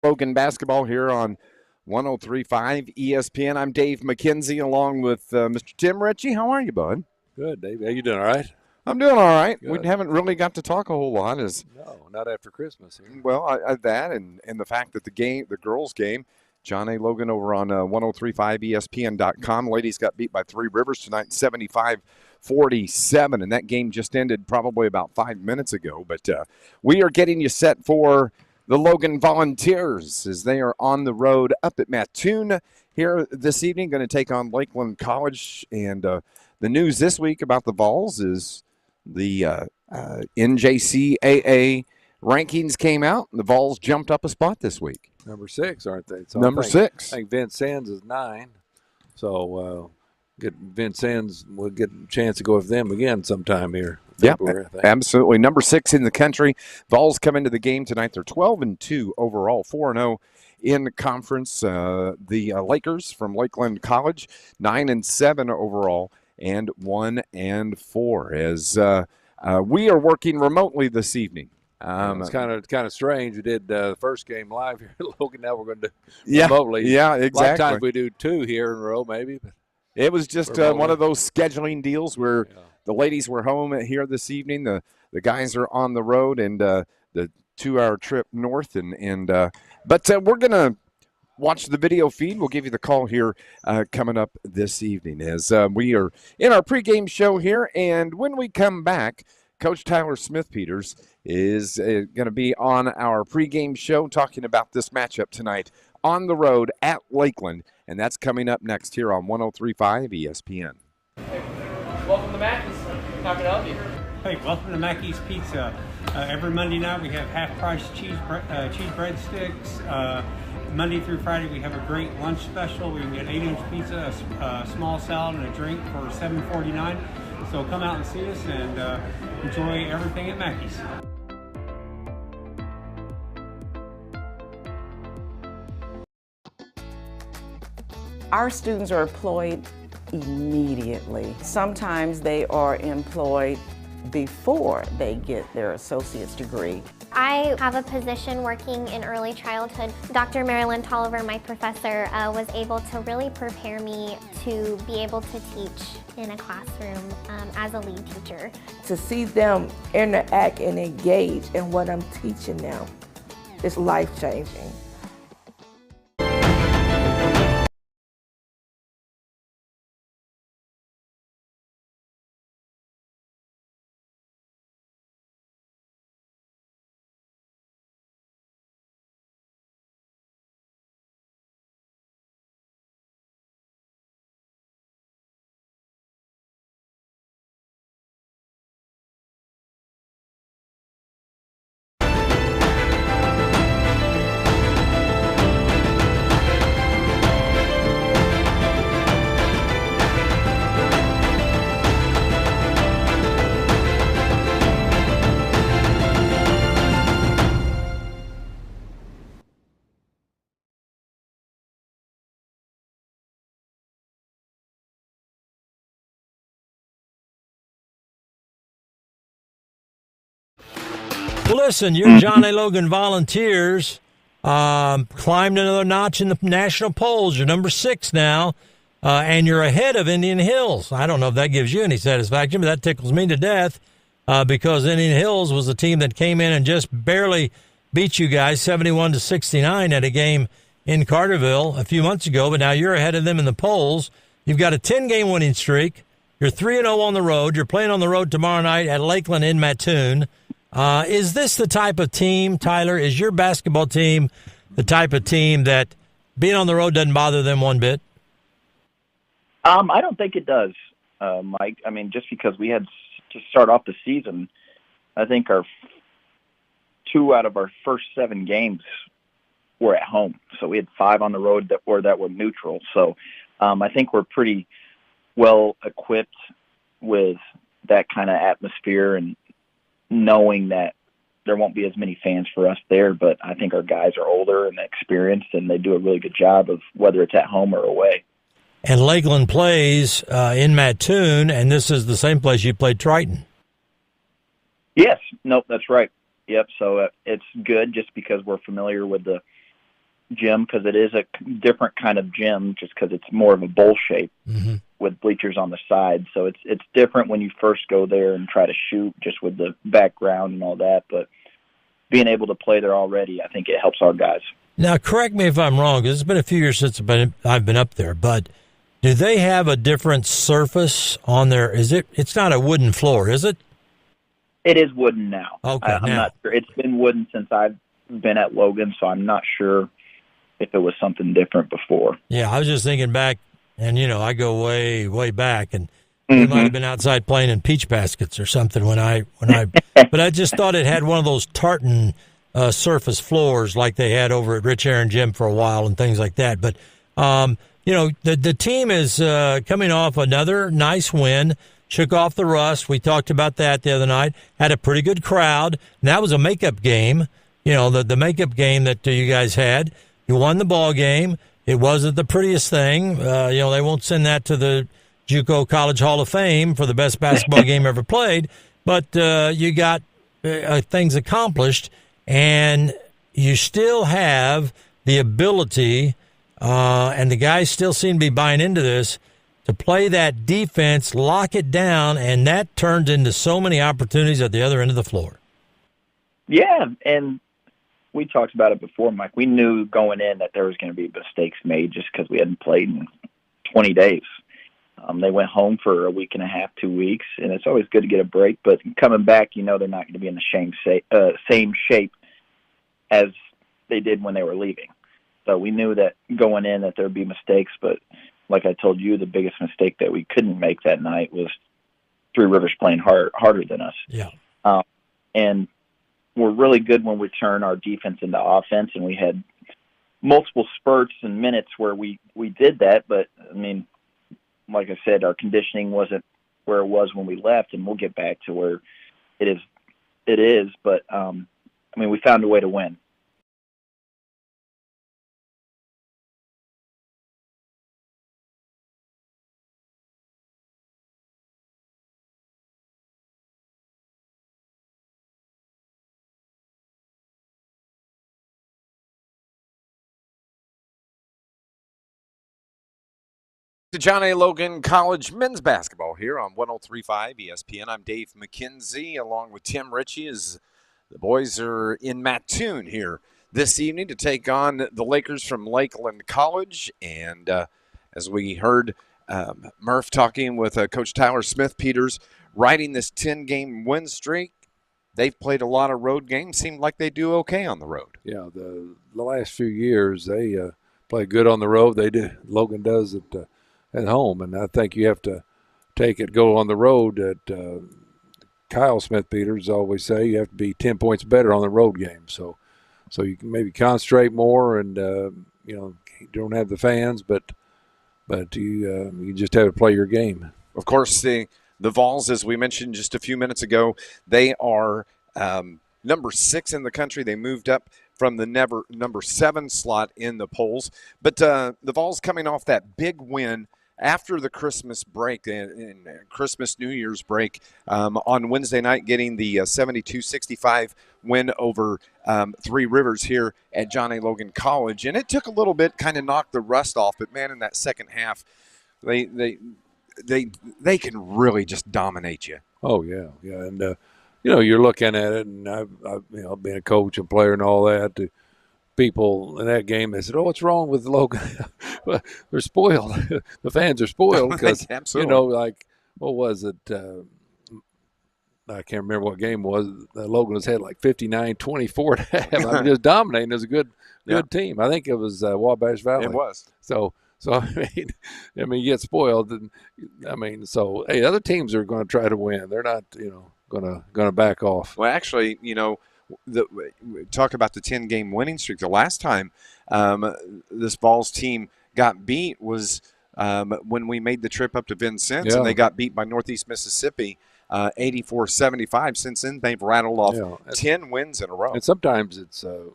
Logan basketball here on 103.5 ESPN. I'm Dave McKenzie along with Mr. Tim Ritchie. How are you, bud? Good, Dave. How you doing? All right? I'm doing all right. Good. We haven't really got to talk a whole lot. No, not after Christmas here. Well, that and the fact that the girls' game, John A. Logan over on 103.5ESPN.com. Ladies got beat by Three Rivers tonight, 75-47, and that game just ended probably about 5 minutes ago. But we are getting you set for the Logan Volunteers as they are on the road up at Mattoon here this evening, going to take on Lakeland College. And the news this week about the Vols is the NJCAA rankings came out, and the Vols jumped up a spot this week. Number 6, aren't they? So Number 6. I think Vince Sands is 9. So Vince Sands will get a chance to go with them again sometime here. Yeah, absolutely. Number 6 in the country. Vols come into the game tonight. They're 12-2 overall, 4-0 in the conference. The Lakers from Lakeland College, 9-7 overall, and 1-4. As we are working remotely this evening. It's kind of strange. We did the first game live here at Logan. Now we're going to do remotely. Yeah, exactly. A lot of times we do 2 here in a row, maybe. But it was just one of those scheduling deals where the ladies were home here this evening. The guys are on the road, and the 2-hour trip north. But we're going to watch the video feed. We'll give you the call here coming up this evening as we are in our pregame show here. And when we come back, Coach Tyler Smith-Peters is going to be on our pregame show talking about this matchup tonight on the road at Lakeland, and that's coming up next here on 103.5 ESPN. Hey, welcome to Mackey's. How can I help you? Hey, welcome to Mackey's Pizza. Every Monday night we have half-price cheese breadsticks. Monday through Friday we have a great lunch special. We can get 8-inch pizza, a small salad, and a drink for $7.49. So come out and see us and enjoy everything at Mackey's. Our students are employed immediately. Sometimes they are employed before they get their associate's degree. I have a position working in early childhood. Dr. Marilyn Tolliver, my professor, was able to really prepare me to be able to teach in a classroom as a lead teacher. To see them interact and engage in what I'm teaching them is life-changing. Listen, your John A. Logan Volunteers climbed another notch in the national polls. You're number 6 now, and you're ahead of Indian Hills. I don't know if that gives you any satisfaction, but that tickles me to death because Indian Hills was the team that came in and just barely beat you guys 71-69 at a game in Carterville a few months ago, but now you're ahead of them in the polls. You've got a 10-game winning streak. You're 3-0 on the road. You're playing on the road tomorrow night at Lakeland in Mattoon. Is this the type of team, Tyler, is your basketball team the type of team that being on the road doesn't bother them one bit? I don't think it does, Mike. I mean, just because we had to start off the season, I think our 2 out of our first 7 games were at home. So we had 5 on the road that were neutral. So I think we're pretty well equipped with that kind of atmosphere and knowing that there won't be as many fans for us there, but I think our guys are older and experienced, and they do a really good job of whether it's at home or away. And Lakeland plays in Mattoon, and this is the same place you played Triton. Yes. Nope, that's right. Yep, so it's good just because we're familiar with the gym because it is a different kind of gym just because it's more of a bowl shape Mm-hmm. with bleachers on the side. So it's different when you first go there and try to shoot just with the background and all that. But being able to play there already, I think it helps our guys. Now, correct me if I'm wrong, because it's been a few years since I've been up there, but do they have a different surface on there? It's not a wooden floor, is it? It is wooden now. Okay, I'm now. not sure. It's been wooden since I've been at Logan, so I'm not sure if it was something different before. Yeah, I was just thinking back, and, I go way, way back, and we might have been outside playing in peach baskets or something but I just thought it had one of those tartan surface floors like they had over at Rich Aaron Gym for a while and things like that. But, the team is coming off another nice win, shook off the rust. We talked about that the other night, had a pretty good crowd, and that was a makeup game, the makeup game that you guys had. You won the ball game. It wasn't the prettiest thing. They won't send that to the JUCO College Hall of Fame for the best basketball game ever played, but you got things accomplished, and you still have the ability, and the guys still seem to be buying into this, to play that defense, lock it down, and that turns into so many opportunities at the other end of the floor. Yeah, and we talked about it before, Mike. We knew going in that there was going to be mistakes made just because we hadn't played in 20 days. They went home for a week and a half, 2 weeks, and it's always good to get a break. But coming back, they're not going to be in the same shape as they did when they were leaving. So we knew that going in that there would be mistakes. But like I told you, the biggest mistake that we couldn't make that night was Three Rivers playing harder than us. Yeah. And we're really good when we turn our defense into offense, and we had multiple spurts and minutes where we did that. But, like I said, our conditioning wasn't where it was when we left, and we'll get back to where it is. But, we found a way to win. To John A. Logan College men's basketball here on 103.5 ESPN. I'm Dave McKenzie along with Tim Ritchie as the boys are in Mattoon here this evening to take on the Lakers from Lakeland College. And as we heard Murph talking with Coach Tyler Smith-Peters, riding this 10-game win streak, they've played a lot of road games. Seemed like they do okay on the road. Yeah, the last few years they play good on the road. They do. Logan does it at home, and I think you have to go on the road. Kyle Smith-Peters always say you have to be 10 points better on the road game. So you can maybe concentrate more, and you don't have the fans, but you just have to play your game. Of course, the Vols, as we mentioned just a few minutes ago, they are number 6 in the country. They moved up from the number 7 slot in the polls. But the Vols coming off that big win after the Christmas break and Christmas New Year's break on Wednesday night, getting the 72-65 win over Three Rivers here at John A. Logan College. And it took a little bit, kind of knocked the rust off, but man, in that second half, they can really just dominate you. Oh yeah, and you're looking at it, and I've been a coach and player and all that. People in that game, they said, "Oh, what's wrong with Logan?" Well, they're spoiled. The fans are spoiled because like what was it? I can't remember what game it was. Logan has had like 59-24 at half. Just dominating. It was a good team. I think it was Wabash Valley. It was. So you get spoiled, and hey, other teams are going to try to win. They're not, going to back off. Well, actually, talk about the 10-game winning streak. The last time this Vols team got beat was when we made the trip up to Vincennes, and they got beat by Northeast Mississippi 84-75. Since then, they've rattled off 10 wins in a row. And sometimes it's a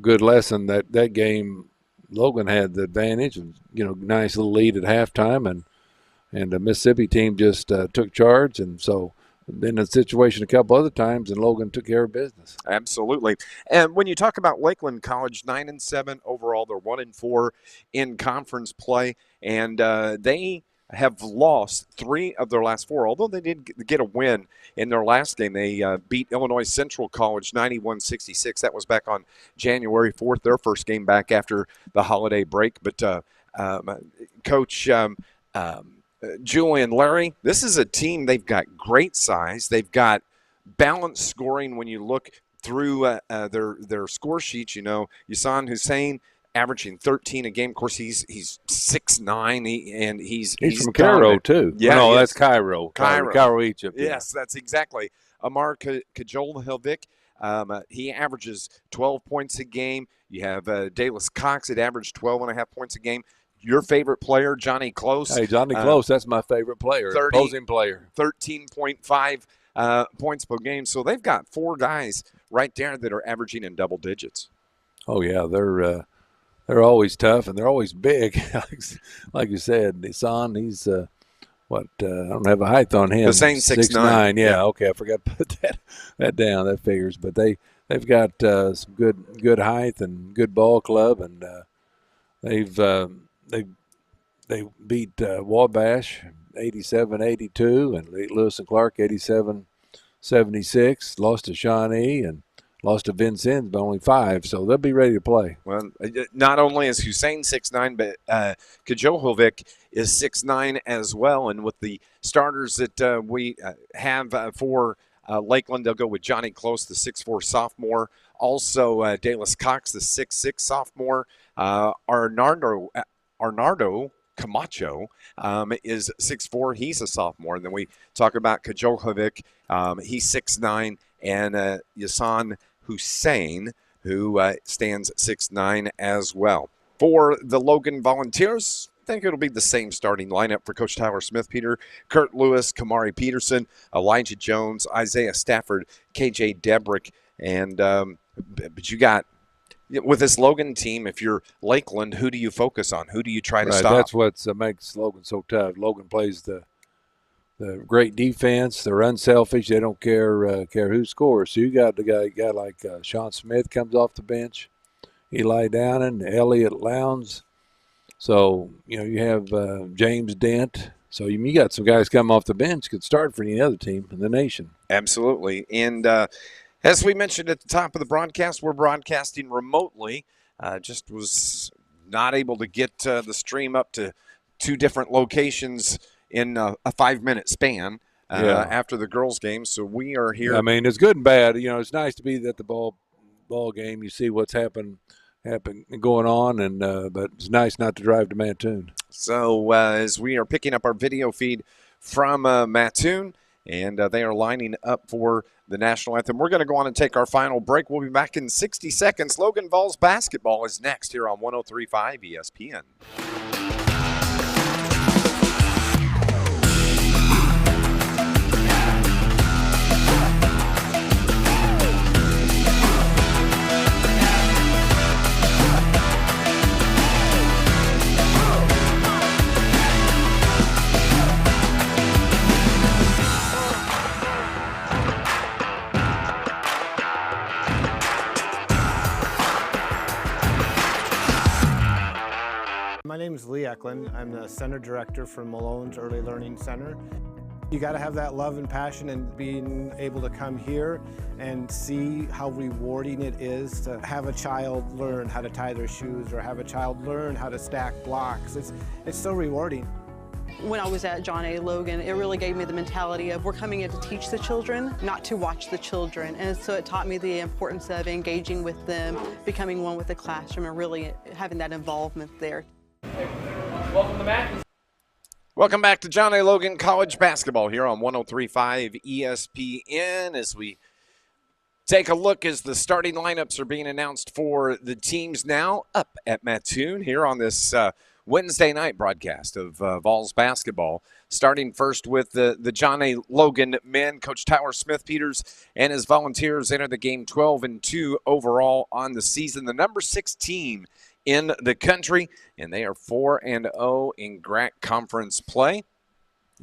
good lesson that game. Logan had the advantage, and nice little lead at halftime, and the Mississippi team just took charge, and so been in a situation a couple other times, and Logan took care of business. Absolutely. And when you talk about Lakeland College, 9-7 overall, they're 1-4 in conference play, and they have lost 3 of their last 4, although they did get a win in their last game. They beat Illinois Central College 91-66. That was back on January 4th, their first game back after the holiday break. But Coach Julian Larry, this is a team, they've got great size. They've got balanced scoring when you look through their score sheets. You know, Yasan Hussein averaging 13 a game. Of course, he's 6'9", and he's from Cairo too. Yeah, no, that's Cairo, Egypt. Yes, that's exactly. Amar Kajolhevic, he averages 12 points a game. You have Dallas Cox that averaged 12.5 points a game. Your favorite player, Johnny Close. Hey, Johnny Close, that's my favorite player, opposing player. 13.5 points per game. So they've got 4 guys right there that are averaging in double digits. Oh yeah, they're always tough and they're always big. Like you said, Nissan, he's I don't have a height on him. The same 6'9". Yeah, okay, I forgot to put that down. That figures, but they've got some good height and good ball club, and they beat Wabash 87-82 and Lewis and Clark 87-76. Lost to Shawnee and lost to Vincennes by only 5, so they'll be ready to play. Well, not only is Hussein 6'9", but Kajohovic is 6'9" as well. And with the starters that we have for Lakeland, they'll go with Johnny Close, the 6'4" sophomore. Also, Dallas Cox, the 6'6" sophomore. Arnardo Camacho is 6'4". He's a sophomore. And then we talk about Kajohovic. He's 6'9", and Yasan Hussein, who stands 6'9" as well. For the Logan Volunteers, I think it'll be the same starting lineup for Coach Tyler Smith-Peter, Kurt Lewis, Kamari Peterson, Elijah Jones, Isaiah Stafford, KJ Debrick, and but you got, with this Logan team, if you're Lakeland, who do you focus on? Who do you try to stop? That's what makes Logan so tough. Logan plays the great defense. They're unselfish. They don't care who scores. So you got a guy like Sean Smith comes off the bench, Eli Downing, Elliott Lowndes. So you have James Dent. So you got some guys come off the bench could start for any other team in the nation. Absolutely. And as we mentioned at the top of the broadcast, we're broadcasting remotely. Just was not able to get the stream up to 2 different locations in a 5-minute span after the girls' game. So we are here. I mean, it's good and bad. It's nice to be at the ball game. You see what's going on, and but it's nice not to drive to Mattoon. So as we are picking up our video feed from Mattoon, and they are lining up for the national anthem. We're going to go on and take our final break. We'll be back in 60 seconds. Logan Vols basketball is next here on 103.5 ESPN. My name is Lee Eklund. I'm the Center Director for Malone's Early Learning Center. You got to have that love and passion, and being able to come here and see how rewarding it is to have a child learn how to tie their shoes or have a child learn how to stack blocks. It's so rewarding. When I was at John A. Logan, it really gave me the mentality of we're coming in to teach the children, not to watch the children. And so it taught me the importance of engaging with them, becoming one with the classroom, and really having that involvement there. Welcome to Mackey's. Welcome back to John A. Logan College basketball here on 103.5 ESPN as we take a look as the starting lineups are being announced for the teams now up at Mattoon here on this Wednesday night broadcast of Vols basketball. Starting first with the John A. Logan men, Coach Tyler Smith-Peters and his Volunteers enter the game 12-2 overall on the season. The number 6 team in the country, and they are 4-0 in GRAC conference play.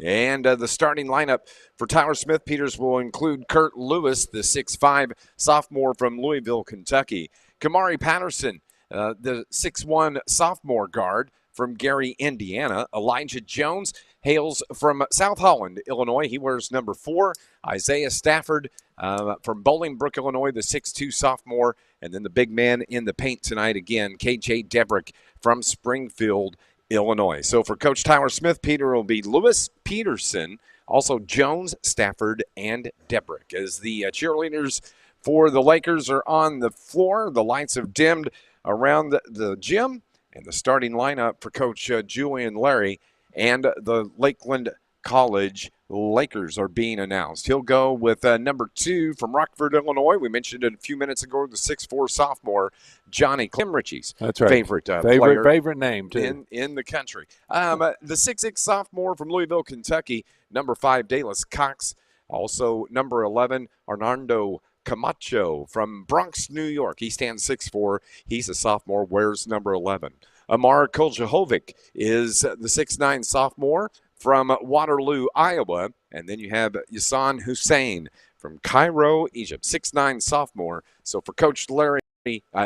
And the starting lineup for Tyler Smith Peters will include Kurt Lewis, the 6'5 sophomore from Louisville, Kentucky. Kamari Patterson, the 6'1 sophomore guard from Gary, Indiana. Elijah Jones hails from South Holland, Illinois. He wears number 4. Isaiah Stafford from Bolingbrook, Illinois, the 6'2 sophomore. And then the big man in the paint tonight again, KJ Debrick from Springfield, Illinois. So for Coach Tyler Smith, Peter will be Lewis, Peterson, also Jones, Stafford, and Debrick. As the cheerleaders for the Lakers are on the floor, the lights have dimmed around the gym, and the starting lineup for Coach Julian Larry and the Lakeland College Lakers are being announced. He'll go with number 2 from Rockford, Illinois. We mentioned it a few minutes ago, the 6'4 sophomore, Johnny Climrich's That's right. favorite player favorite name, too. in the country. The 6'6 sophomore from Louisville, Kentucky, number 5, Dallas Cox. Also, number 11, Arnando Camacho from Bronx, New York. He stands 6'4". He's a sophomore, wears number 11. Amar Koljahovic is the 6'9 sophomore from Waterloo, Iowa. And then you have Yasan Hussein from Cairo, Egypt, 6'9 sophomore. So for Coach Larry,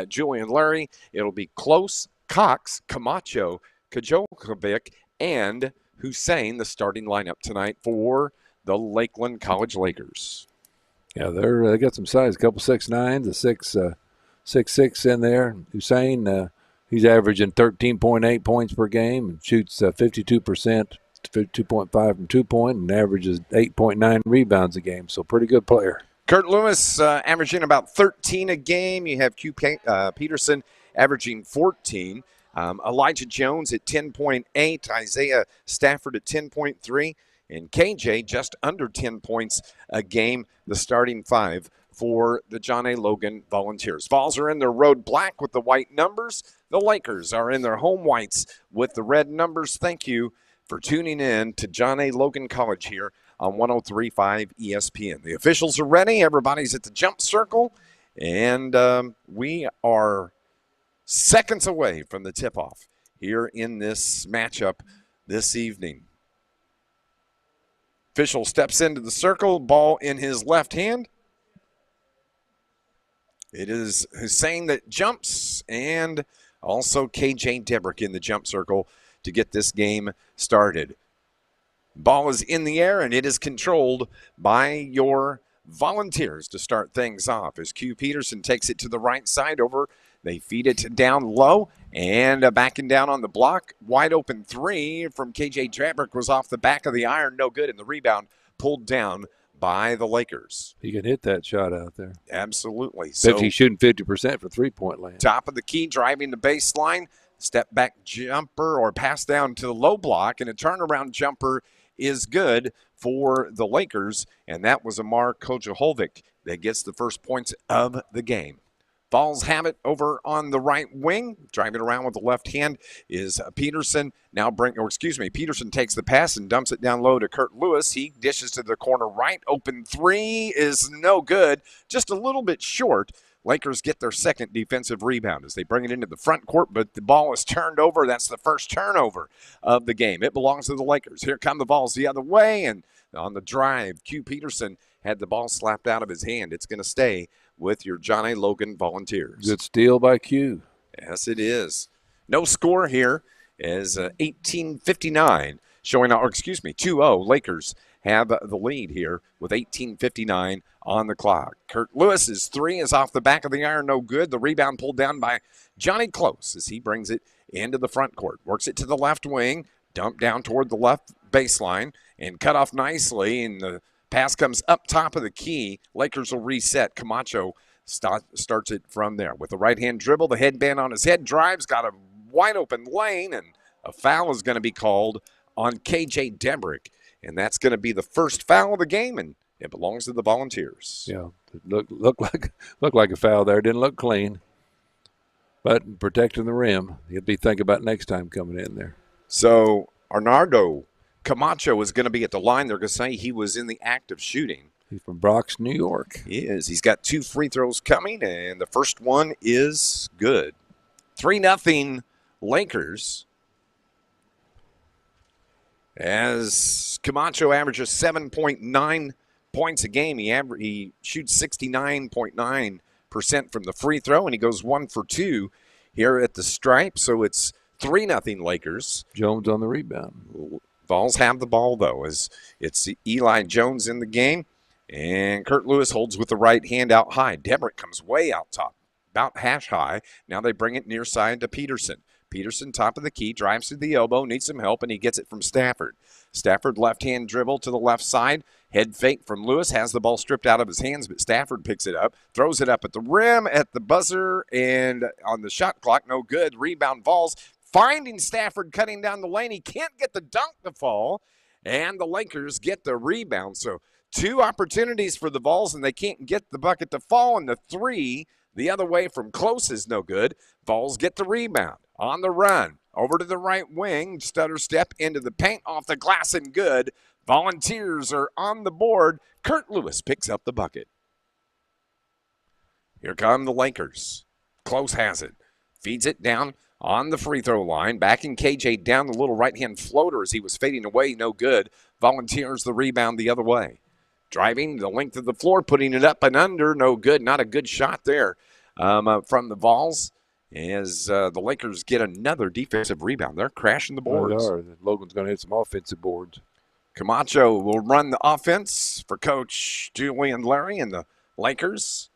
Julian Larry, it'll be Close, Cox, Camacho, Kajokovic, and Hussein, the starting lineup tonight for the Lakeland College Lakers. Yeah, they got some size, a couple 6'9s, a 6'6" in there. Hussein, he's averaging 13.8 points per game and shoots 52%, 52.5 from 2-point, and averages 8.9 rebounds a game. So pretty good player. Kurt Lewis averaging about 13 a game. You have Peterson averaging 14. Elijah Jones at 10.8. Isaiah Stafford at 10.3. And KJ just under 10 points a game, the starting 5 for the John A. Logan Volunteers. Vols are in their road black with the white numbers. The Lakers are in their home whites with the red numbers. Thank you for tuning in to John A. Logan College here on 103.5 ESPN. The officials are ready. Everybody's at the jump circle. And we are seconds away from the tip-off here in this matchup this evening. Official steps into the circle, ball in his left hand. It is Hussein that jumps, and also KJ Debrick in the jump circle to get this game started. Ball is in the air, and it is controlled by your Volunteers to start things off. As Q Peterson takes it to the right side over, they feed it down low, and backing down on the block. Wide open 3 from KJ Debrick was off the back of the iron, no good, and the rebound pulled down by the Lakers. He can hit that shot out there. Absolutely. So he's shooting 50% for three-point land. Top of the key, driving the baseline, step back jumper or pass down to the low block, and a turnaround jumper is good for the Lakers, and that was Amar Kojahovic that gets the first points of the game. Vols have it over on the right wing. Driving around with the left hand is Peterson. Peterson takes the pass and dumps it down low to Kurt Lewis. He dishes to the corner right. Open 3 is no good. Just a little bit short. Lakers get their second defensive rebound as they bring it into the front court, but the ball is turned over. That's the first turnover of the game. It belongs to the Lakers. Here come the Vols the other way, and on the drive, Q Peterson had the ball slapped out of his hand. It's going to stay with your John A. Logan Volunteers. Good steal by Q. Yes, it is. No score here is 18:59 showing, 2-0. Lakers have the lead here with 18:59 on the clock. Kurt Lewis's 3 is off the back of the iron, no good. The rebound pulled down by Johnny Close as he brings it into the front court. Works it to the left wing, dumped down toward the left baseline, and cut off nicely, and the pass comes up top of the key. Lakers will reset. Camacho starts it from there. With the right-hand dribble, the headband on his head, drives, got a wide-open lane, and a foul is going to be called on KJ Debrick. And that's going to be the first foul of the game, and it belongs to the Volunteers. Yeah, it looked like a foul there. Didn't look clean, but protecting the rim. You'll be thinking about next time coming in there. So Arnaldo Camacho is going to be at the line. They're going to say he was in the act of shooting. He's from Bronx, New York. He is. He's got 2 free throws coming, and the first one is good. 3-0 Lakers. As Camacho averages 7.9 points a game, he shoots 69.9% from the free throw, and he goes 1 for 2 here at the stripe. So it's 3-0 Lakers. Jones on the rebound. Vols have the ball, though, as it's Eli Jones in the game. And Kurt Lewis holds with the right hand out high. Debrick comes way out top, about hash high. Now they bring it near side to Peterson. Peterson, top of the key, drives to the elbow, needs some help, and he gets it from Stafford. Stafford left-hand dribble to the left side. Head fake from Lewis, has the ball stripped out of his hands, but Stafford picks it up, throws it up at the rim, at the buzzer, and on the shot clock, no good. Rebound Vols, finding Stafford cutting down the lane. He can't get the dunk to fall, and the Lakers get the rebound. So 2 opportunities for the Vols, and they can't get the bucket to fall, and the 3 the other way from close is no good. Vols get the rebound. On the run, over to the right wing, stutter step into the paint, off the glass and good. Volunteers are on the board. Kurt Lewis picks up the bucket. Here come the Lakers. Close has it. Feeds it down on the free throw line. Backing KJ down the little right-hand floater as he was fading away, no good. Volunteers the rebound the other way. Driving the length of the floor, putting it up and under, no good. Not a good shot there from the Vols. As the Lakers get another defensive rebound. They're crashing the boards. They are. Logan's going to hit some offensive boards. Camacho will run the offense for Coach Julian Larry and the Lakers.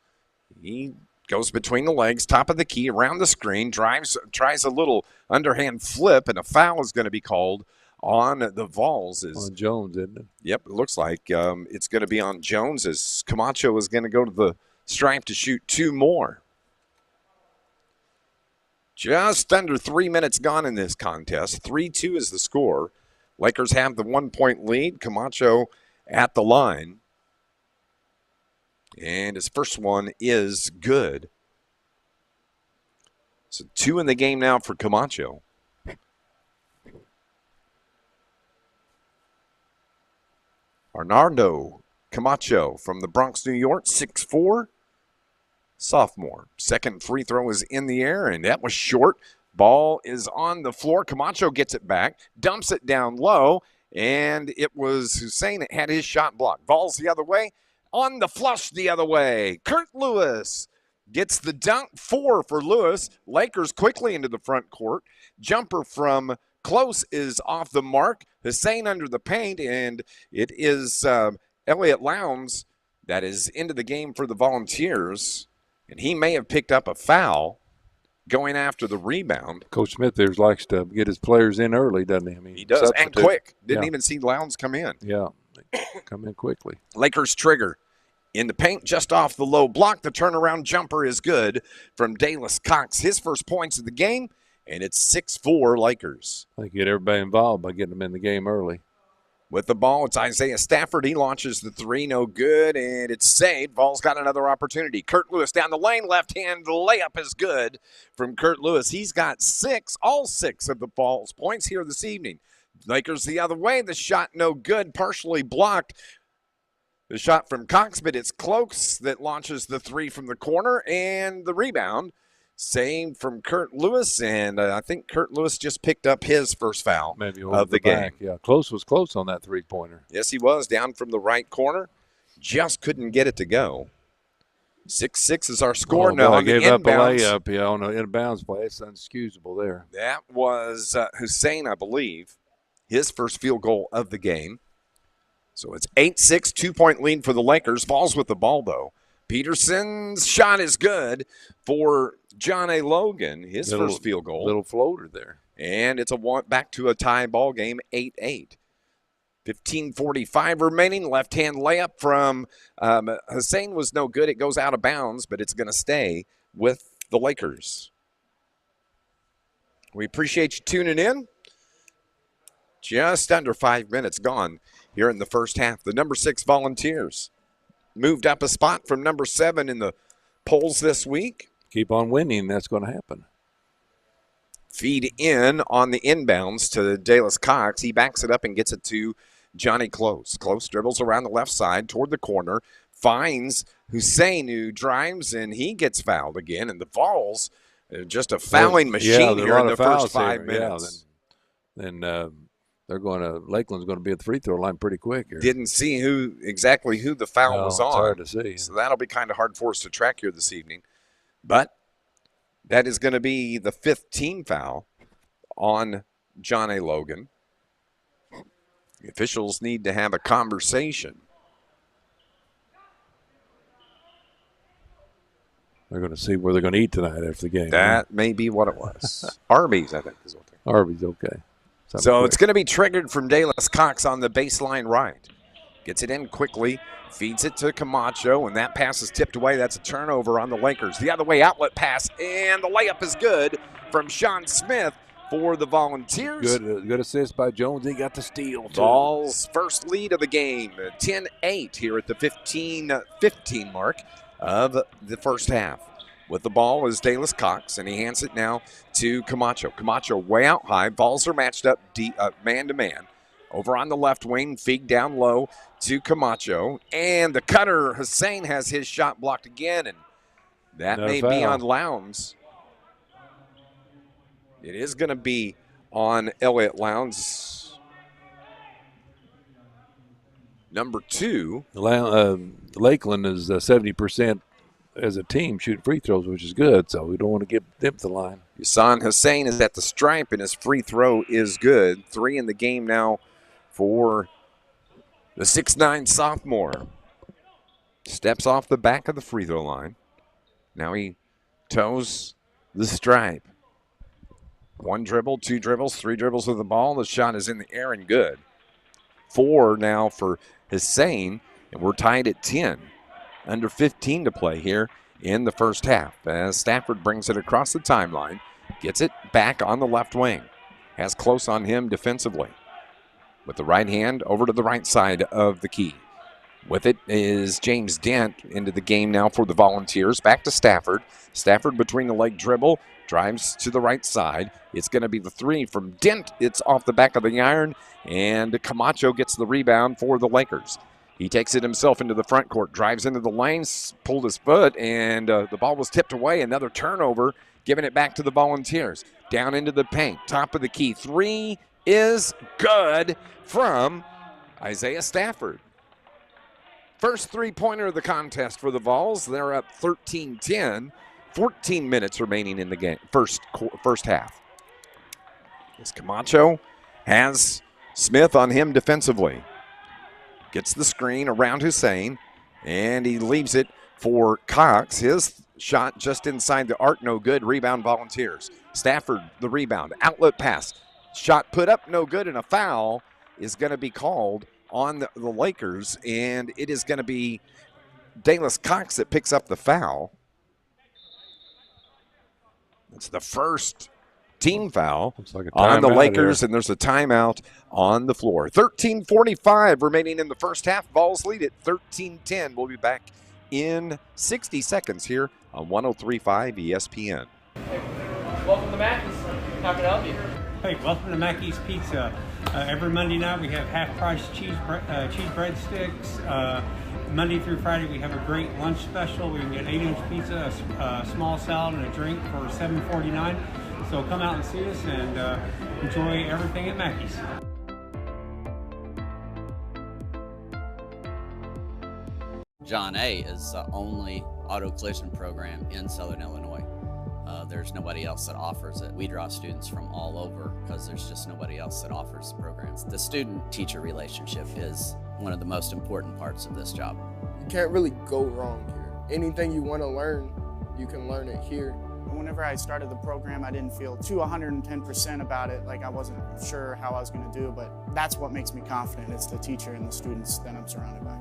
He goes between the legs, top of the key, around the screen, tries a little underhand flip, and a foul is going to be called on the Vols. On Jones, isn't it? Yep, it looks like it's going to be on Jones as Camacho is going to go to the stripe to shoot 2 more. Just under 3 minutes gone in this contest. 3-2 is the score. Lakers have the 1-point lead. Camacho at the line. And his first one is good. So 2 in the game now for Camacho. Arnaldo Camacho from the Bronx, New York, 6'4". Sophomore. Second free throw is in the air, and that was short. Ball is on the floor. Camacho gets it back, dumps it down low, and it was Hussein that had his shot blocked. Vols the other way, on the flush the other way. Kurt Lewis gets the dunk. 4 for Lewis. Lakers quickly into the front court. Jumper from close is off the mark. Hussein under the paint, and it is Elliott Lowndes that is into the game for the Volunteers. And he may have picked up a foul going after the rebound. Coach Smith there likes to get his players in early, doesn't he? I mean, he does, substitute. and quick. Didn't even see Lowndes come in. Yeah, come in quickly. Lakers trigger in the paint just off the low block. The turnaround jumper is good from Dallas Cox. His first points of the game, and it's 6-4 Lakers. I think get everybody involved by getting them in the game early. With the ball, it's Isaiah Stafford. He launches the 3, no good, and it's saved. Ball's got another opportunity. Kurt Lewis down the lane, left-hand layup is good from Kurt Lewis. He's got all 6 of the Vols points here this evening. Lakers the other way. The shot no good, partially blocked. The shot from Cox, but it's Cloaks that launches the 3 from the corner, and the rebound saved from Kurt Lewis, and I think Kurt Lewis just picked up his first foul of the game. Yeah, Close was close on that 3-pointer. Yes, he was, down from the right corner. Just couldn't get it to go. 6-6 is our score now. I gave up a layup on an inbounds play. It's unexcusable there. That was Hussein, I believe, his first field goal of the game. So it's 8-6, 2-point lead for the Lakers. Vols with the ball, though. Peterson's shot is good for John A. Logan, his first field goal. Little floater there. And it's back to a tie ball game, 8-8. 15:45 remaining. Left-hand layup from Hussein was no good. It goes out of bounds, but it's going to stay with the Lakers. We appreciate you tuning in. Just under 5 minutes gone here in the first half. The number 6 Volunteers moved up a spot from number 7 in the polls this week. Keep on winning, that's going to happen. Feed in on the inbounds to Dallas Cox. He backs it up and gets it to Johnny Close. Close dribbles around the left side toward the corner, finds Hussein, who drives, and he gets fouled again. And the Vols, just a fouling machine here in the first 5 minutes. Yeah, then Lakeland's going to be at the free throw line pretty quick here. Didn't see exactly who the foul was on. It's hard to see. So that'll be kind of hard for us to track here this evening. But that is going to be the 5th team foul on John A. Logan. The officials need to have a conversation. They're going to see where they're going to eat tonight after the game. That may be what it was. Arby's, I think, is what they Arby's, okay. So it's going to be triggered from Dallas Cox on the baseline right. Gets it in quickly, feeds it to Camacho, and that pass is tipped away. That's a turnover on the Lakers. The other way, outlet pass, and the layup is good from Sean Smith for the Volunteers. Good assist by Jones. He got the steal, too. Vols' first lead of the game, 10-8 here at the 15-15 mark of the first half. With the ball is Dallas Cox, and he hands it now to Camacho. Camacho way out high. Vols are matched up man-to-man. Over on the left wing, feed down low to Camacho. And the cutter, Hussein, has his shot blocked again, and that may be on Lowndes. It is going to be on Elliott Lowndes. Number 2. Lakeland is 70% as a team shooting free throws, which is good, so we don't want to give them the line. Hassan Hussein is at the stripe, and his free throw is good. 3 in the game now for the 6'9 sophomore. Steps off the back of the free throw line. Now he toes the stripe. 1 dribble, 2 dribbles, 3 dribbles with the ball. The shot is in the air and good. 4 now for Hussein, and we're tied at 10. Under 15 to play here in the first half. As Stafford brings it across the timeline, gets it back on the left wing. Has close on him defensively. With the right hand over to the right side of the key. With it is James Dent into the game now for the Volunteers. Back to Stafford. Stafford between the leg dribble. Drives to the right side. It's going to be the 3 from Dent. It's off the back of the iron. And Camacho gets the rebound for the Lakers. He takes it himself into the front court, drives into the lane, pulled his foot, and the ball was tipped away. Another turnover, giving it back to the Volunteers. Down into the paint, top of the key. 3 is good from Isaiah Stafford. First three-pointer of the contest for the Vols. They're up 13-10. 14 minutes remaining in the game, first half. As Camacho has Smith on him defensively. Gets the screen around Hussein, and he leaves it for Cox. His shot just inside the arc, no good. Rebound Volunteers. Stafford, the rebound. Outlet pass. Shot put up, no good, and a foul is going to be called on the Lakers, and it is going to be Dallas Cox that picks up the foul. It's the first team foul on the Lakers, and there's a timeout on the floor. 13:45 remaining in the first half. Vols lead at 13-10. We'll be back in 60 seconds here on 103.5 ESPN. Hey, welcome to Mackey's. How can I help you? Hey, welcome to Mackey's Pizza. Every Monday night we have half-price cheese breadsticks. Monday through Friday we have a great lunch special. We can get 8-inch pizza, a small salad, and a drink for $7.49. So come out and see us and enjoy everything at Mackey's. John A. is the only auto collision program in Southern Illinois. There's nobody else that offers it. We draw students from all over because there's just nobody else that offers the programs. The student-teacher relationship is one of the most important parts of this job. You can't really go wrong here. Anything you want to learn, you can learn it here. Whenever I started the program, I didn't feel too 110% about it, like I wasn't sure how I was going to do, but that's what makes me confident. It's the teacher and the students that I'm surrounded by.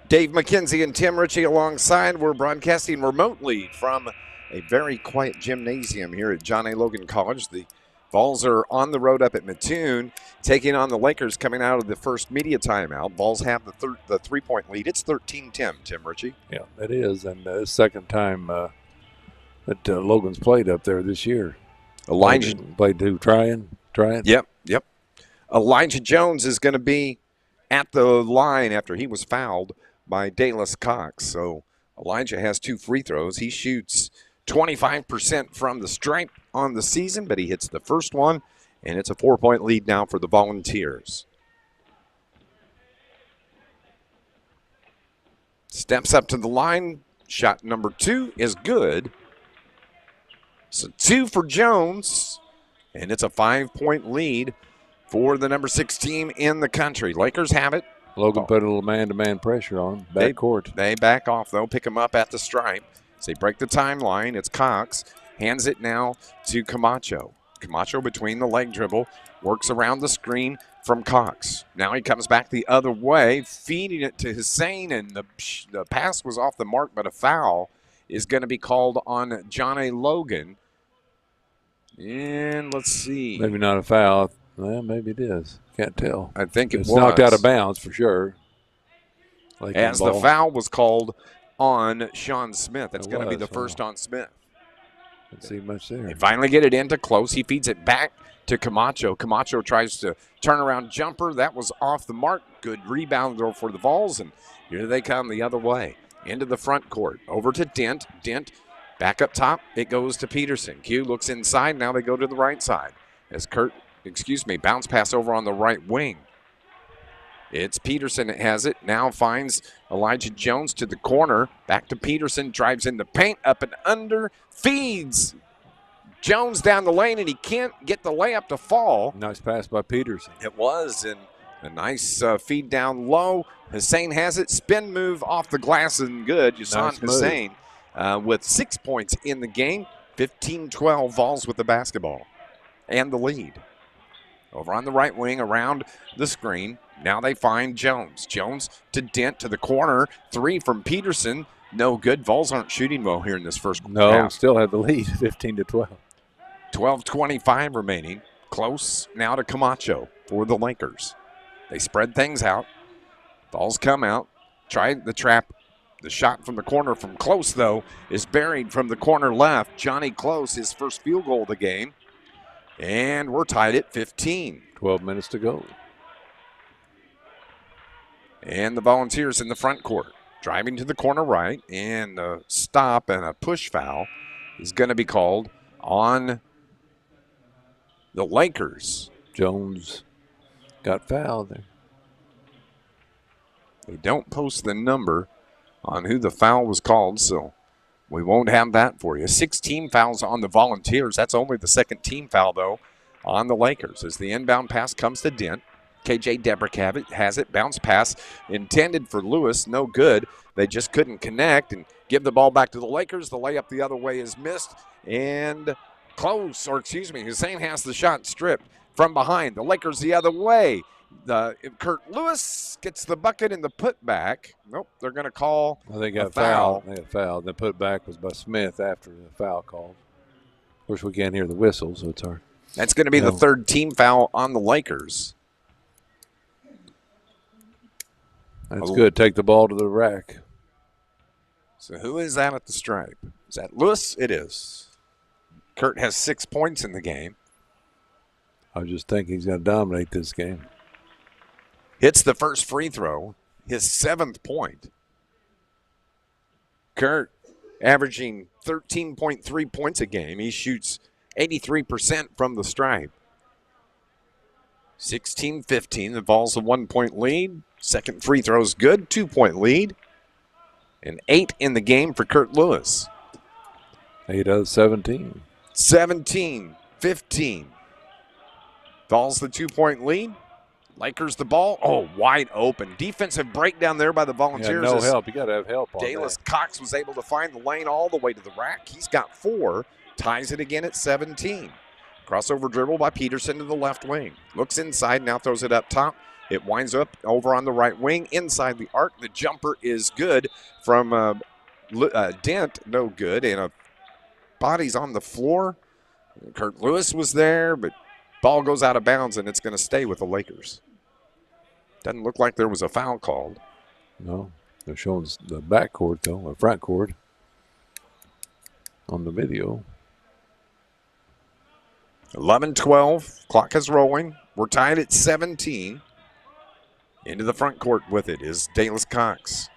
Dave McKenzie and Tim Ritchie alongside. We're broadcasting remotely from a very quiet gymnasium here at John A. Logan College. The Vols are on the road up at Mattoon, taking on the Lakers coming out of the first media timeout. Vols have the three-point lead. It's 13-10, Tim Ritchie. Yeah, it is, and the second time that Logan's played up there this year. Elijah played to try it. Yep. Elijah Jones is going to be at the line after he was fouled by Dallas Cox. So Elijah has 2 free throws. He shoots 25% from the stripe on the season, but he hits the first one, and it's a 4-point lead now for the Volunteers. Steps up to the line. Shot number 2 is good. So 2 for Jones, and it's a 5-point lead for the number 6 team in the country. Lakers have it. Logan put a little man-to-man pressure on him. Backcourt. They back off, though, pick him up at the stripe. As they break the timeline, it's Cox. Hands it now to Camacho. Camacho between the leg dribble, works around the screen from Cox. Now he comes back the other way, feeding it to Hussein, and the pass was off the mark, but a foul is going to be called on John A. Logan. And let's see. Maybe not a foul. Well, maybe it is. Can't tell. I think it's knocked out of bounds for sure. As the foul was called on Sean Smith. That's going to be the first on Smith. Didn't see much there. They finally get it into close. He feeds it back to Camacho. Camacho tries to turn around jumper. That was off the mark. Good rebound though for the Vols, and here they come the other way. Into the front court. Over to Dent. Dent back up top. It goes to Peterson. Q looks inside. Now they go to the right side. As bounce pass over on the right wing. It's Peterson that has it. Now finds Elijah Jones to the corner. Back to Peterson. Drives in the paint. Up and under. Feeds Jones down the lane, and he can't get the layup to fall. Nice pass by Peterson. It was, and a nice feed down low. Hussein has it. Spin move off the glass and good. Yusan Hussein with 6 points in the game. 15-12 Vols with the basketball and the lead. Over on the right wing, around the screen. Now they find Jones. Jones to Dent to the corner. 3 from Peterson. No good. Vols aren't shooting well here in this first half. No, still have the lead, 15-12. 12:25 remaining. Close now to Camacho for the Lakers. They spread things out. Vols come out. Try the trap. The shot from the corner from Close, though, is buried from the corner left. Johnny Close, his first field goal of the game. And we're tied at 15. 12 minutes to go. And the Volunteers in the front court. Driving to the corner right. And a stop and a push foul is going to be called on the Lakers. Jones got fouled there. They don't post the number on who the foul was called, so we won't have that for you. 16 fouls on the Volunteers. That's only the second team foul, though, on the Lakers. As the inbound pass comes to Dent. KJ Debrick has it. Bounce pass intended for Lewis. No good. They just couldn't connect and give the ball back to the Lakers. The layup the other way is missed. And Hussein has the shot stripped from behind. The Lakers the other way. Kurt Lewis gets the bucket in the putback. Nope, they're going to call they got a foul. They got fouled. The putback was by Smith after the foul call. Of course, we can't hear the whistle, so it's hard. That's going to be the third team foul on the Lakers. That's good. Take the ball to the rack. So who is that at the stripe? Is that Lewis? It is. Kurt has 6 points in the game. I just think he's going to dominate this game. Hits the first free throw, his 7th point. Kurt averaging 13.3 points a game. He shoots 83% from the stripe. 16-15, the Vols a 1-point lead. Second free throw is good, 2-point lead. And 8 in the game for Kurt Lewis. 8 out of 17. 17-15. Vols the 2-point lead. Lakers the ball. Oh, wide open. Defensive breakdown there by the Volunteers. Yeah, no help. You got to have help on Dallas Cox was able to find the lane all the way to the rack. He's got 4. Ties it again at 17. Crossover dribble by Peterson to the left wing. Looks inside, now throws it up top. It winds up over on the right wing, inside the arc. The jumper is good from Dent, no good. And a body's on the floor. Kurt Lewis was there, but ball goes out of bounds, and it's going to stay with the Lakers. Doesn't look like there was a foul called. No, they're showing the back court, though, or front court on the video. 11-12, clock is rolling. We're tied at 17. Into the front court with it is Dallas Cox.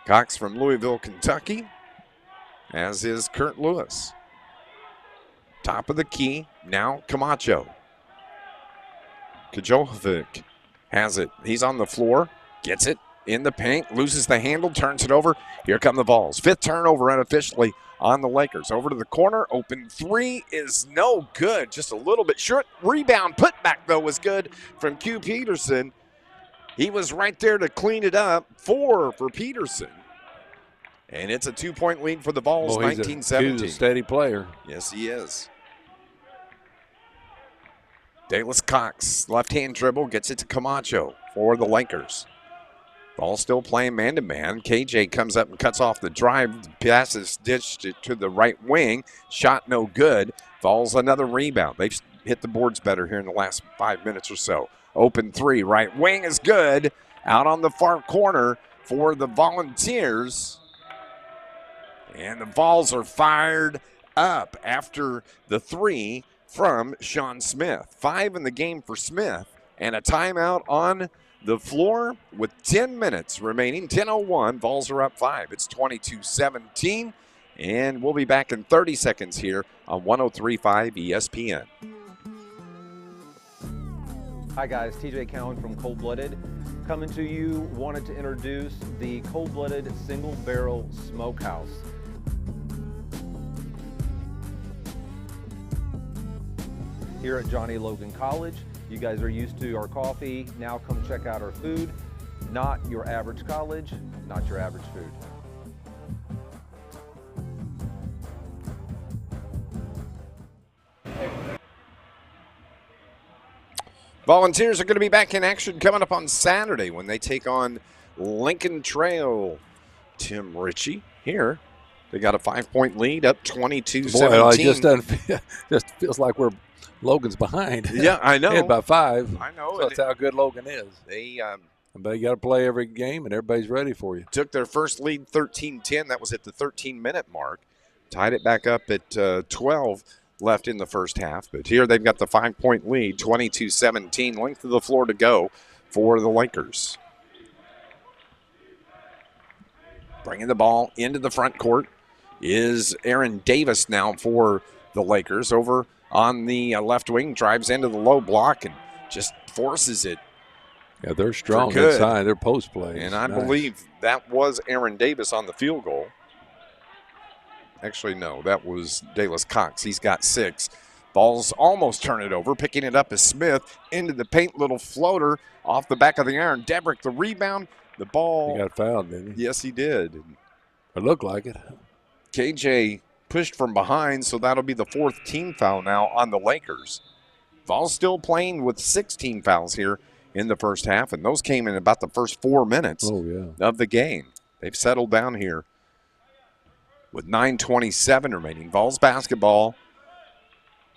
Cox from Louisville, Kentucky, as is Kurt Lewis. Top of the key, now Camacho. Kajovic has it. He's on the floor, gets it in the paint, loses the handle, turns it over. Here come the Vols. 5th turnover unofficially on the Lakers. Over to the corner, open three is no good. Just a little bit short. Rebound putback, though, was good from Q Peterson. He was right there to clean it up. 4 for Peterson. And it's a 2-point lead for the Vols, 19-17. He's a steady player. Yes, he is. Dallas Cox, left-hand dribble, gets it to Camacho for the Lakers. Ball still playing man-to-man. KJ comes up and cuts off the drive. Passes ditched it to the right wing. Shot no good. Falls another rebound. They've hit the boards better here in the last 5 minutes or so. Open three, right wing is good. Out on the far corner for the Volunteers. And the Vols are fired up after the three from Sean Smith. 5 in the game for Smith, and a timeout on the floor with 10 minutes remaining. 10:01, Vols are up 5. It's 22-17, and we'll be back in 30 seconds here on 103.5 ESPN. Hi guys, TJ Cowan from Cold Blooded. Coming to you, wanted to introduce the Cold Blooded Single Barrel Smokehouse. Here at Johnny Logan College, you guys are used to our coffee. Now come check out our food. Not your average college, not your average food. Volunteers are going to be back in action coming up on Saturday when they take on Lincoln Trail. Tim Ritchie here. They got a 5-point lead, up 22-17. Boy, it just feels like we're Logan's behind. Yeah, I know. By 5. I know. So that's how good Logan is. But you got to play every game, and everybody's ready for you. Took their first lead 13-10. That was at the 13-minute mark. Tied it back up at 12 left in the first half. But here they've got the 5-point lead, 22-17. Length of the floor to go for the Lakers. Bringing the ball into the front court is Aaron Davis now for the Lakers. Over on the left wing, drives into the low block and just forces it. Yeah, they're strong inside. They're post play. And I believe that was Aaron Davis on the field goal. Actually, no, that was Dallas Cox. He's got 6. Ball's almost turn it over. Picking it up is Smith into the paint. Little floater off the back of the iron. Debrick the rebound. The ball. He got fouled, didn't he? Yes, he did. It looked like it. KJ pushed from behind, so that'll be the 4th team foul now on the Lakers. Vols still playing with 16 fouls here in the first half, and those came in about the first 4 minutes of the game. They've settled down here with 9:27 remaining. Vols basketball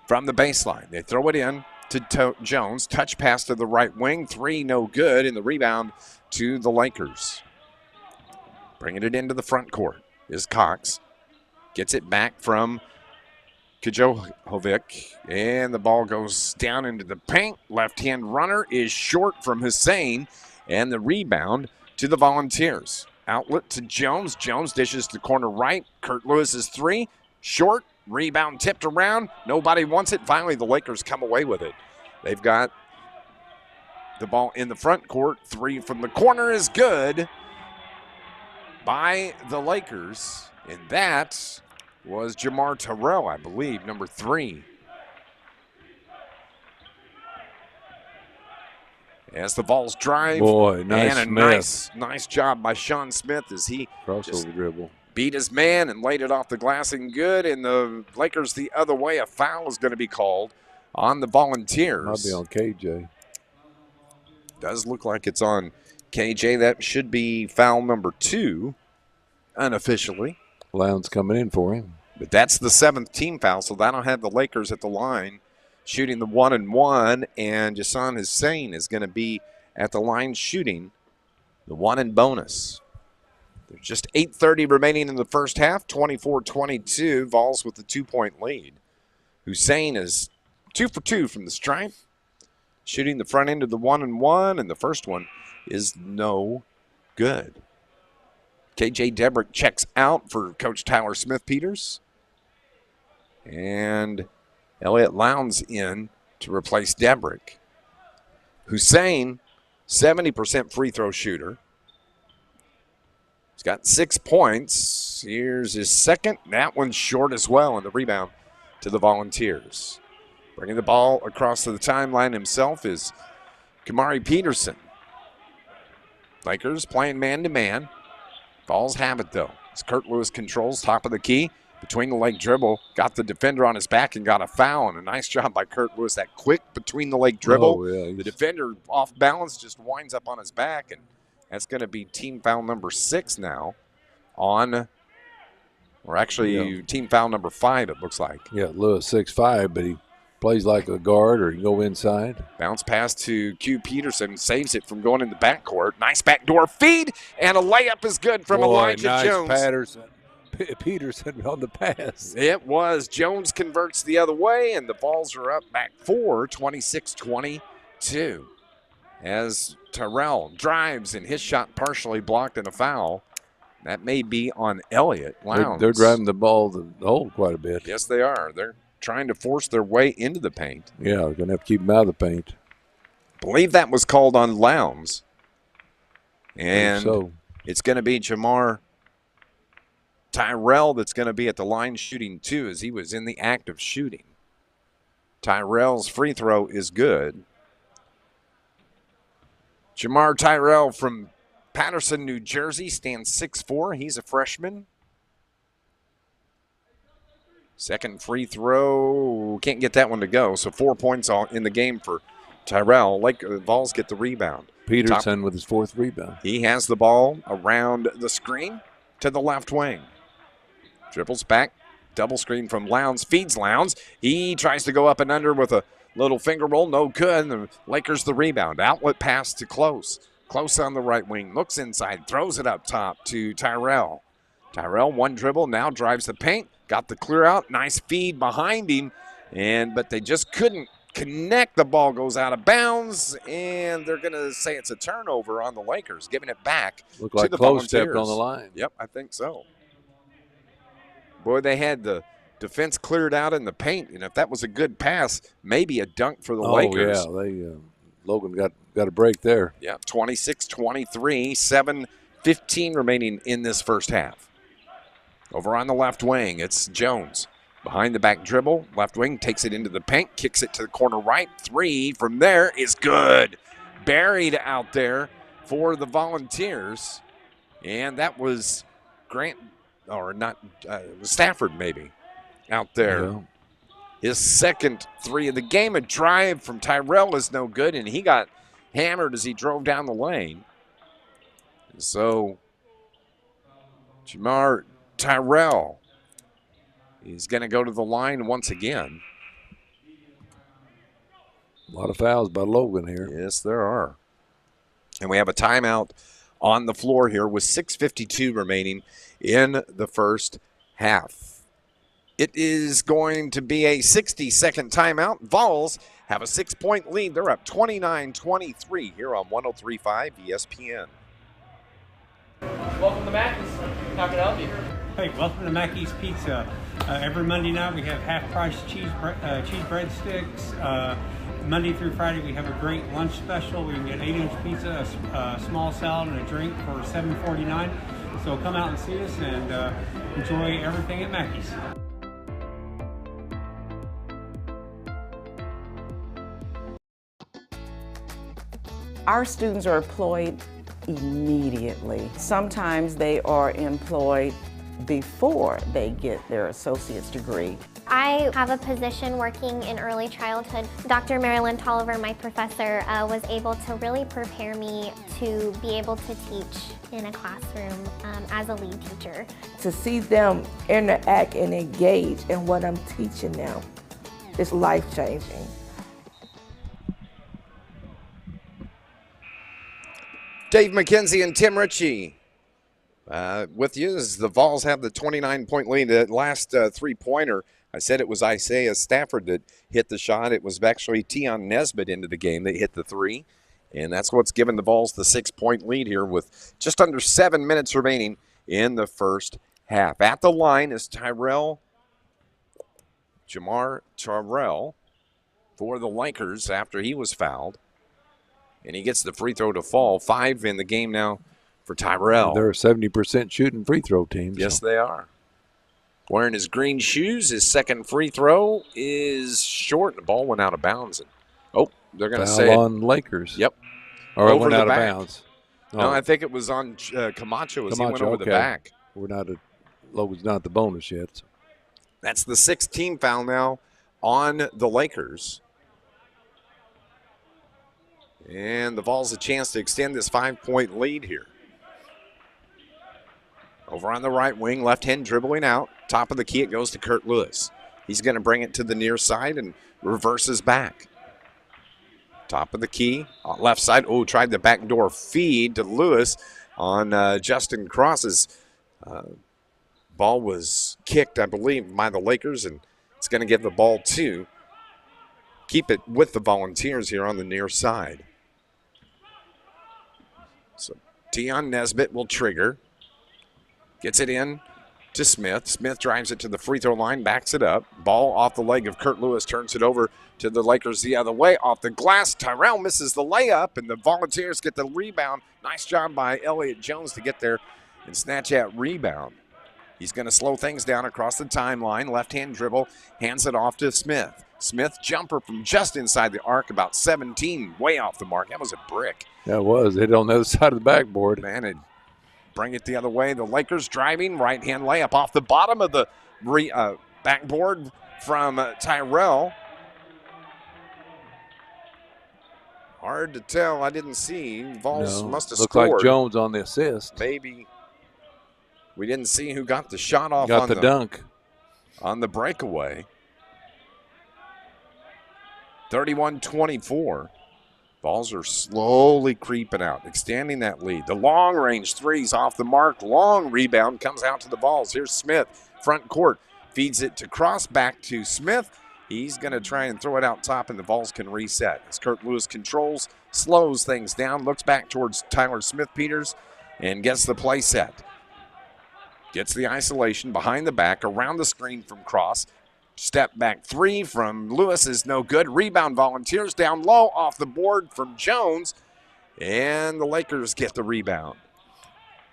from the baseline. They throw it in to Jones. Touch pass to the right wing. 3 no good, and the rebound to the Lakers. Bringing it into the front court is Cox. Gets it back from Kajovic, and the ball goes down into the paint. Left-hand runner is short from Hussein, and the rebound to the Volunteers. Outlet to Jones. Jones dishes to corner right. Kurt Lewis's 3. Short. Rebound tipped around. Nobody wants it. Finally, the Lakers come away with it. They've got the ball in the front court. 3 from the corner is good by the Lakers. And that was Jamar Terrell, I believe, number 3. As the Vols drive. Boy, nice and a nice job by Sean Smith as he crossover dribble. Beat his man and laid it off the glass and good. And the Lakers the other way. A foul is going to be called on the Volunteers. Might be on KJ. Does look like it's on KJ. That should be foul number 2 unofficially. Lowndes coming in for him. But that's the 7th team foul, so that'll have the Lakers at the line shooting the 1-and-1, and Jason Hussein is going to be at the line shooting the 1-and-bonus. There's just 8:30 remaining in the first half, 24-22, Vols with the 2-point lead. Hussein is 2 for 2 from the stripe, shooting the front end of the 1-and-1, and the first one is no good. KJ Debrick checks out for Coach Tyler Smith-Peters. And Elliot Lowndes in to replace Debrick. Hussein, 70% free throw shooter. He's got 6 points. Here's his second. That one's short as well, and the rebound to the Volunteers. Bringing the ball across to the timeline himself is Kamari Peterson. Lakers playing man-to-man. Vols have it, though. As Kurt Lewis controls top of the key. Between the leg dribble, got the defender on his back and got a foul. And a nice job by Kurt Lewis. That quick between the leg dribble. Oh, yeah, the defender off balance just winds up on his back. And that's going to be team foul number 6 now on, or actually team foul number 5, it looks like. Yeah, Lewis 6'5", but he plays like a guard or he can go inside. Bounce pass to Q Peterson, saves it from going in the backcourt. Nice backdoor feed, and a layup is good from Elijah nice Jones. Peterson on the pass. It was. Jones converts the other way, and the Vols are up back 4, 26-22. As Terrell drives, and his shot partially blocked in a foul. That may be on Elliot Lowndes. They're driving the ball to the hole quite a bit. Yes, they are. They're trying to force their way into the paint. Yeah, they're going to have to keep them out of the paint. Believe that was called on Lowndes. And so it's going to be Jamar Tyrell that's going to be at the line shooting too, as he was in the act of shooting. Tyrell's free throw is good. Jamar Tyrell from Patterson, New Jersey, stands 6'4". He's a freshman. Second free throw, can't get that one to go. So 4 points in the game for Tyrell. Vols get the rebound. Peterson with his 4th rebound. He has the ball around the screen to the left wing. Dribbles back, double screen from Lowndes, feeds Lowndes. He tries to go up and under with a little finger roll, no good. And the Lakers the rebound. Outlet pass to Close. Close on the right wing, looks inside, throws it up top to Tyrell. Tyrell, one dribble, now drives the paint, got the clear out, nice feed behind him, but they just couldn't connect. The ball goes out of bounds, and they're going to say it's a turnover on the Lakers, giving it back Looked to like the Close Volunteers. stepped on the line. Yep, I think so. Boy, they had the defense cleared out in the paint, and if that was a good pass, maybe a dunk for the Lakers. Oh, yeah, Logan got a break there. Yeah, 26-23, 7:15 remaining in this first half. Over on the left wing, it's Jones. Behind the back dribble, left wing takes it into the paint, kicks it to the corner right. 3 from there is good. Buried out there for the Volunteers. And that was Stafford maybe out there. Yeah. His second 3 of the game. A drive from Tyrell is no good, and he got hammered as he drove down the lane. So Jamar Tyrell is going to go to the line once again. A lot of fouls by Logan here. Yes, there are. And we have a timeout on the floor here with 6:52 remaining in the first half. It is going to be a 60-second timeout. Vols have a 6-point lead. They're up 29-23 here on 103.5 ESPN. Welcome to Mackey's. How can I help you? Hey, welcome to Mackey's Pizza. Every Monday night we have half-price cheese breadsticks. Monday through Friday we have a great lunch special. We can get 8-inch pizza, a small salad, and a drink for $7.49. So come out and see us and enjoy everything at Mackey's. Our students are employed immediately. Sometimes they are employed before they get their associate's degree. I have a position working in early childhood. Dr. Marilyn Tolliver, my professor, was able to really prepare me to be able to teach in a classroom as a lead teacher. To see them interact and engage in what I'm teaching now is life-changing. Dave McKenzie and Tim Ritchie with you as the Vols have the 29-point lead. That last three-pointer, I said it was Isaiah Stafford that hit the shot. It was actually Tion Nesbitt into the game that hit the 3. And that's what's given the Vols the 6-point lead here with just under 7 minutes remaining in the first half. At the line is Jamar Tyrell for the Lakers after he was fouled. And he gets the free throw to fall. 5 in the game now for Tyrell. They're a 70% shooting free throw team. Yes, they are. Wearing his green shoes. His second free throw is short. The ball went out of bounds. They're going to say foul on Lakers. Yep. Or it over went the out back. of bounds. No, I think it was on Camacho as he went over the back. Logan's not at the bonus yet. So. That's the 6th team foul now on the Lakers. And the Vols a chance to extend this 5-point lead here. Over on the right wing, left hand dribbling out. Top of the key, it goes to Kurt Lewis. He's going to bring it to the near side and reverses back. Top of the key, left side. Oh, tried the backdoor feed to Lewis on Justin Cross's ball was kicked, I believe, by the Lakers, and it's going to give the ball to keep it with the Volunteers here on the near side. So Tion Nesbitt will trigger. Gets it in to Smith. Smith drives it to the free throw line, backs it up. Ball off the leg of Kurt Lewis, turns it over to the Lakers the other way. Off the glass, Tyrell misses the layup, and the Volunteers get the rebound. Nice job by Elliott Jones to get there and snatch that rebound. He's going to slow things down across the timeline. Left-hand dribble, hands it off to Smith. Smith jumper from just inside the arc, about 17, way off the mark. That was a brick. That was. Hit on the other side of the backboard. Man, it bring it the other way. The Lakers driving, right-hand layup off the bottom of the backboard from Tyrell. Hard to tell. I didn't see. Vols must have Looked scored. like Jones on the assist. Maybe. We didn't see who got the shot off got on the dunk. On the breakaway. 31-24. Vols are slowly creeping out, extending that lead. The long-range three's off the mark. Long rebound comes out to the Vols. Here's Smith, front court. Feeds it to Cross, back to Smith. He's going to try and throw it out top, and the Vols can reset. As Kurt Lewis controls, slows things down, looks back towards Tyler Smith-Peters, and gets the play set. Gets the isolation behind the back, around the screen from Cross. Step back three from Lewis is no good. Rebound Volunteers down low off the board from Jones. And the Lakers get the rebound.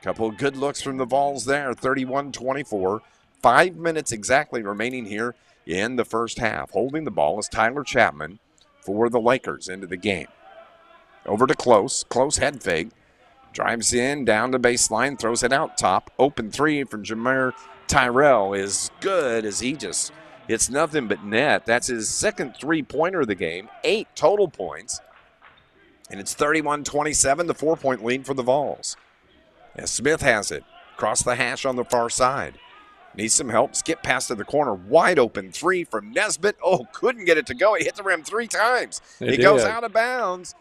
Couple of good looks from the Vols there, 31-24. 5 minutes exactly remaining here in the first half. Holding the ball is Tyler Chapman for the Lakers into the game. Over to Close. Close head fake. Drives in, down the baseline, throws it out top. Open three from Jamar Tyrell is good as he just hits nothing but net. That's his second three-pointer of the game, 8 total points. And it's 31-27, the 4-point lead for the Vols. As Smith has it, across the hash on the far side. Needs some help, skip pass to the corner, wide open three from Nesbitt. Oh, couldn't get it to go. He hit the rim 3 times. It goes out of bounds.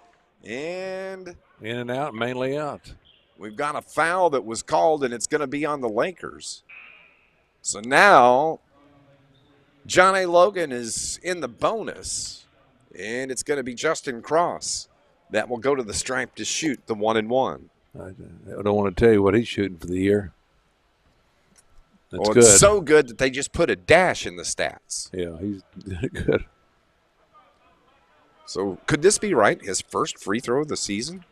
And in and out, mainly out. We've got a foul that was called, and it's going to be on the Lakers. So now John A. Logan is in the bonus, and it's going to be Justin Cross that will go to the stripe to shoot the 1-and-1. I don't want to tell you what he's shooting for the year. That's good. It's so good that they just put a dash in the stats. Yeah, he's good. So could this be right? His first free throw of the season?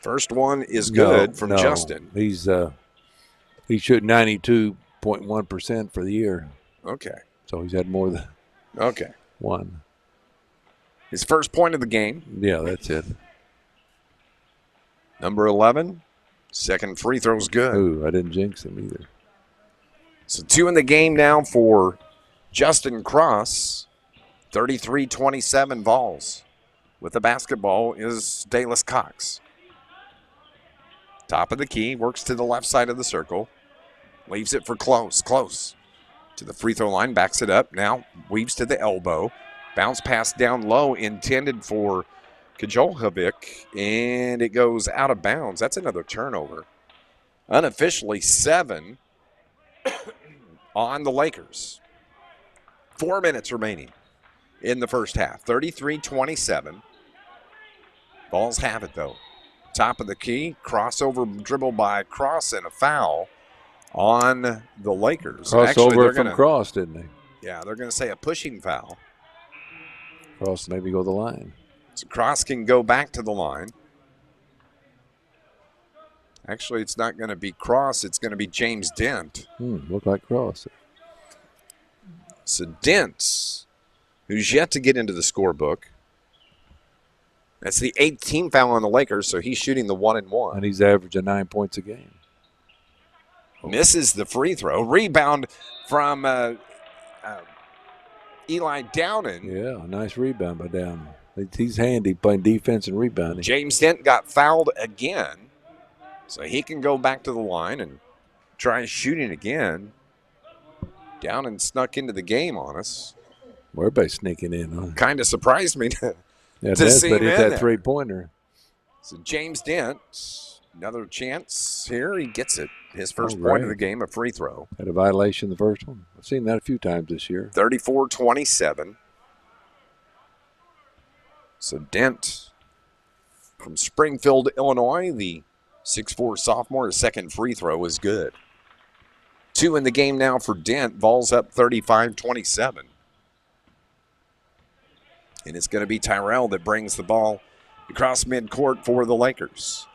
First one is good from Justin. He's shooting 92.1% for the year. Okay. So he's had more than one. His first point of the game. Yeah, that's it. Number 11. Second free throw's good. Ooh, I didn't jinx him either. So 2 in the game now for Justin Cross. 33-27 Vols. With the basketball is Dallas Cox. Top of the key, works to the left side of the circle. Leaves it for Close. Close to the free throw line, backs it up. Now weaves to the elbow. Bounce pass down low, intended for Kajolhovic, and it goes out of bounds. That's another turnover. Unofficially 7 on the Lakers. 4 minutes remaining in the first half. 33-27. Vols have it, though. Top of the key, crossover dribble by Cross and a foul on the Lakers. Crossover from Cross, didn't they? Yeah, they're going to say a pushing foul. Cross maybe go the line. So Cross can go back to the line. Actually, it's not going to be Cross. It's going to be James Dent. Look like Cross. So Dent, who's yet to get into the scorebook. That's the 8th team foul on the Lakers, so he's shooting the 1-and-1. And he's averaging 9 points a game. Misses the free throw. Rebound from Eli Downen. Yeah, a nice rebound by Downen. He's handy playing defense and rebounding. James Dent got fouled again, so he can go back to the line and try shooting again. Downen snuck into the game on us. Well, everybody's sneaking in. Huh? Kind of surprised me to see him hit in that there. three-pointer. So James Dent, another chance here. He gets it. His first point of the game, a free throw. Had a violation the first one. I've seen that a few times this year. 34-27. So Dent from Springfield, Illinois, the 6'4 sophomore, his second free throw is good. 2 in the game now for Dent. Vols up 35-27. And it's going to be Tyrell that brings the ball across midcourt for the Lakers.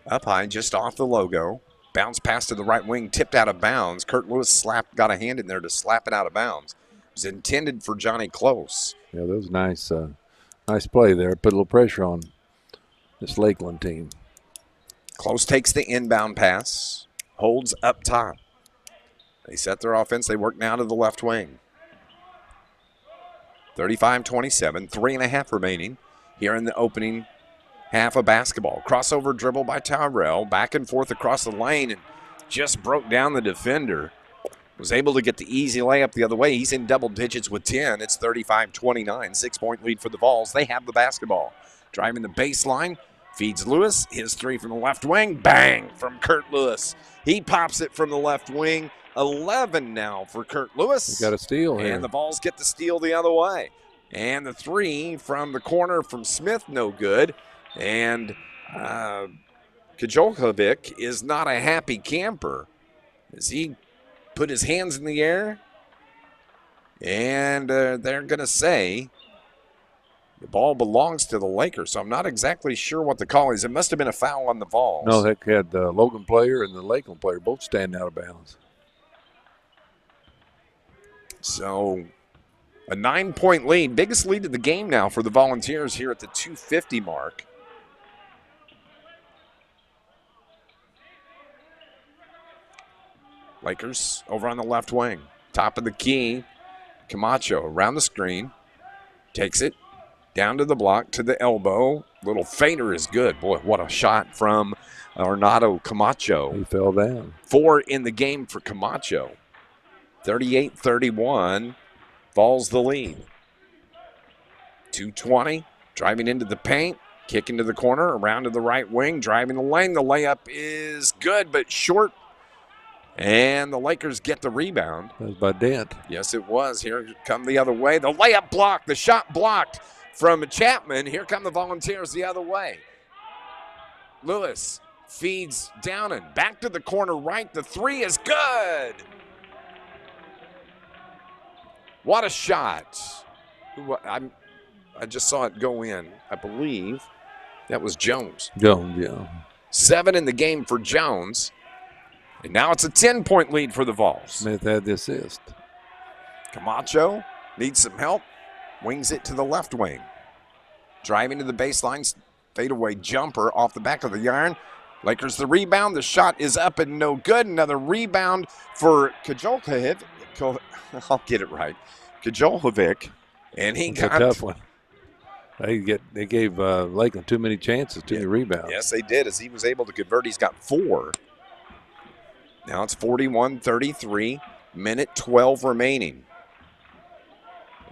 Up high, just off the logo. Bounce pass to the right wing, tipped out of bounds. Kurt Lewis got a hand in there to slap it out of bounds. It was intended for Johnny Close. Yeah, that was nice. Nice play there. Put a little pressure on this Lakeland team. Close takes the inbound pass, holds up top. They set their offense. They work now to the left wing. 35-27, 3.5 remaining here in the opening half of basketball. Crossover dribble by Tyrell, back and forth across the lane, and just broke down the defender. Was able to get the easy layup the other way. He's in double digits with 10. It's 35-29, 6-point lead for the Vols. They have the basketball. Driving the baseline, feeds Lewis. His three from the left wing, bang, from Kurt Lewis. He pops it from the left wing. 11 now for Kurt Lewis. You got a steal here. And the Vols get the steal the other way. And the three from the corner from Smith, no good. And Kajolkovic is not a happy camper as he put his hands in the air. And they're going to say the ball belongs to the Lakers. So I'm not exactly sure what the call is. It must have been a foul on the Vols. No, they had the Logan player and the Lakeland player both standing out of bounds. So a 9-point lead, biggest lead of the game now for the Volunteers here at the 2:50 mark. Lakers over on the left wing. Top of the key, Camacho around the screen. Takes it down to the block, to the elbow. Little fader is good. Boy, what a shot from Arnado Camacho. He fell down. 4 in the game for Camacho. 38-31, Vols the lead. 2:20, driving into the paint, kick into the corner, around to the right wing, driving the lane. The layup is good, but short. And the Lakers get the rebound. That was by Dent. Yes, it was. Here come the other way. The layup blocked, the shot blocked from Chapman. Here come the Volunteers the other way. Lewis feeds Downen. Back to the corner right. The three is good. What a shot. I just saw it go in. I believe that was Jones. Jones, yeah. 7 in the game for Jones. And now it's a 10-point lead for the Vols. Smith had the assist. Camacho needs some help. Wings it to the left wing. Driving to the baseline. Fadeaway jumper off the back of the iron. Lakers the rebound. The shot is up and no good. Another rebound for Kajolkovic. I'll get it right. Kajolkovic. And he got a tough one. They gave Lakeland too many chances, too many rebounds. Yes, they did. As he was able to convert, he's got 4. Now it's 41-33, minute 12 remaining.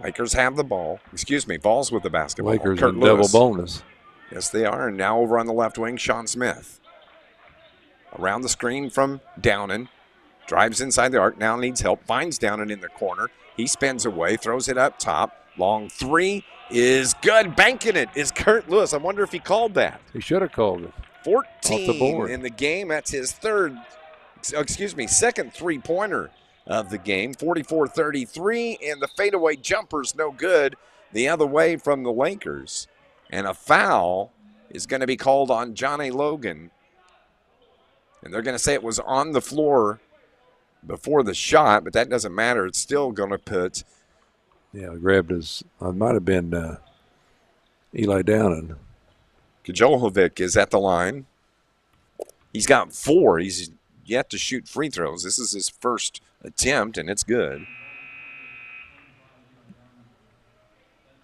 Lakers have the ball. Excuse me, Vols with the basketball. Lakers Kurt in double Lewis. bonus. Yes, they are. And now over on the left wing, Sean Smith. Around the screen from Downen. Drives inside the arc, now needs help. Finds Downen in the corner. He spins away, throws it up top. Long three is good. Banking it is Kurt Lewis. I wonder if he called that. He should have called it. 14 off the board in the game. That's his second three-pointer of the game. 44-33, and the fadeaway jumper's no good the other way from the Lakers. And a foul is going to be called on Johnny Logan. And they're going to say it was on the floor before the shot, but that doesn't matter. It's still going to put. Yeah, grabbed his. It might have been Eli Downing. Kajolovic is at the line. He's got 4. He's yet to shoot free throws. This is his first attempt, and it's good.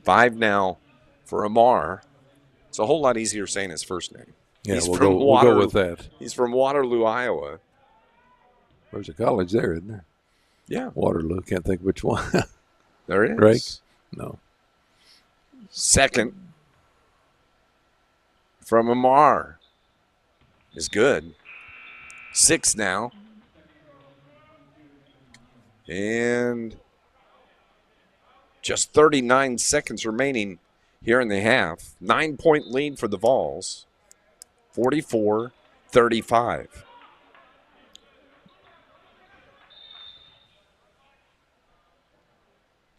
5 now for Amar. It's a whole lot easier saying his first name. Yeah, we'll go with that. He's from Waterloo, Iowa. There's a college there, isn't there? Yeah. Waterloo. Can't think which one. There it is. Drake? No. Second from Amar is good. 6 now. And just 39 seconds remaining here in the half. 9-point lead for the Vols. 44-35.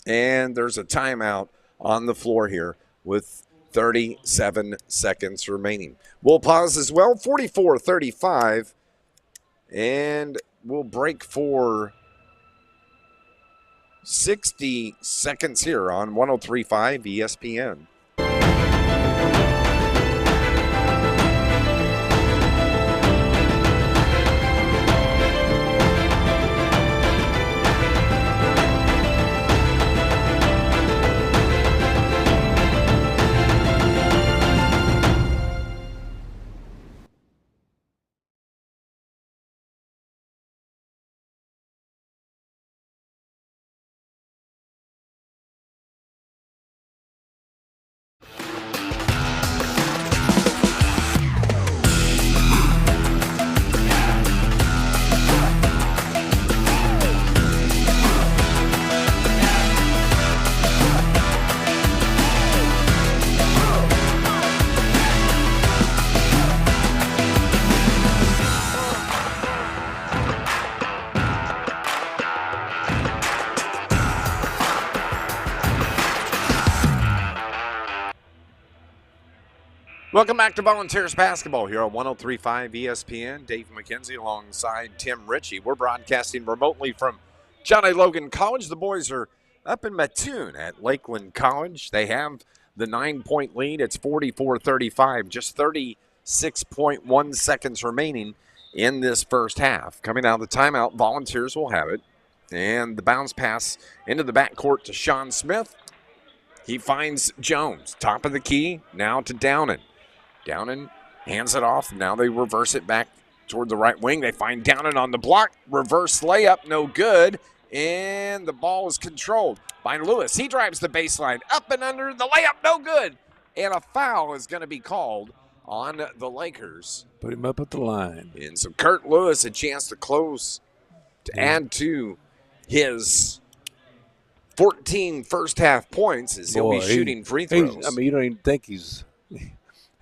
And there's a timeout on the floor here with 37 seconds remaining. We'll pause as well, 44-35, and we'll break for 60 seconds here on 103.5 ESPN. Welcome back to Volunteers Basketball here on 103.5 ESPN. Dave McKenzie alongside Tim Ritchie. We're broadcasting remotely from John A. Logan College. The boys are up in Mattoon at Lakeland College. They have the 9-point lead. It's 44-35, just 36.1 seconds remaining in this first half. Coming out of the timeout, Volunteers will have it. And the bounce pass into the backcourt to Sean Smith. He finds Jones, top of the key, now to Downing. Downing hands it off. Now they reverse it back toward the right wing. They find Downing on the block. Reverse layup, no good. And the ball is controlled by Lewis. He drives the baseline up and under. The layup, no good. And a foul is going to be called on the Lakers. Put him up at the line. And so Kurt Lewis a chance to close, to add to his 14 first half points as he'll be shooting free throws. I mean, you don't even think he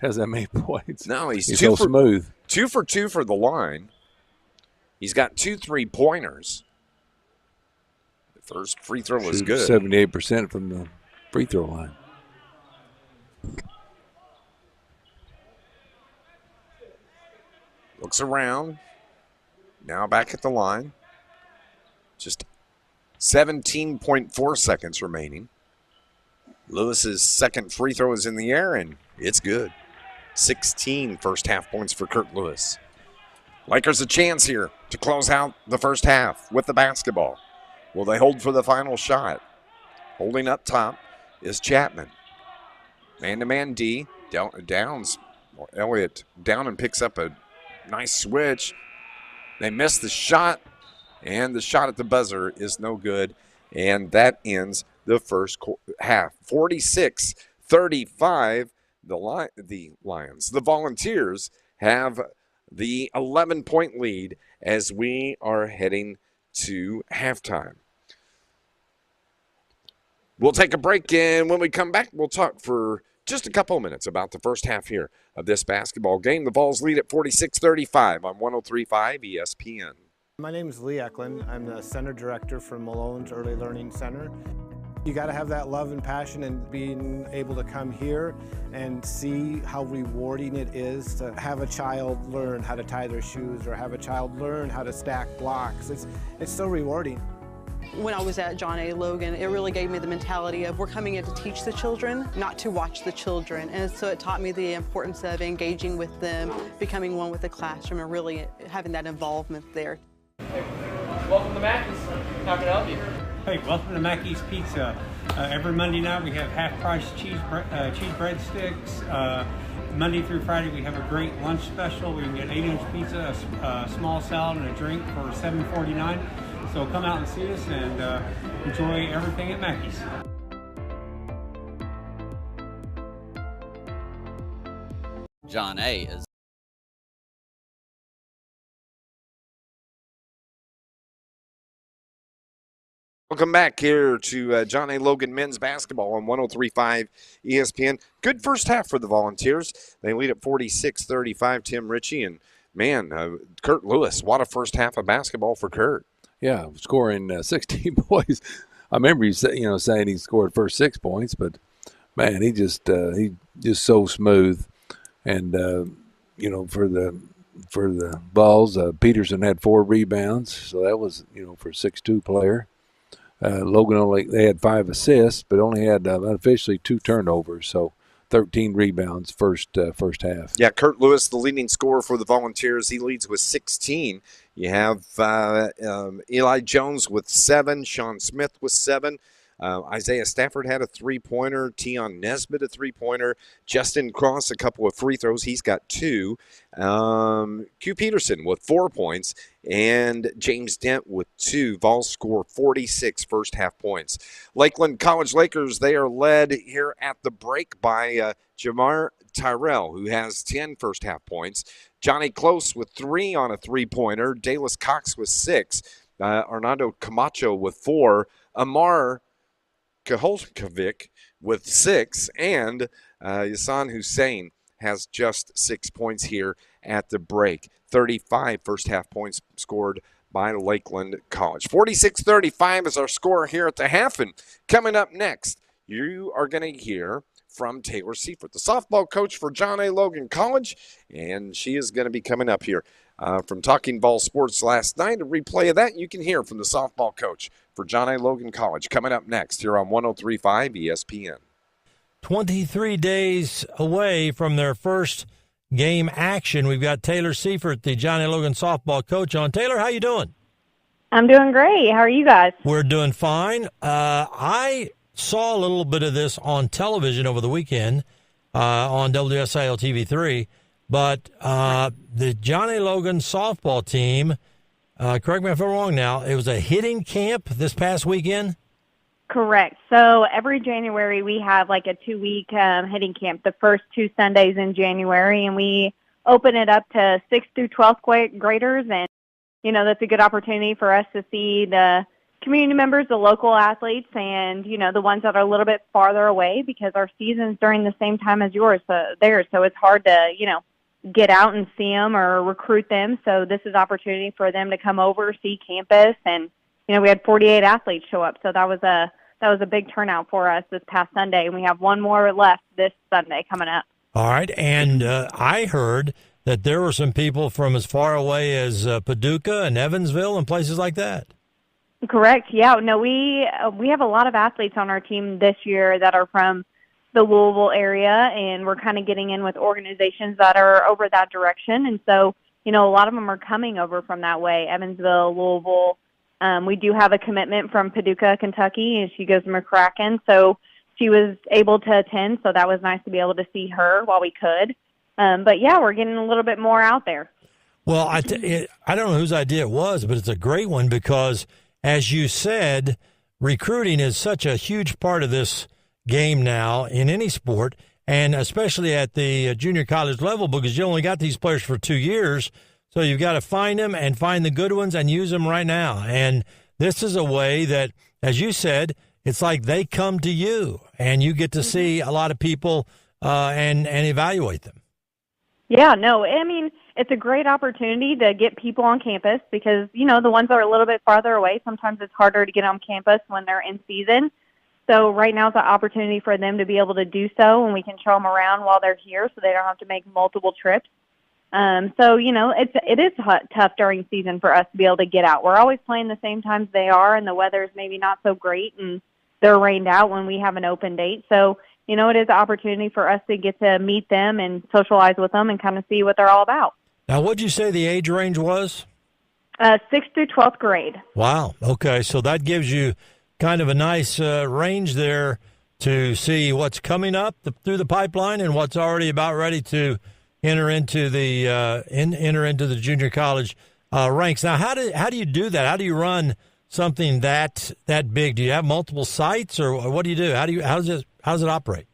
has that many points. No, he's so smooth. 2 for 2 for the line. He's got 2 3-pointers. The first free throw was good. 78% from the free throw line. Looks around. Now back at the line. Just 17.4 seconds remaining. Lewis's second free throw is in the air, and it's good. 16 first half points for Kurt Lewis. Lakers a chance here to close out the first half with the basketball. Will they hold for the final shot? Holding up top is Chapman. Man-to-man D. Downs. Elliott down and picks up a nice switch. They miss the shot, and the shot at the buzzer is no good, and that ends the first half. 46-35, the Lions. The Volunteers have the 11-point lead as we are heading to halftime. We'll take a break, and when we come back, we'll talk for just a couple of minutes about the first half here of this basketball game. The Vols lead at 46-35 on 103.5 ESPN. My name is Lee Eklund. I'm the Center Director for Malone's Early Learning Center. You got to have that love and passion, and being able to come here and see how rewarding it is to have a child learn how to tie their shoes or have a child learn how to stack blocks. It's so rewarding. When I was at John A. Logan, it really gave me the mentality of we're coming in to teach the children, not to watch the children. And so it taught me the importance of engaging with them, becoming one with the classroom, and really having that involvement there. Hey, welcome to Mackey's. How can I help you? Hey, welcome to Mackey's Pizza. Every Monday night we have half-price cheese breadsticks. Monday through Friday we have a great lunch special. We can get 8-inch pizza, a small salad, and a drink for $7.49. So come out and see us and enjoy everything at Mackey's. John A. is Welcome back here to John A. Logan men's basketball on 103.5 ESPN. Good first half for the Volunteers. They lead at 46-35, Tim Ritchie. And, man, Kurt Lewis, what a first half of basketball for Kurt. Yeah, scoring 16 points. I remember you saying he scored first 6 points, but, man, he just so smooth. And, for the Vols, Peterson had 4 rebounds, so that was, for a 6'2" player. Logan they had 5 assists, but only had unofficially 2 turnovers, so 13 rebounds first half. Yeah, Kurt Lewis, the leading scorer for the Volunteers. He leads with 16. You have Eli Jones with 7, Sean Smith with 7. Isaiah Stafford had a 3-pointer. Tion Nesbitt a 3-pointer. Justin Cross a couple of free throws. He's got 2. Q Peterson with 4 points. And James Dent with 2. Vols score 46 first half points. Lakeland College Lakers, they are led here at the break by Jamar Tyrell, who has 10 first half points. Johnny Close with 3 on a 3-pointer. Dallas Cox with 6. Arnando Camacho with 4. Amar Kaholkovic with 6, and Yasan Hussein has just 6 points here at the break. 35 first half points scored by Lakeland College. 46-35 is our score here at the half, and coming up next, you are going to hear from Taylor Seifert, the softball coach for John A. Logan College, and she is going to be coming up here from Talking Ball Sports last night. A replay of that you can hear from the softball coach for John A. Logan College coming up next here on 103.5 ESPN. 23 days away from their first game action. We've got Taylor Seifert, the John A. Logan softball coach, on. Taylor, how you doing? I'm doing great. How are you guys? We're doing fine. I saw a little bit of this on television over the weekend on WSIL TV3, but the John A. Logan softball team, correct me if I'm wrong now, it was a hitting camp this past weekend? Correct. So every January we have like a 2-week hitting camp, the first 2 Sundays in January, and we open it up to 6th through 12th graders, and, that's a good opportunity for us to see the community members, the local athletes, and, the ones that are a little bit farther away because our season's during the same time as yours, so it's hard to, get out and see them or recruit them. So this is an opportunity for them to come over, see campus, and, we had 48 athletes show up, so that was a big turnout for us this past Sunday, and we have one more left this Sunday coming up. All right, and I heard that there were some people from as far away as Paducah and Evansville and places like that. Correct. Yeah. No, we have a lot of athletes on our team this year that are from the Louisville area, and we're kind of getting in with organizations that are over that direction. And so, a lot of them are coming over from that way, Evansville, Louisville. We do have a commitment from Paducah, Kentucky, and she goes to McCracken. So she was able to attend, so that was nice to be able to see her while we could. But, yeah, we're getting a little bit more out there. Well, I don't know whose idea it was, but it's a great one because, as you said, recruiting is such a huge part of this game now in any sport, and especially at the junior college level, because you only got these players for 2 years, so you've got to find them and find the good ones and use them right now. And this is a way that, as you said, it's like they come to you, and you get to see a lot of people and evaluate them. Yeah, no, I mean, it's a great opportunity to get people on campus because, the ones that are a little bit farther away, sometimes it's harder to get on campus when they're in season. So right now is an opportunity for them to be able to do so, and we can show them around while they're here so they don't have to make multiple trips. It is tough during season for us to be able to get out. We're always playing the same times they are, and the weather's maybe not so great, and they're rained out when we have an open date. So, it is an opportunity for us to get to meet them and socialize with them and kind of see what they're all about. Now, what'd you say the age range was? 6th through 12th grade. Wow. Okay, so that gives you kind of a nice range there to see what's coming up through the pipeline and what's already about ready to enter into the junior college ranks. Now, how do you do that? How do you run something that big? Do you have multiple sites, or what do you do? How does it operate?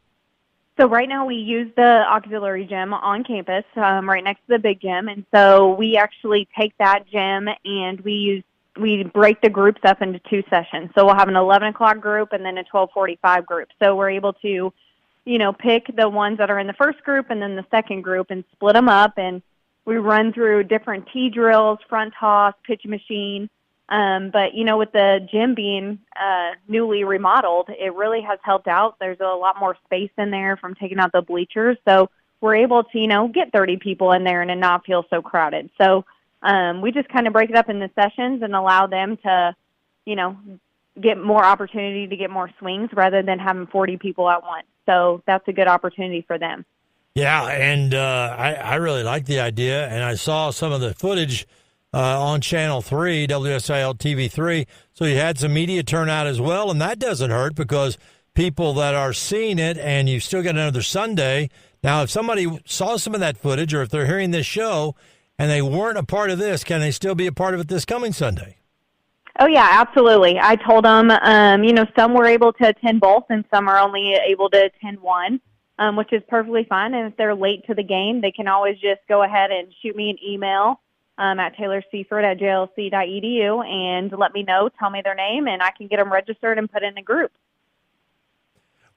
So right now we use the auxiliary gym on campus, right next to the big gym, and so we actually take that gym and we break the groups up into 2 sessions. So we'll have an 11 o'clock group and then a 12:45 group. So we're able to, pick the ones that are in the first group and then the second group and split them up. And we run through different T drills, front toss, pitch machine. But with the gym being newly remodeled, it really has helped out. There's a lot more space in there from taking out the bleachers. So we're able to, get 30 people in there and it not feel so crowded. So we just kind of break it up into sessions and allow them to, get more opportunity to get more swings rather than having 40 people at once. So that's a good opportunity for them. Yeah, and I really like the idea, and I saw some of the footage on Channel 3, WSIL TV3, so you had some media turnout as well, and that doesn't hurt because people that are seeing it, and you've still got another Sunday. Now, if somebody saw some of that footage, or if they're hearing this show, and they weren't a part of this, can they still be a part of it this coming Sunday? Oh, yeah, absolutely. I told them, some were able to attend both and some are only able to attend one, which is perfectly fine. And if they're late to the game, they can always just go ahead and shoot me an email at taylorseaford@jlc.edu and let me know, tell me their name, and I can get them registered and put in a group.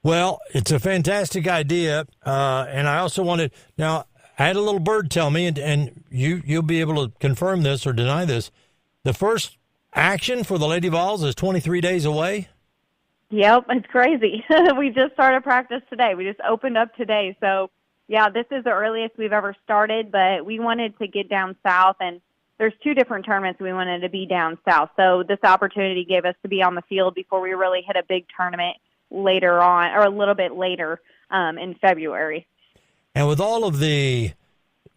Well, it's a fantastic idea. And I also wanted, now, I had a little bird tell me, and you'll be able to confirm this or deny this. The first action for the Lady Vols is 23 days away? Yep, it's crazy. We just started practice today. We just opened up today. So, yeah, this is the earliest we've ever started, but we wanted to get down south, and there's 2 different tournaments we wanted to be down south. So this opportunity gave us to be on the field before we really hit a big tournament later on, or a little bit later in February. And with all of the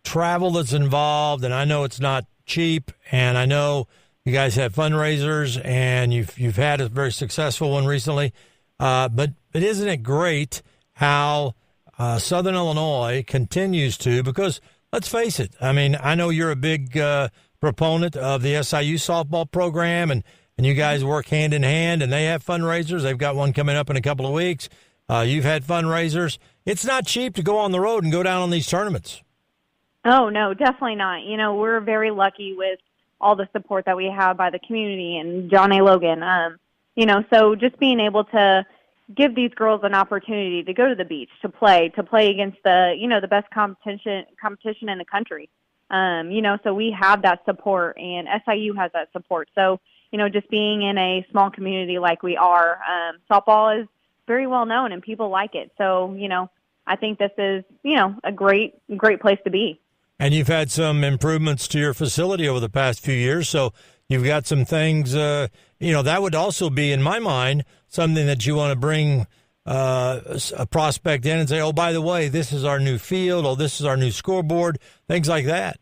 travel that's involved, and I know it's not cheap, and I know you guys have fundraisers, and you've had a very successful one recently, but isn't it great how Southern Illinois continues to, because let's face it, I mean, I know you're a big proponent of the SIU softball program, and you guys work hand in hand, and they have fundraisers. They've got one coming up in a couple of weeks. You've had fundraisers. It's not cheap to go on the road and go down on these tournaments. Oh, no, definitely not. We're very lucky with all the support that we have by the community and John A. Logan. So just being able to give these girls an opportunity to go to the beach, to play against the best competition in the country. So we have that support, and SIU has that support. So, just being in a small community like we are, softball is very well known and people like it. So, I think this is, a great place to be. And you've had some improvements to your facility over the past few years, so you've got some things, that would also be, in my mind, something that you want to bring a prospect in and say, oh, by the way, this is our new field, or this is our new scoreboard, things like that.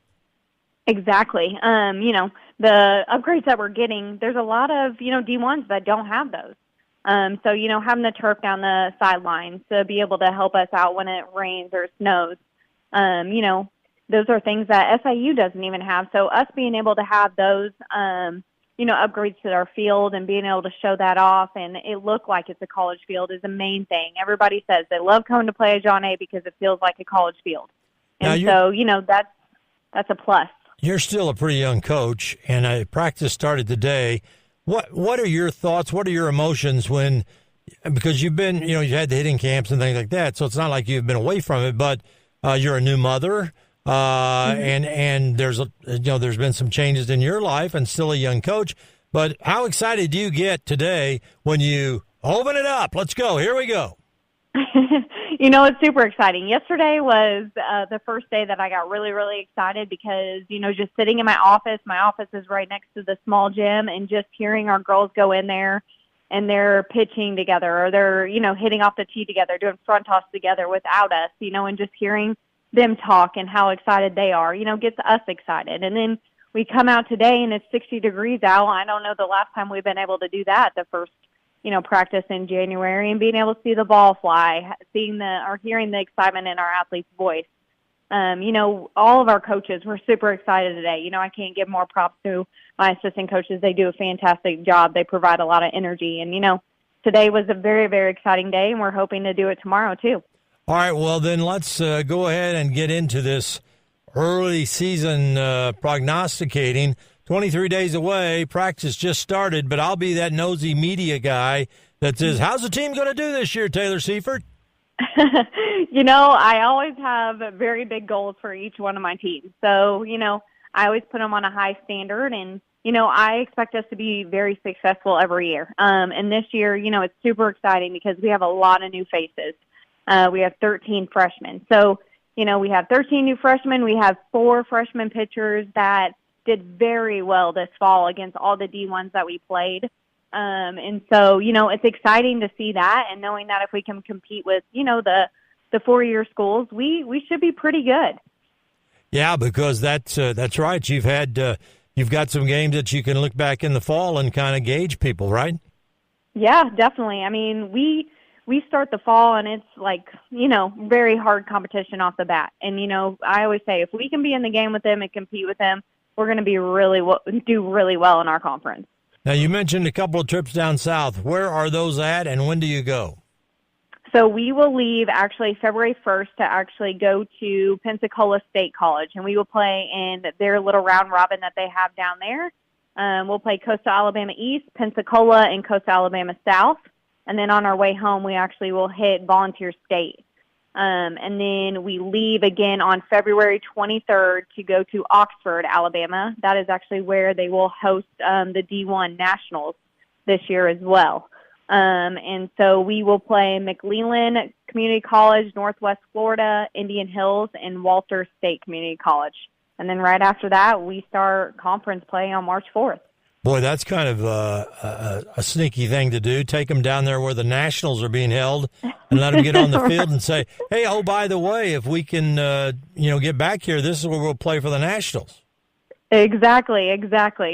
Exactly. The upgrades that we're getting, there's a lot of, D1s that don't have those. So, having the turf down the sidelines to be able to help us out when it rains or snows, those are things that SIU doesn't even have. So us being able to have those, upgrades to our field and being able to show that off and it look like it's a college field is the main thing. Everybody says they love coming to play at John A. because it feels like a college field. And so, that's a plus. You're still a pretty young coach, and practice started today. What are your thoughts? What are your emotions when, because you've been, you had the hitting camps and things like that, so it's not like you've been away from it, but you're a new mother, and there's there's been some changes in your life, and still a young coach. But how excited do you get today when you open it up? Let's go. Here we go. It's super exciting. Yesterday was the first day that I got really, really excited because, just sitting in my office is right next to the small gym, and just hearing our girls go in there and they're pitching together, or they're, hitting off the tee together, doing front toss together without us, and just hearing them talk and how excited they are, gets us excited. And then we come out today and it's 60 degrees out. I don't know the last time we've been able to do that, the first practice in January, and being able to see the ball fly, hearing the excitement in our athletes' voice. All of our coaches were super excited today. I can't give more props to my assistant coaches. They do a fantastic job. They provide a lot of energy. And, today was a very, very exciting day, and we're hoping to do it tomorrow too. All right, well, then let's go ahead and get into this early season prognosticating. 23 days away, practice just started, but I'll be that nosy media guy that says, how's the team going to do this year, Taylor Seifert? I always have very big goals for each one of my teams. So, I always put them on a high standard, and, I expect us to be very successful every year. And this year, it's super exciting because we have a lot of new faces. We have 13 freshmen. So, we have 13 new freshmen. We have 4 freshman pitchers that did very well this fall against all the D1s that we played. And so, it's exciting to see that, and knowing that if we can compete with, the 4-year schools, we should be pretty good. Yeah, because that's right. You've got some games that you can look back in the fall and kind of gauge people, right? Yeah, definitely. I mean, we start the fall and it's like, very hard competition off the bat. And, I always say if we can be in the game with them and compete with them, we're going to be do really well in our conference. Now, you mentioned a couple of trips down south. Where are those at, and when do you go? So we will leave actually February 1st to actually go to Pensacola State College, and we will play in their little round robin that they have down there. We'll play Coastal Alabama East, Pensacola, and Coastal Alabama South. And then on our way home, we actually will hit Volunteer State. And then we leave again on February 23rd to go to Oxford, Alabama. That is actually where they will host the D1 Nationals this year as well. And so we will play McLeland Community College, Northwest Florida, Indian Hills, and Walter State Community College. And then right after that, we start conference play on March 4th. Boy, that's kind of a sneaky thing to do. Take them down there where the Nationals are being held and let them get on the field and say, hey, oh, by the way, if we can, get back here, this is where we'll play for the Nationals. Exactly.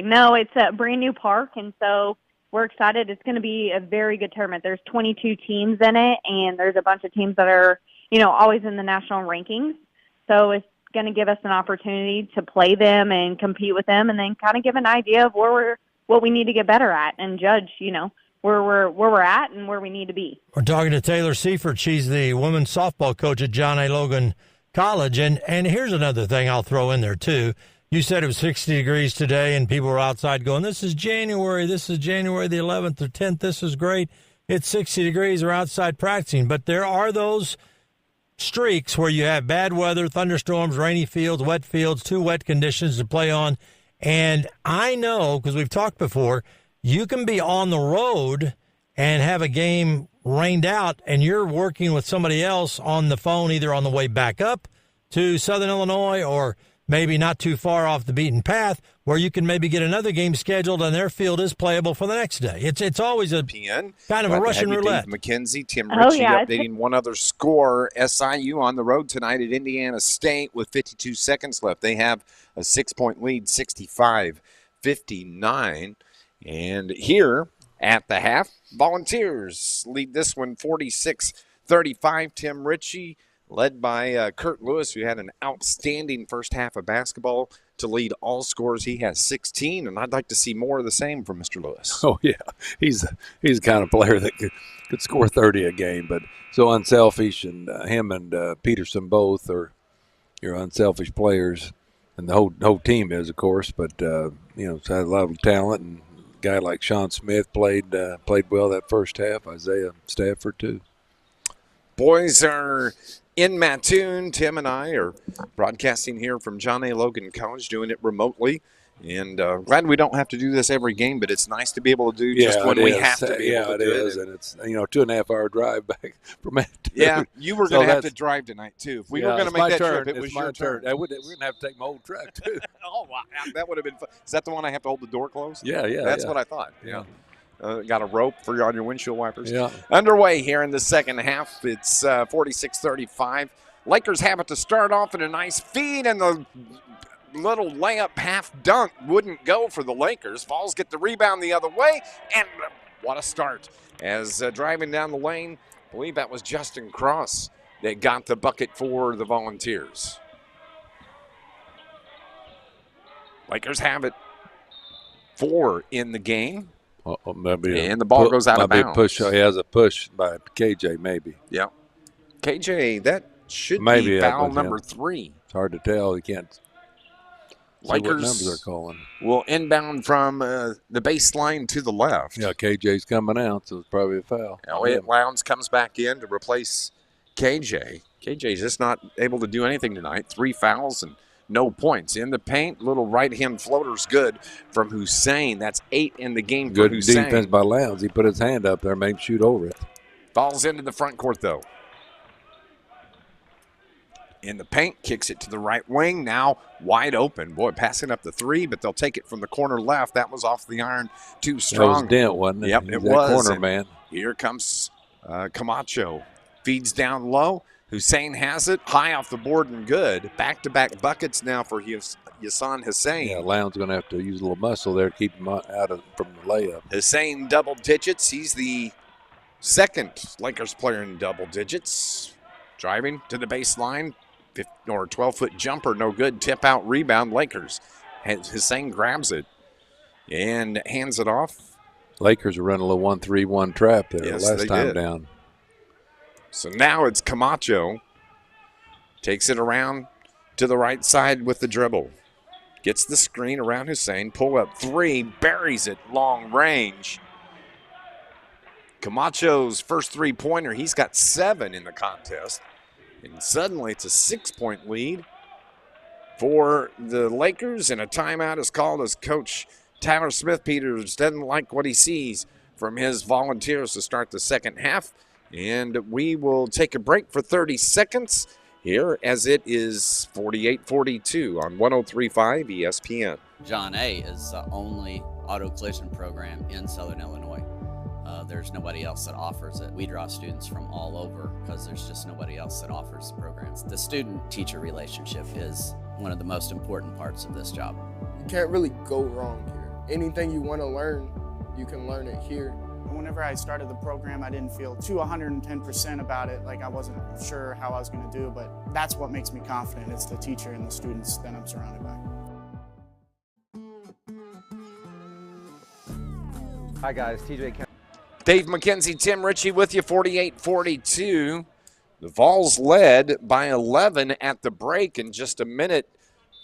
No, it's a brand new park, and so we're excited. It's going to be a very good tournament. There's 22 teams in it, and there's a bunch of teams that are, always in the national rankings. So it's going to give us an opportunity to play them and compete with them, and then kind of give an idea of what we need to get better at, and judge, where we're at and where we need to be. We're talking to Taylor Seifert. She's the women's softball coach at John A. Logan College. And here's another thing I'll throw in there too. You said it was 60 degrees today, and people were outside going, this is January the 11th or 10th. This is great. It's 60 degrees. We're outside practicing. But there are those streaks where you have bad weather, thunderstorms, rainy fields, wet fields, 2 wet conditions to play on. And I know, because we've talked before, you can be on the road and have a game rained out, and you're working with somebody else on the phone, either on the way back up to Southern Illinois or maybe not too far off the beaten path, where you can maybe get another game scheduled and their field is playable for the next day. It's always a kind of a Russian roulette. Dave McKenzie, Tim Ritchie updating one other score. SIU on the road tonight at Indiana State with 52 seconds left. They have a 6-point lead, 65-59. And here at the half, Volunteers lead this one 46-35. Tim Ritchie, led by Kurt Lewis, who had an outstanding first half of basketball to lead all scores. He has 16, and I'd like to see more of the same from Mr. Lewis. Oh, yeah. He's the kind of player that could score 30 a game, but so unselfish, and him and Peterson both are your unselfish players, and the whole team is, of course, but, so has a lot of talent and guy like Sean Smith played well that first half. Isaiah Stafford too. Boys are in Mattoon. Tim and I are broadcasting here from John A. Logan College, doing it remotely. And glad we don't have to do this every game, but it's nice to be able to do just when we have to be able to do it. Yeah, it is, and it's 2.5 hour drive back from Mattoon. Yeah, you were going to have to drive tonight too. If we were going to make that trip, it was your turn. We're going to have to take my old truck too. Oh wow, that would have been fun. Is that the one I have to hold the door closed? Yeah. That's what I thought. Yeah. Got a rope on your windshield wipers. Yeah. Underway here in the second half. It's 46-35. Lakers have it to start off in a nice feed, and the little layup half dunk wouldn't go for the Lakers. Vols get the rebound the other way, and what a start. As driving down the lane, I believe that was Justin Cross that got the bucket for the Volunteers. Lakers have it 4 in the game. And the ball goes out of bounds. He has a push by KJ, maybe. Yeah. KJ, that should maybe be foul number 3. It's hard to tell. You can't see Lakers what numbers they're calling. Will inbound from the baseline to the left. Yeah, KJ's coming out, so it's probably a foul. Elliott Lowndes comes back in to replace KJ. KJ's just not able to do anything tonight. 3 fouls and no points. In the paint, little right-hand floater's good from Hussein. That's 8 in the game for Hussein. Good defense by Lowndes. He put his hand up there, made him shoot over it. Falls into the front court, though. In the paint, kicks it to the right wing. Now wide open. Boy, passing up the 3, but they'll take it from the corner left. That was off the iron. Too strong. That was Dent, wasn't it? Yep, it was. Corner man. Here comes Camacho. Feeds down low. Hussein has it. High off the board and good. Back-to-back buckets now for Hassan Hussein. Yeah, Lowndes going to have to use a little muscle there to keep him out from the layup. Hussein double digits. He's the second Lakers player in double digits. Driving to the baseline. 12-foot jumper, no good. Tip out rebound, Lakers. Hussein grabs it and hands it off. Lakers are running a little 1-3-1 trap there last time did. down. So now it's Camacho. Takes it around to the right side with the dribble. Gets the screen around Hussein. Pull up 3, buries it long range. Camacho's first 3-pointer, he's got 7 in the contest. And suddenly it's a 6-point lead for the Lakers, and a timeout is called as Coach Tyler Smith-Peters doesn't like what he sees from his Volunteers to start the second half. And we will take a break for 30 seconds here as it is 48-42 on 103.5 ESPN. John A. is the only auto collision program in Southern Illinois. There's nobody else that offers it. We draw students from all over because there's just nobody else that offers the programs. The student-teacher relationship is one of the most important parts of this job. You can't really go wrong here. Anything you want to learn, you can learn it here. Whenever I started the program, I didn't feel too 110% about it. Like I wasn't sure how I was going to do, but that's what makes me confident. It's the teacher and the students that I'm surrounded by. Hi guys, TJ. Dave McKenzie, Tim Ritchie with you, 48-42. The Vols led by 11 at the break in just a minute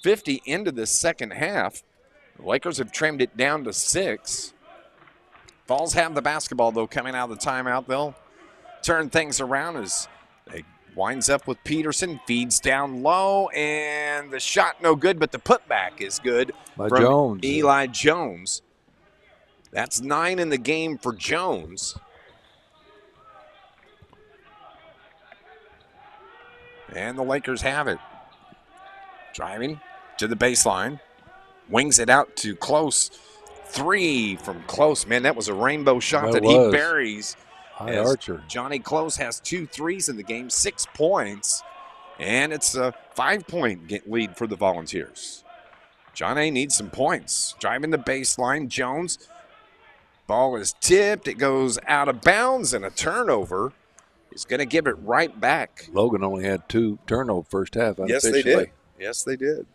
50 into the second half. The Lakers have trimmed it down to 6. Vols have the basketball, though, coming out of the timeout. They'll turn things around as they winds up with Peterson, feeds down low, and the shot no good, but the putback is good by from Jones. Eli Jones. That's 9 in the game for Jones. And the Lakers have it. Driving to the baseline. Wings it out to Close. 3 from Close. Man, that was a rainbow shot that he buries. High archer. Johnny Close has 2 threes in the game, 6 points. And it's a 5-point lead for the Volunteers. John A. needs some points. Driving the baseline. Jones. Ball is tipped. It goes out of bounds, and a turnover. He's going to give it right back. Logan only had 2 turnovers first half. Yes, they did. Yes, they did.